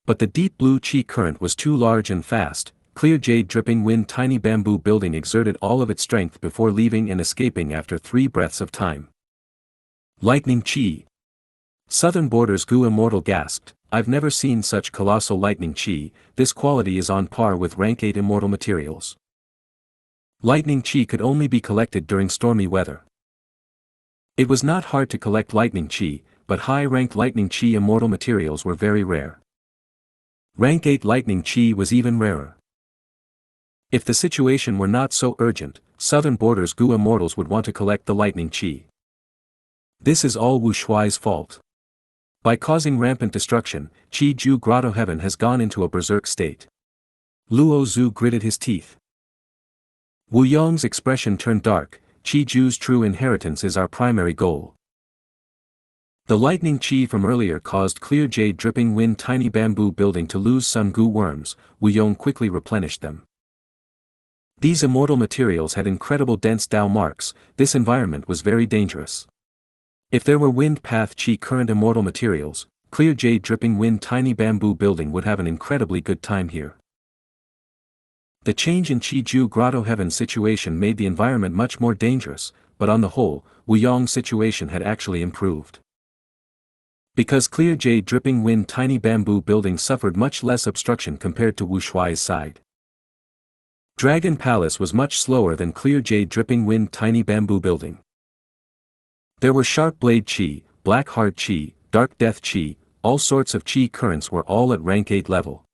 But the deep blue Qi current was too large and fast. Clear Jade Dripping Wind Tiny Bamboo Building exerted all of its strength before leaving and escaping after 3 breaths of time. Lightning Qi. Southern Borders Gu Immortal gasped, I've never seen such colossal lightning Qi. This quality is on par with rank 8 immortal materials. Lightning Qi could only be collected during stormy weather. It was not hard to collect lightning Qi, but high-ranked lightning Qi immortal materials were very rare. Rank 8 lightning Qi was even rarer. If the situation were not so urgent, Southern Borders Gu immortals would want to collect the lightning Qi. This is all Wu Shuai's fault. By causing rampant destruction, Qi Grotto Heaven has gone into a berserk state. Luo Zhu gritted his teeth. Wu Yong's expression turned dark. Qi's true inheritance is our primary goal. The lightning Qi from earlier caused Clear Jade Dripping Wind Tiny Bamboo Building to lose some Gu worms. Wu Yong quickly replenished them. These immortal materials had incredible dense Dao marks. This environment was very dangerous. If there were wind path Qi current immortal materials, Clear Jade Dripping Wind Tiny Bamboo Building would have an incredibly good time here. The change in Qi Grotto Heaven's situation made the environment much more dangerous, but on the whole, Wu Yong's situation had actually improved. Because Clear Jade Dripping Wind Tiny Bamboo Building suffered much less obstruction compared to Wu Shuai's side. Dragon Palace was much slower than Clear Jade Dripping Wind Tiny Bamboo Building. There were Sharp Blade Qi, Black Heart Qi, Dark Death Qi, all sorts of Qi currents were all at rank 8 level.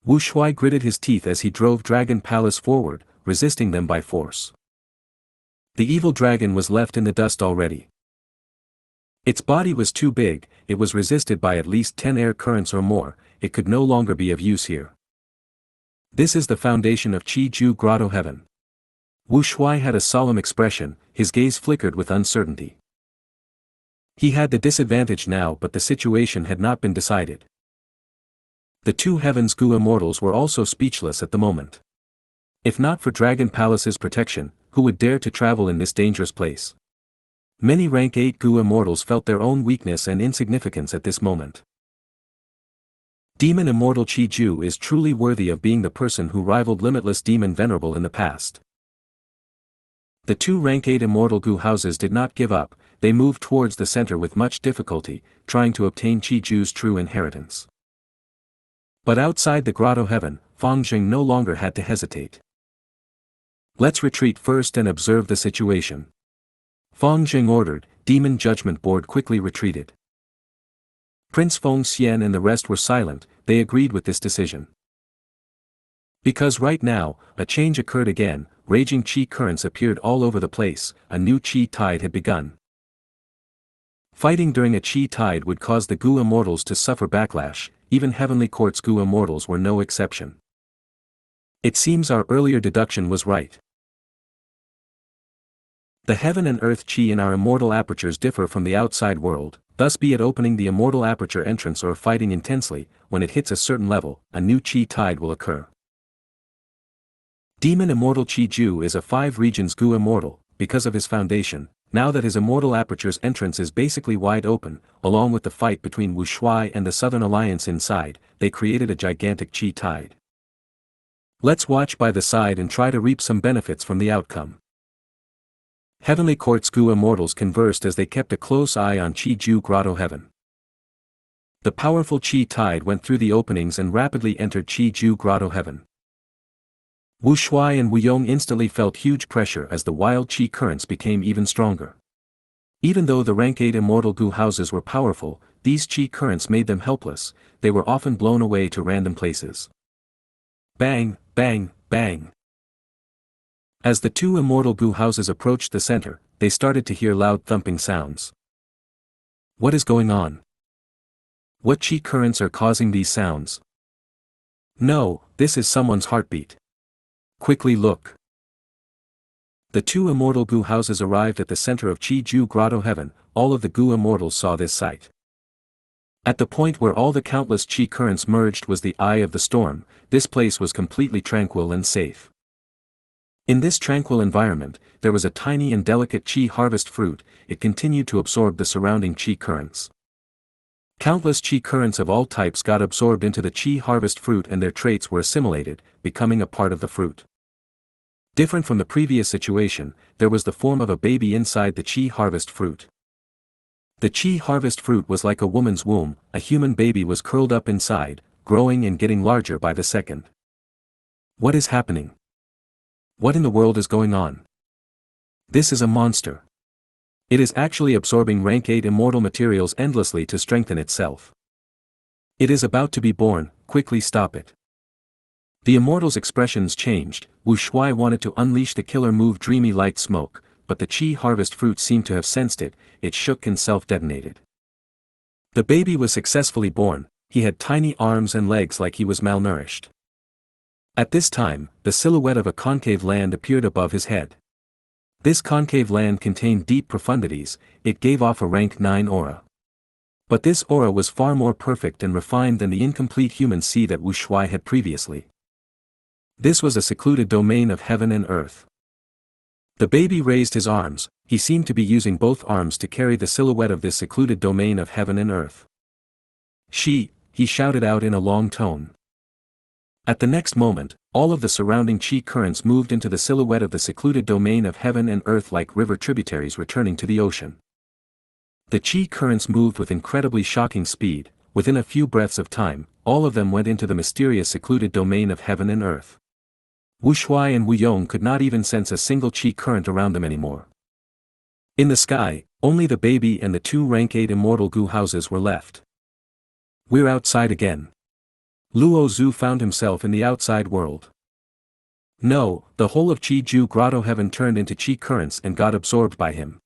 Wu Shuai gritted his teeth as he drove Dragon Palace forward, resisting them by force. The evil dragon was left in the dust already. Its body was too big, it was resisted by at least 10 air currents or more, it could no longer be of use here. This is the foundation of Qi-Ju Grotto Heaven. Wu Shuai had a solemn expression, his gaze flickered with uncertainty. He had the disadvantage now, but the situation had not been decided. The two Heavens Gu immortals were also speechless at the moment. If not for Dragon Palace's protection, who would dare to travel in this dangerous place? Many rank 8 Gu immortals felt their own weakness and insignificance at this moment. Demon Immortal Qi-Ju is truly worthy of being the person who rivaled Limitless Demon Venerable in the past. The two rank 8 Immortal Gu houses did not give up, they moved towards the center with much difficulty, trying to obtain Qi-Ju's true inheritance. But outside the Grotto Heaven, Fang Jing no longer had to hesitate. Let's retreat first and observe the situation. Fang Jing ordered. Demon Judgment Board quickly retreated. Prince Feng Xian and the rest were silent, they agreed with this decision. Because right now, a change occurred again, raging qi currents appeared all over the place, a new qi tide had begun. Fighting during a qi tide would cause the Gu immortals to suffer backlash, even Heavenly Court's Gu immortals were no exception. It seems our earlier deduction was right. The heaven and earth qi in our immortal apertures differ from the outside world, thus be it opening the immortal aperture entrance or fighting intensely, when it hits a certain level, a new qi tide will occur. Demon Immortal Qi-Ju is a 5 regions Gu immortal, because of his foundation, now that his immortal aperture's entrance is basically wide open, along with the fight between Wu Shuai and the Southern Alliance inside, they created a gigantic qi tide. Let's watch by the side and try to reap some benefits from the outcome. Heavenly Court's Gu immortals conversed as they kept a close eye on Qi-Ju Grotto Heaven. The powerful qi tide went through the openings and rapidly entered Qi-Ju Grotto Heaven. Wu Shuai and Wu Yong instantly felt huge pressure as the wild qi currents became even stronger. Even though the rank 8 immortal Gu houses were powerful, these qi currents made them helpless, they were often blown away to random places. Bang, bang, bang. As the two immortal Gu houses approached the center, they started to hear loud thumping sounds. What is going on? What qi currents are causing these sounds? No, this is someone's heartbeat. Quickly look. The two immortal Gu houses arrived at the center of Qi-Ju Grotto Heaven, all of the Gu immortals saw this sight. At the point where all the countless qi currents merged was the eye of the storm, this place was completely tranquil and safe. In this tranquil environment, there was a tiny and delicate qi harvest fruit, it continued to absorb the surrounding qi currents. Countless qi currents of all types got absorbed into the qi harvest fruit and their traits were assimilated, becoming a part of the fruit. Different from the previous situation, there was the form of a baby inside the qi harvest fruit. The qi harvest fruit was like a woman's womb, a human baby was curled up inside, growing and getting larger by the second. What is happening? What in the world is going on? This is a monster. It is actually absorbing rank 8 immortal materials endlessly to strengthen itself. It is about to be born, quickly stop it. The immortals' expressions changed. Wu Shuai wanted to unleash the killer move Dreamy Light Smoke, but the qi harvest fruit seemed to have sensed it, it shook and self-detonated. The baby was successfully born, he had tiny arms and legs like he was malnourished. At this time, the silhouette of a concave land appeared above his head. This concave land contained deep profundities, it gave off a rank 9 aura. But this aura was far more perfect and refined than the incomplete human sea that Wu Shuai had previously. This was a secluded domain of heaven and earth. The baby raised his arms, he seemed to be using both arms to carry the silhouette of this secluded domain of heaven and earth. He shouted out in a long tone. At the next moment, all of the surrounding qi currents moved into the silhouette of the secluded domain of heaven and earth like river tributaries returning to the ocean. The qi currents moved with incredibly shocking speed, within a few breaths of time, all of them went into the mysterious secluded domain of heaven and earth. Wu Shuai and Wu Yong could not even sense a single qi current around them anymore. In the sky, only the baby and the two rank 8 immortal Gu houses were left. We're outside again. Luo Zhu found himself in the outside world. No, the whole of Qi Ju Grotto Heaven turned into Qi currents and got absorbed by him.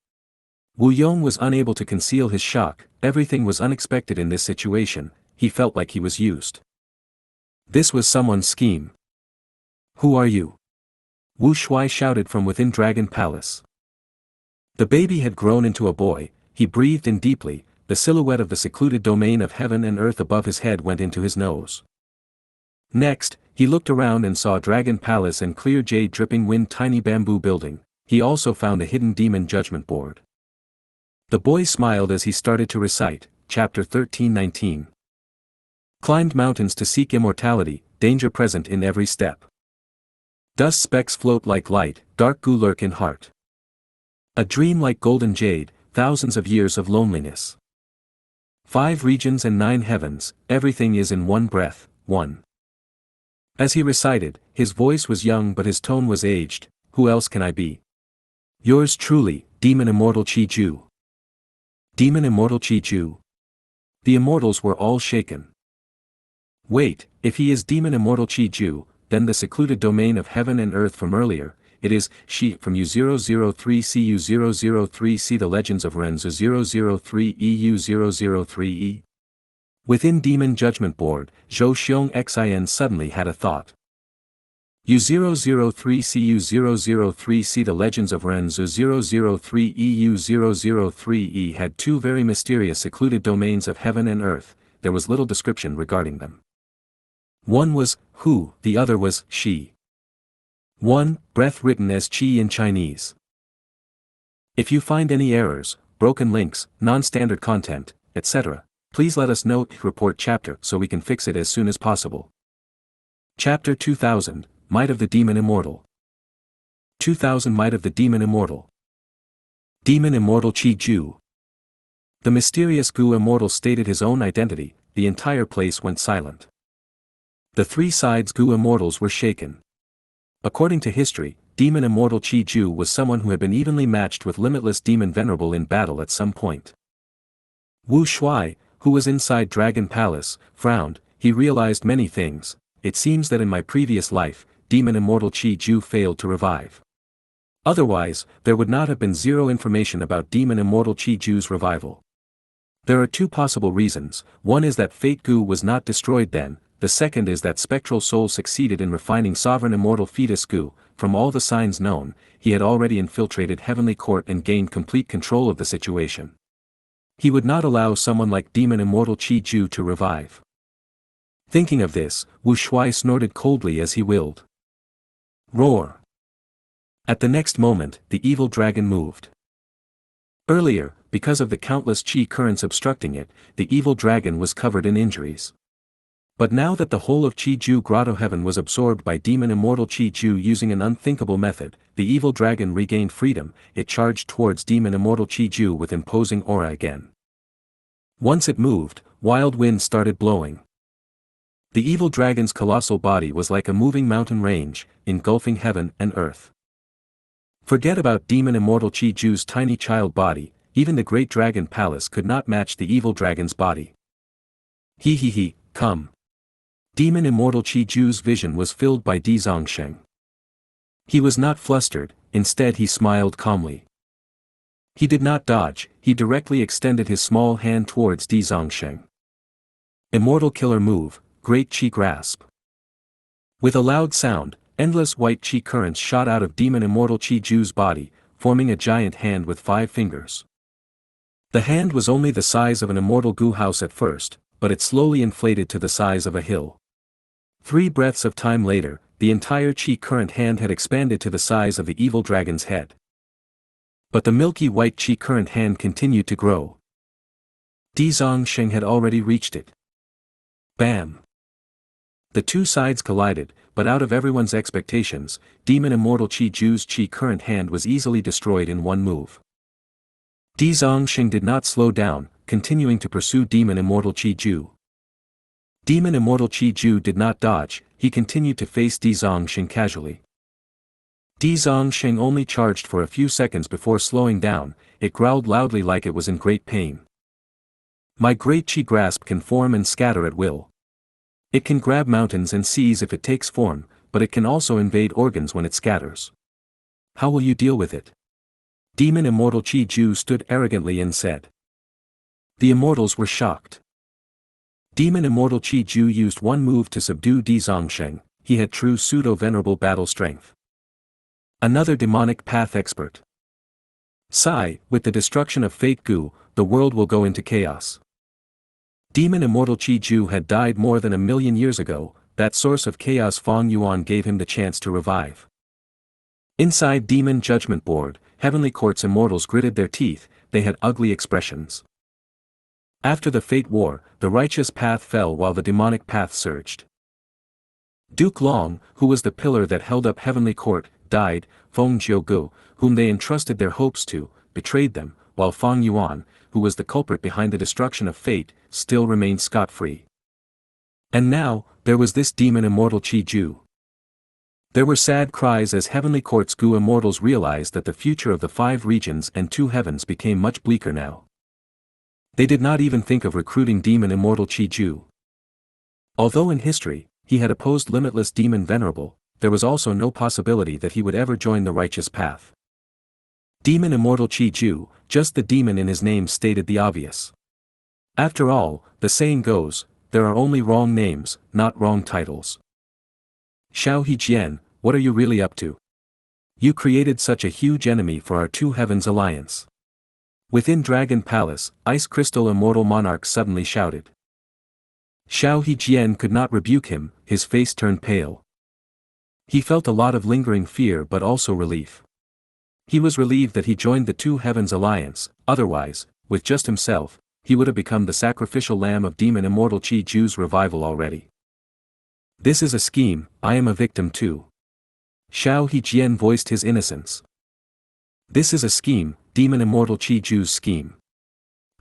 Wu Yong was unable to conceal his shock. Everything was unexpected in this situation. He felt like he was used. This was someone's scheme. Who are you? Wu Shuai shouted from within Dragon Palace. The baby had grown into a boy. He breathed in deeply. The silhouette of the secluded domain of heaven and earth above his head went into his nose. Next, he looked around and saw Dragon Palace and clear jade dripping wind tiny bamboo building. He also found a hidden demon judgment board. The boy smiled as he started to recite, chapter 13:19. Climbed mountains to seek immortality, danger present in every step. Dust specks float like light, dark gu lurk in heart. A dream like golden jade, thousands of years of loneliness. 5 regions and 9 heavens, everything is in one breath, one. As he recited, his voice was young but his tone was aged. Who else can I be? Yours truly, Demon Immortal Qi Ju. Demon Immortal Qi Ju. The immortals were all shaken. Wait, if he is Demon Immortal Qi Ju, then the secluded domain of heaven and earth from earlier, it is, Shi from U003C U003C the Legends of Renzu 003 EU 003E. Within Demon Judgment Board, Zhou Xiong Xin suddenly had a thought. U003C U003C the Legends of Renzu 003 EU 003E had 2 very mysterious secluded domains of heaven and earth. There was little description regarding them. One was Hu, the other was Shi. 1. Breath written as Qi in Chinese. If you find any errors, broken links, non-standard content, etc., please let us know. Report chapter so we can fix it as soon as possible. Chapter 2000, Might of the Demon Immortal. 2000 Might of the Demon Immortal. Demon Immortal Qi Ju. The mysterious Gu Immortal stated his own identity. The entire place went silent. The 3 sides Gu Immortals were shaken. According to history, Demon Immortal Qi Ju was someone who had been evenly matched with Limitless Demon Venerable in battle at some point. Wu Shuai, who was inside Dragon Palace, frowned. He realized many things. It seems that in my previous life, Demon Immortal Qi Ju failed to revive. Otherwise, there would not have been 0 information about Demon Immortal Qi Ju's revival. There are 2 possible reasons. One is that Fate Gu was not destroyed then. The second is that Spectral Soul succeeded in refining Sovereign Immortal Fetus Gu. From all the signs known, he had already infiltrated Heavenly Court and gained complete control of the situation. He would not allow someone like Demon Immortal Qi Ju to revive. Thinking of this, Wu Shuai snorted coldly as he willed. Roar! At the next moment, the evil dragon moved. Earlier, because of the countless Qi currents obstructing it, the evil dragon was covered in injuries. But now that the whole of Qi Ju Grotto Heaven was absorbed by Demon Immortal Qi Ju using an unthinkable method, the evil dragon regained freedom. It charged towards Demon Immortal Qi Ju with imposing aura again. Once it moved, wild winds started blowing. The evil dragon's colossal body was like a moving mountain range, engulfing heaven and earth. Forget about Demon Immortal Qi Ju's tiny child body. Even the great dragon palace could not match the evil dragon's body. He, come. Demon Immortal Qi Ju's vision was filled by Di Zongsheng. He was not flustered, instead he smiled calmly. He did not dodge, he directly extended his small hand towards Di Zongsheng. Immortal Killer Move, Great Qi Grasp. With a loud sound, endless white Qi currents shot out of Demon Immortal Qi Ju's body, forming a giant hand with 5 fingers. The hand was only the size of an immortal Gu house at first, but it slowly inflated to the size of a hill. 3 breaths of time later, the entire Qi current hand had expanded to the size of the evil dragon's head. But the milky white Qi current hand continued to grow. Di Zongsheng had already reached it. Bam! The 2 sides collided, but out of everyone's expectations, Demon Immortal Qi Ju's Qi current hand was easily destroyed in one move. Di Zongsheng did not slow down, continuing to pursue Demon Immortal Qi Ju. Demon Immortal Qi Ju did not dodge, he continued to face Di Zongsheng casually. Di Zongsheng only charged for a few seconds before slowing down. It growled loudly like it was in great pain. My great Qi grasp can form and scatter at will. It can grab mountains and seas if it takes form, but it can also invade organs when it scatters. How will you deal with it? Demon Immortal Gu stood arrogantly and said. The immortals were shocked. Demon Immortal Gu used one move to subdue Di Zongsheng. He had true pseudo-venerable battle strength. Another demonic path expert. Sigh, with the destruction of Fate Gu, the world will go into chaos. Demon Immortal Gu had died more than 1,000,000 years ago. That source of chaos Fong Yuan gave him the chance to revive. Inside Demon Judgment Board, Heavenly Court's immortals gritted their teeth. They had ugly expressions. After the Fate War, the righteous path fell while the demonic path surged. Duke Long, who was the pillar that held up Heavenly Court, died. Feng Jiugu, whom they entrusted their hopes to, betrayed them, while Fong Yuan, who was the culprit behind the destruction of Fate, still remained scot-free. And now, there was this Demon Immortal Gu. There were sad cries as Heavenly Court's Gu immortals realized that the future of the 5 regions and 2 heavens became much bleaker now. They did not even think of recruiting Demon Immortal Gu. Although in history, he had opposed limitless Demon Venerable, there was also no possibility that he would ever join the righteous path. Demon Immortal Gu, just the demon in his name stated the obvious. After all, the saying goes, there are only wrong names, not wrong titles. Xiao Hejian, what are you really up to? You created such a huge enemy for our 2 heavens alliance. Within Dragon Palace, Ice Crystal Immortal Monarch suddenly shouted. Xiao Hejian could not rebuke him, his face turned pale. He felt a lot of lingering fear but also relief. He was relieved that he joined the 2 heavens alliance, otherwise, with just himself, he would have become the sacrificial lamb of Demon Immortal Gu's revival already. This is a scheme, I am a victim too. Xiao Hejian voiced his innocence. This is a scheme, Demon Immortal Gu's scheme.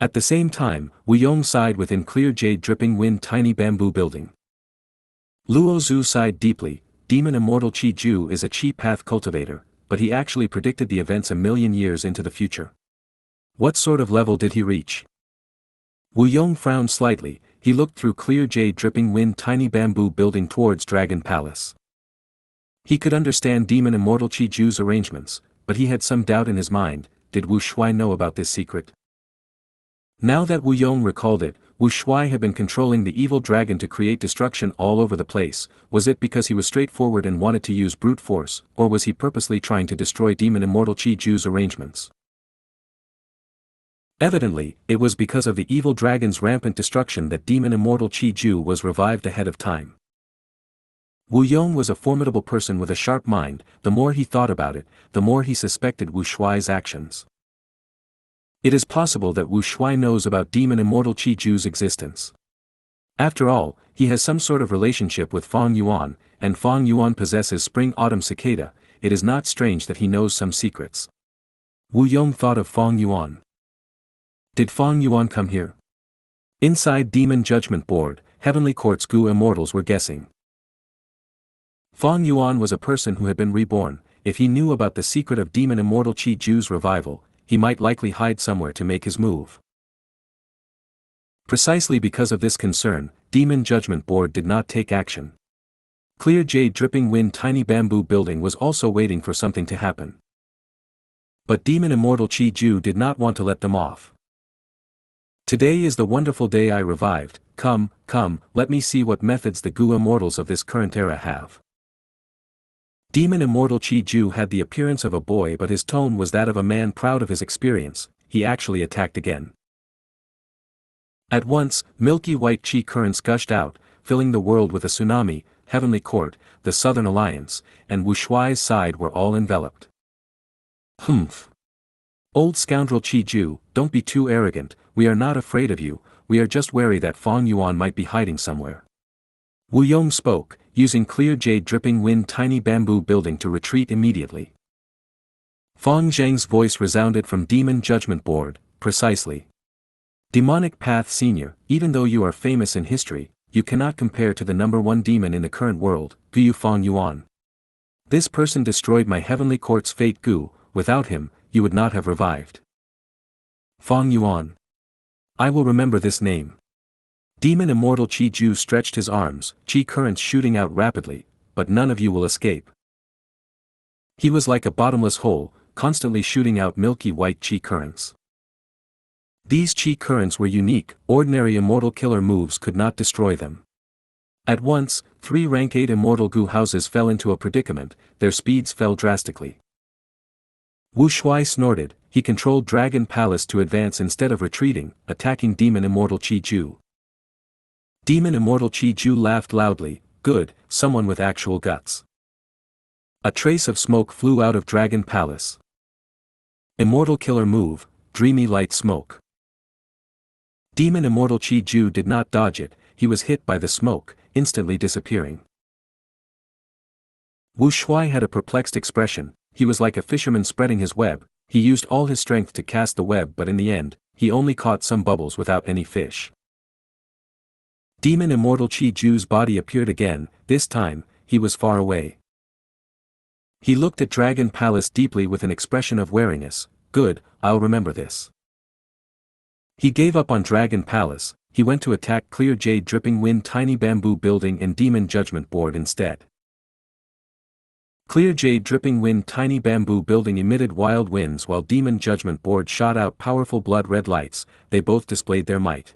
At the same time, Wu Yong sighed within clear jade dripping wind tiny bamboo building. Luo Zhu sighed deeply. Demon Immortal Gu is a chi path cultivator, but he actually predicted the events 1,000,000 years into the future. What sort of level did he reach? Wu Yong frowned slightly. He looked through clear jade dripping wind tiny bamboo building towards Dragon Palace. He could understand Demon Immortal Gu's arrangements, but he had some doubt in his mind. Did Wu Shuai know about this secret? Now that Wu Yong recalled it, Wu Shuai had been controlling the evil dragon to create destruction all over the place. Was it because he was straightforward and wanted to use brute force, or was he purposely trying to destroy Demon Immortal Gu's arrangements? Evidently, it was because of the evil dragon's rampant destruction that Demon Immortal Gu was revived ahead of time. Wu Yong was a formidable person with a sharp mind. The more he thought about it, the more he suspected Wu Shuai's actions. It is possible that Wu Shuai knows about Demon Immortal Gu's existence. After all, he has some sort of relationship with Fong Yuan, and Fong Yuan possesses Spring-Autumn Cicada. It is not strange that he knows some secrets. Wu Yong thought of Fong Yuan. Did Fong Yuan come here? Inside Demon Judgment Board, Heavenly Court's Gu immortals were guessing. Fong Yuan was a person who had been reborn. If he knew about the secret of Demon Immortal Gu's revival, he might likely hide somewhere to make his move. Precisely because of this concern, Demon Judgment Board did not take action. Clear jade dripping wind tiny bamboo building was also waiting for something to happen. But Demon Immortal Gu did not want to let them off. Today is the wonderful day I revived. Come, come, let me see what methods the Gu immortals of this current era have. Demon Immortal Gu had the appearance of a boy, but his tone was that of a man proud of his experience. He actually attacked again. At once, milky white chi currents gushed out, filling the world with a tsunami. Heavenly Court, the Southern Alliance, and Wu Shuai's side were all enveloped. Humph. Old scoundrel Gu, don't be too arrogant. We are not afraid of you, we are just wary that Fong Yuan might be hiding somewhere. Wu Yong spoke, using clear jade dripping wind tiny bamboo building to retreat immediately. Fong Zheng's voice resounded from Demon Judgment Board. Precisely. Demonic Path Senior, even though you are famous in history, you cannot compare to the #1 demon in the current world, Gu Fong Yuan. This person destroyed my Heavenly Court's Fate Gu. Without him, you would not have revived. Fong Yuan. I will remember this name. Demon Immortal Qi Ju stretched his arms, qi currents shooting out rapidly, but none of you will escape. He was like a bottomless hole, constantly shooting out milky white qi currents. These qi currents were unique, ordinary immortal killer moves could not destroy them. At once, 3 rank 8 Immortal Gu houses fell into a predicament, their speeds fell drastically. Wu Shuai snorted, he controlled Dragon Palace to advance instead of retreating, attacking Demon Immortal Qi Ju. Demon Immortal Qi Ju laughed loudly, good, someone with actual guts. A trace of smoke flew out of Dragon Palace. Immortal killer move, dreamy light smoke. Demon Immortal Qi Ju did not dodge it, he was hit by the smoke, instantly disappearing. Wu Shuai had a perplexed expression, he was like a fisherman spreading his web, he used all his strength to cast the web but in the end, he only caught some bubbles without any fish. Demon Immortal Qi Ju's body appeared again, this time, he was far away. He looked at Dragon Palace deeply with an expression of wariness, good, I'll remember this. He gave up on Dragon Palace, he went to attack Clear Jade Dripping Wind Tiny Bamboo Building and Demon Judgment Board instead. Clear Jade Dripping Wind Tiny Bamboo Building emitted wild winds while Demon Judgment Board shot out powerful blood-red lights, they both displayed their might.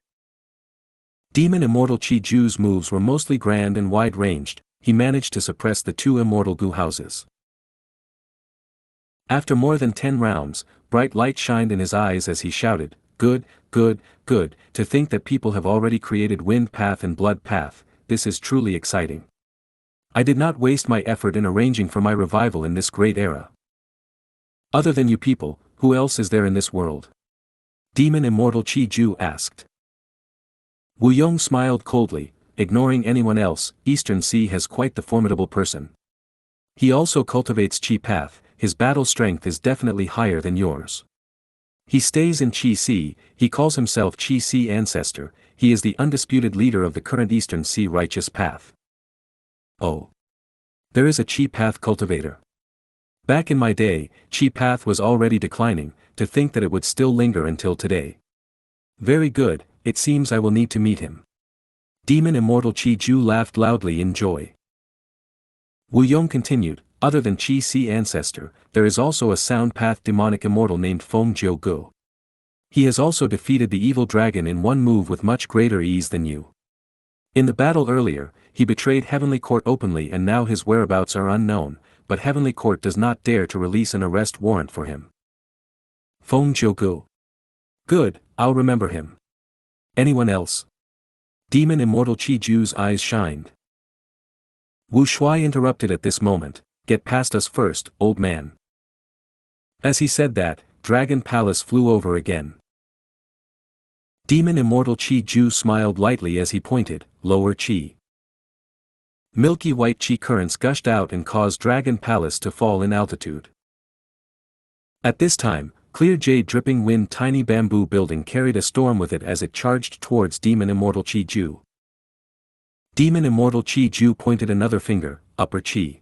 Demon Immortal Qi Ju's moves were mostly grand and wide-ranged, he managed to suppress the 2 Immortal Gu houses. After more than 10 rounds, bright light shined in his eyes as he shouted, good, good, good, to think that people have already created Wind Path and Blood Path, this is truly exciting. I did not waste my effort in arranging for my revival in this great era. Other than you people, who else is there in this world? Demon Immortal Qi Ju asked. Wu Yong smiled coldly, ignoring anyone else, Eastern Sea has quite the formidable person. He also cultivates Qi Path, his battle strength is definitely higher than yours. He stays in Qi Sea, he calls himself Qi Sea Ancestor, he is the undisputed leader of the current Eastern Sea Righteous Path. Oh. There is a Qi Path cultivator. Back in my day, Qi Path was already declining, to think that it would still linger until today. Very good, it seems I will need to meet him. Demon Immortal Qi Ju laughed loudly in joy. Wu Yong continued, other than Qi Sea Ancestor, there is also a Sound Path demonic immortal named Favourite Gu. He has also defeated the evil dragon in one move with much greater ease than you. In the battle earlier, he betrayed Heavenly Court openly and now his whereabouts are unknown, but Heavenly Court does not dare to release an arrest warrant for him. Favourite Gu. Good, I'll remember him. Anyone else? Demon Immortal Qi Ju's eyes shined. Wu Shuai interrupted at this moment, get past us first, old man. As he said that, Dragon Palace flew over again. Demon Immortal Qi Ju smiled lightly as he pointed, lower Qi. Milky white Qi currents gushed out and caused Dragon Palace to fall in altitude. At this time, Clear Jade Dripping Wind Tiny Bamboo Building carried a storm with it as it charged towards Demon Immortal Qi Ju. Demon Immortal Qi Ju pointed another finger, upper Qi.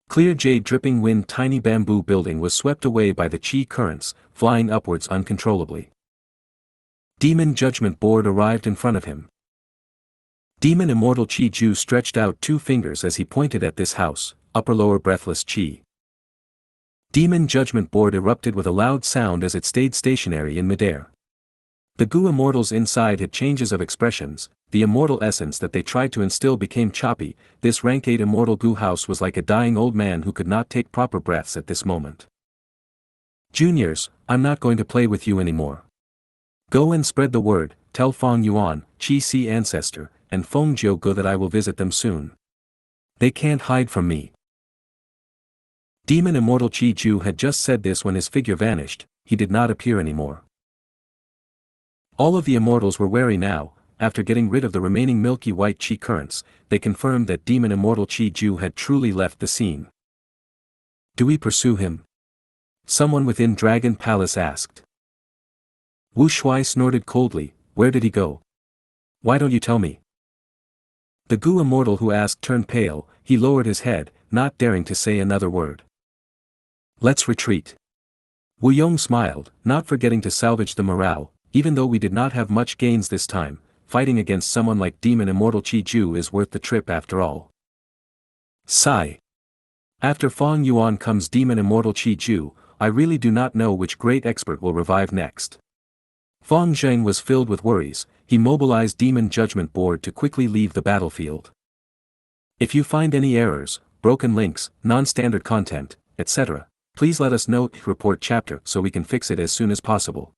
Clear Jade Dripping Wind Tiny Bamboo Building was swept away by the Qi currents, flying upwards uncontrollably. Demon Judgment Board arrived in front of him. Demon Immortal Qi Ju stretched out 2 fingers as he pointed at this house, upper-lower breathless Qi. Demon Judgment Board erupted with a loud sound as it stayed stationary in midair. The Gu immortals inside had changes of expressions, the immortal essence that they tried to instill became choppy, this rank 8 Immortal Gu house was like a dying old man who could not take proper breaths at this moment. Juniors, I'm not going to play with you anymore. Go and spread the word, tell Fang Yuan, Qi Sea Ancestor, and Favourite Gu that I will visit them soon. They can't hide from me. Demon Immortal Qi Ju had just said this when his figure vanished, he did not appear anymore. All of the immortals were wary now, after getting rid of the remaining milky white Qi currents, they confirmed that Demon Immortal Qi Ju had truly left the scene. Do we pursue him? Someone within Dragon Palace asked. Wu Shuai snorted coldly, where did he go? Why don't you tell me? The Gu immortal who asked turned pale, he lowered his head, not daring to say another word. Let's retreat. Wu Yong smiled, not forgetting to salvage the morale, even though we did not have much gains this time, fighting against someone like Demon Immortal Chi-Ju is worth the trip after all. Sigh. After Fang Yuan comes Demon Immortal Chi-Ju, I really do not know which great expert will revive next. Fang Zheng was filled with worries. He mobilized Demon Judgment Board to quickly leave the battlefield. If you find any errors, broken links, non-standard content, etc., please let us know. Report chapter so we can fix it as soon as possible.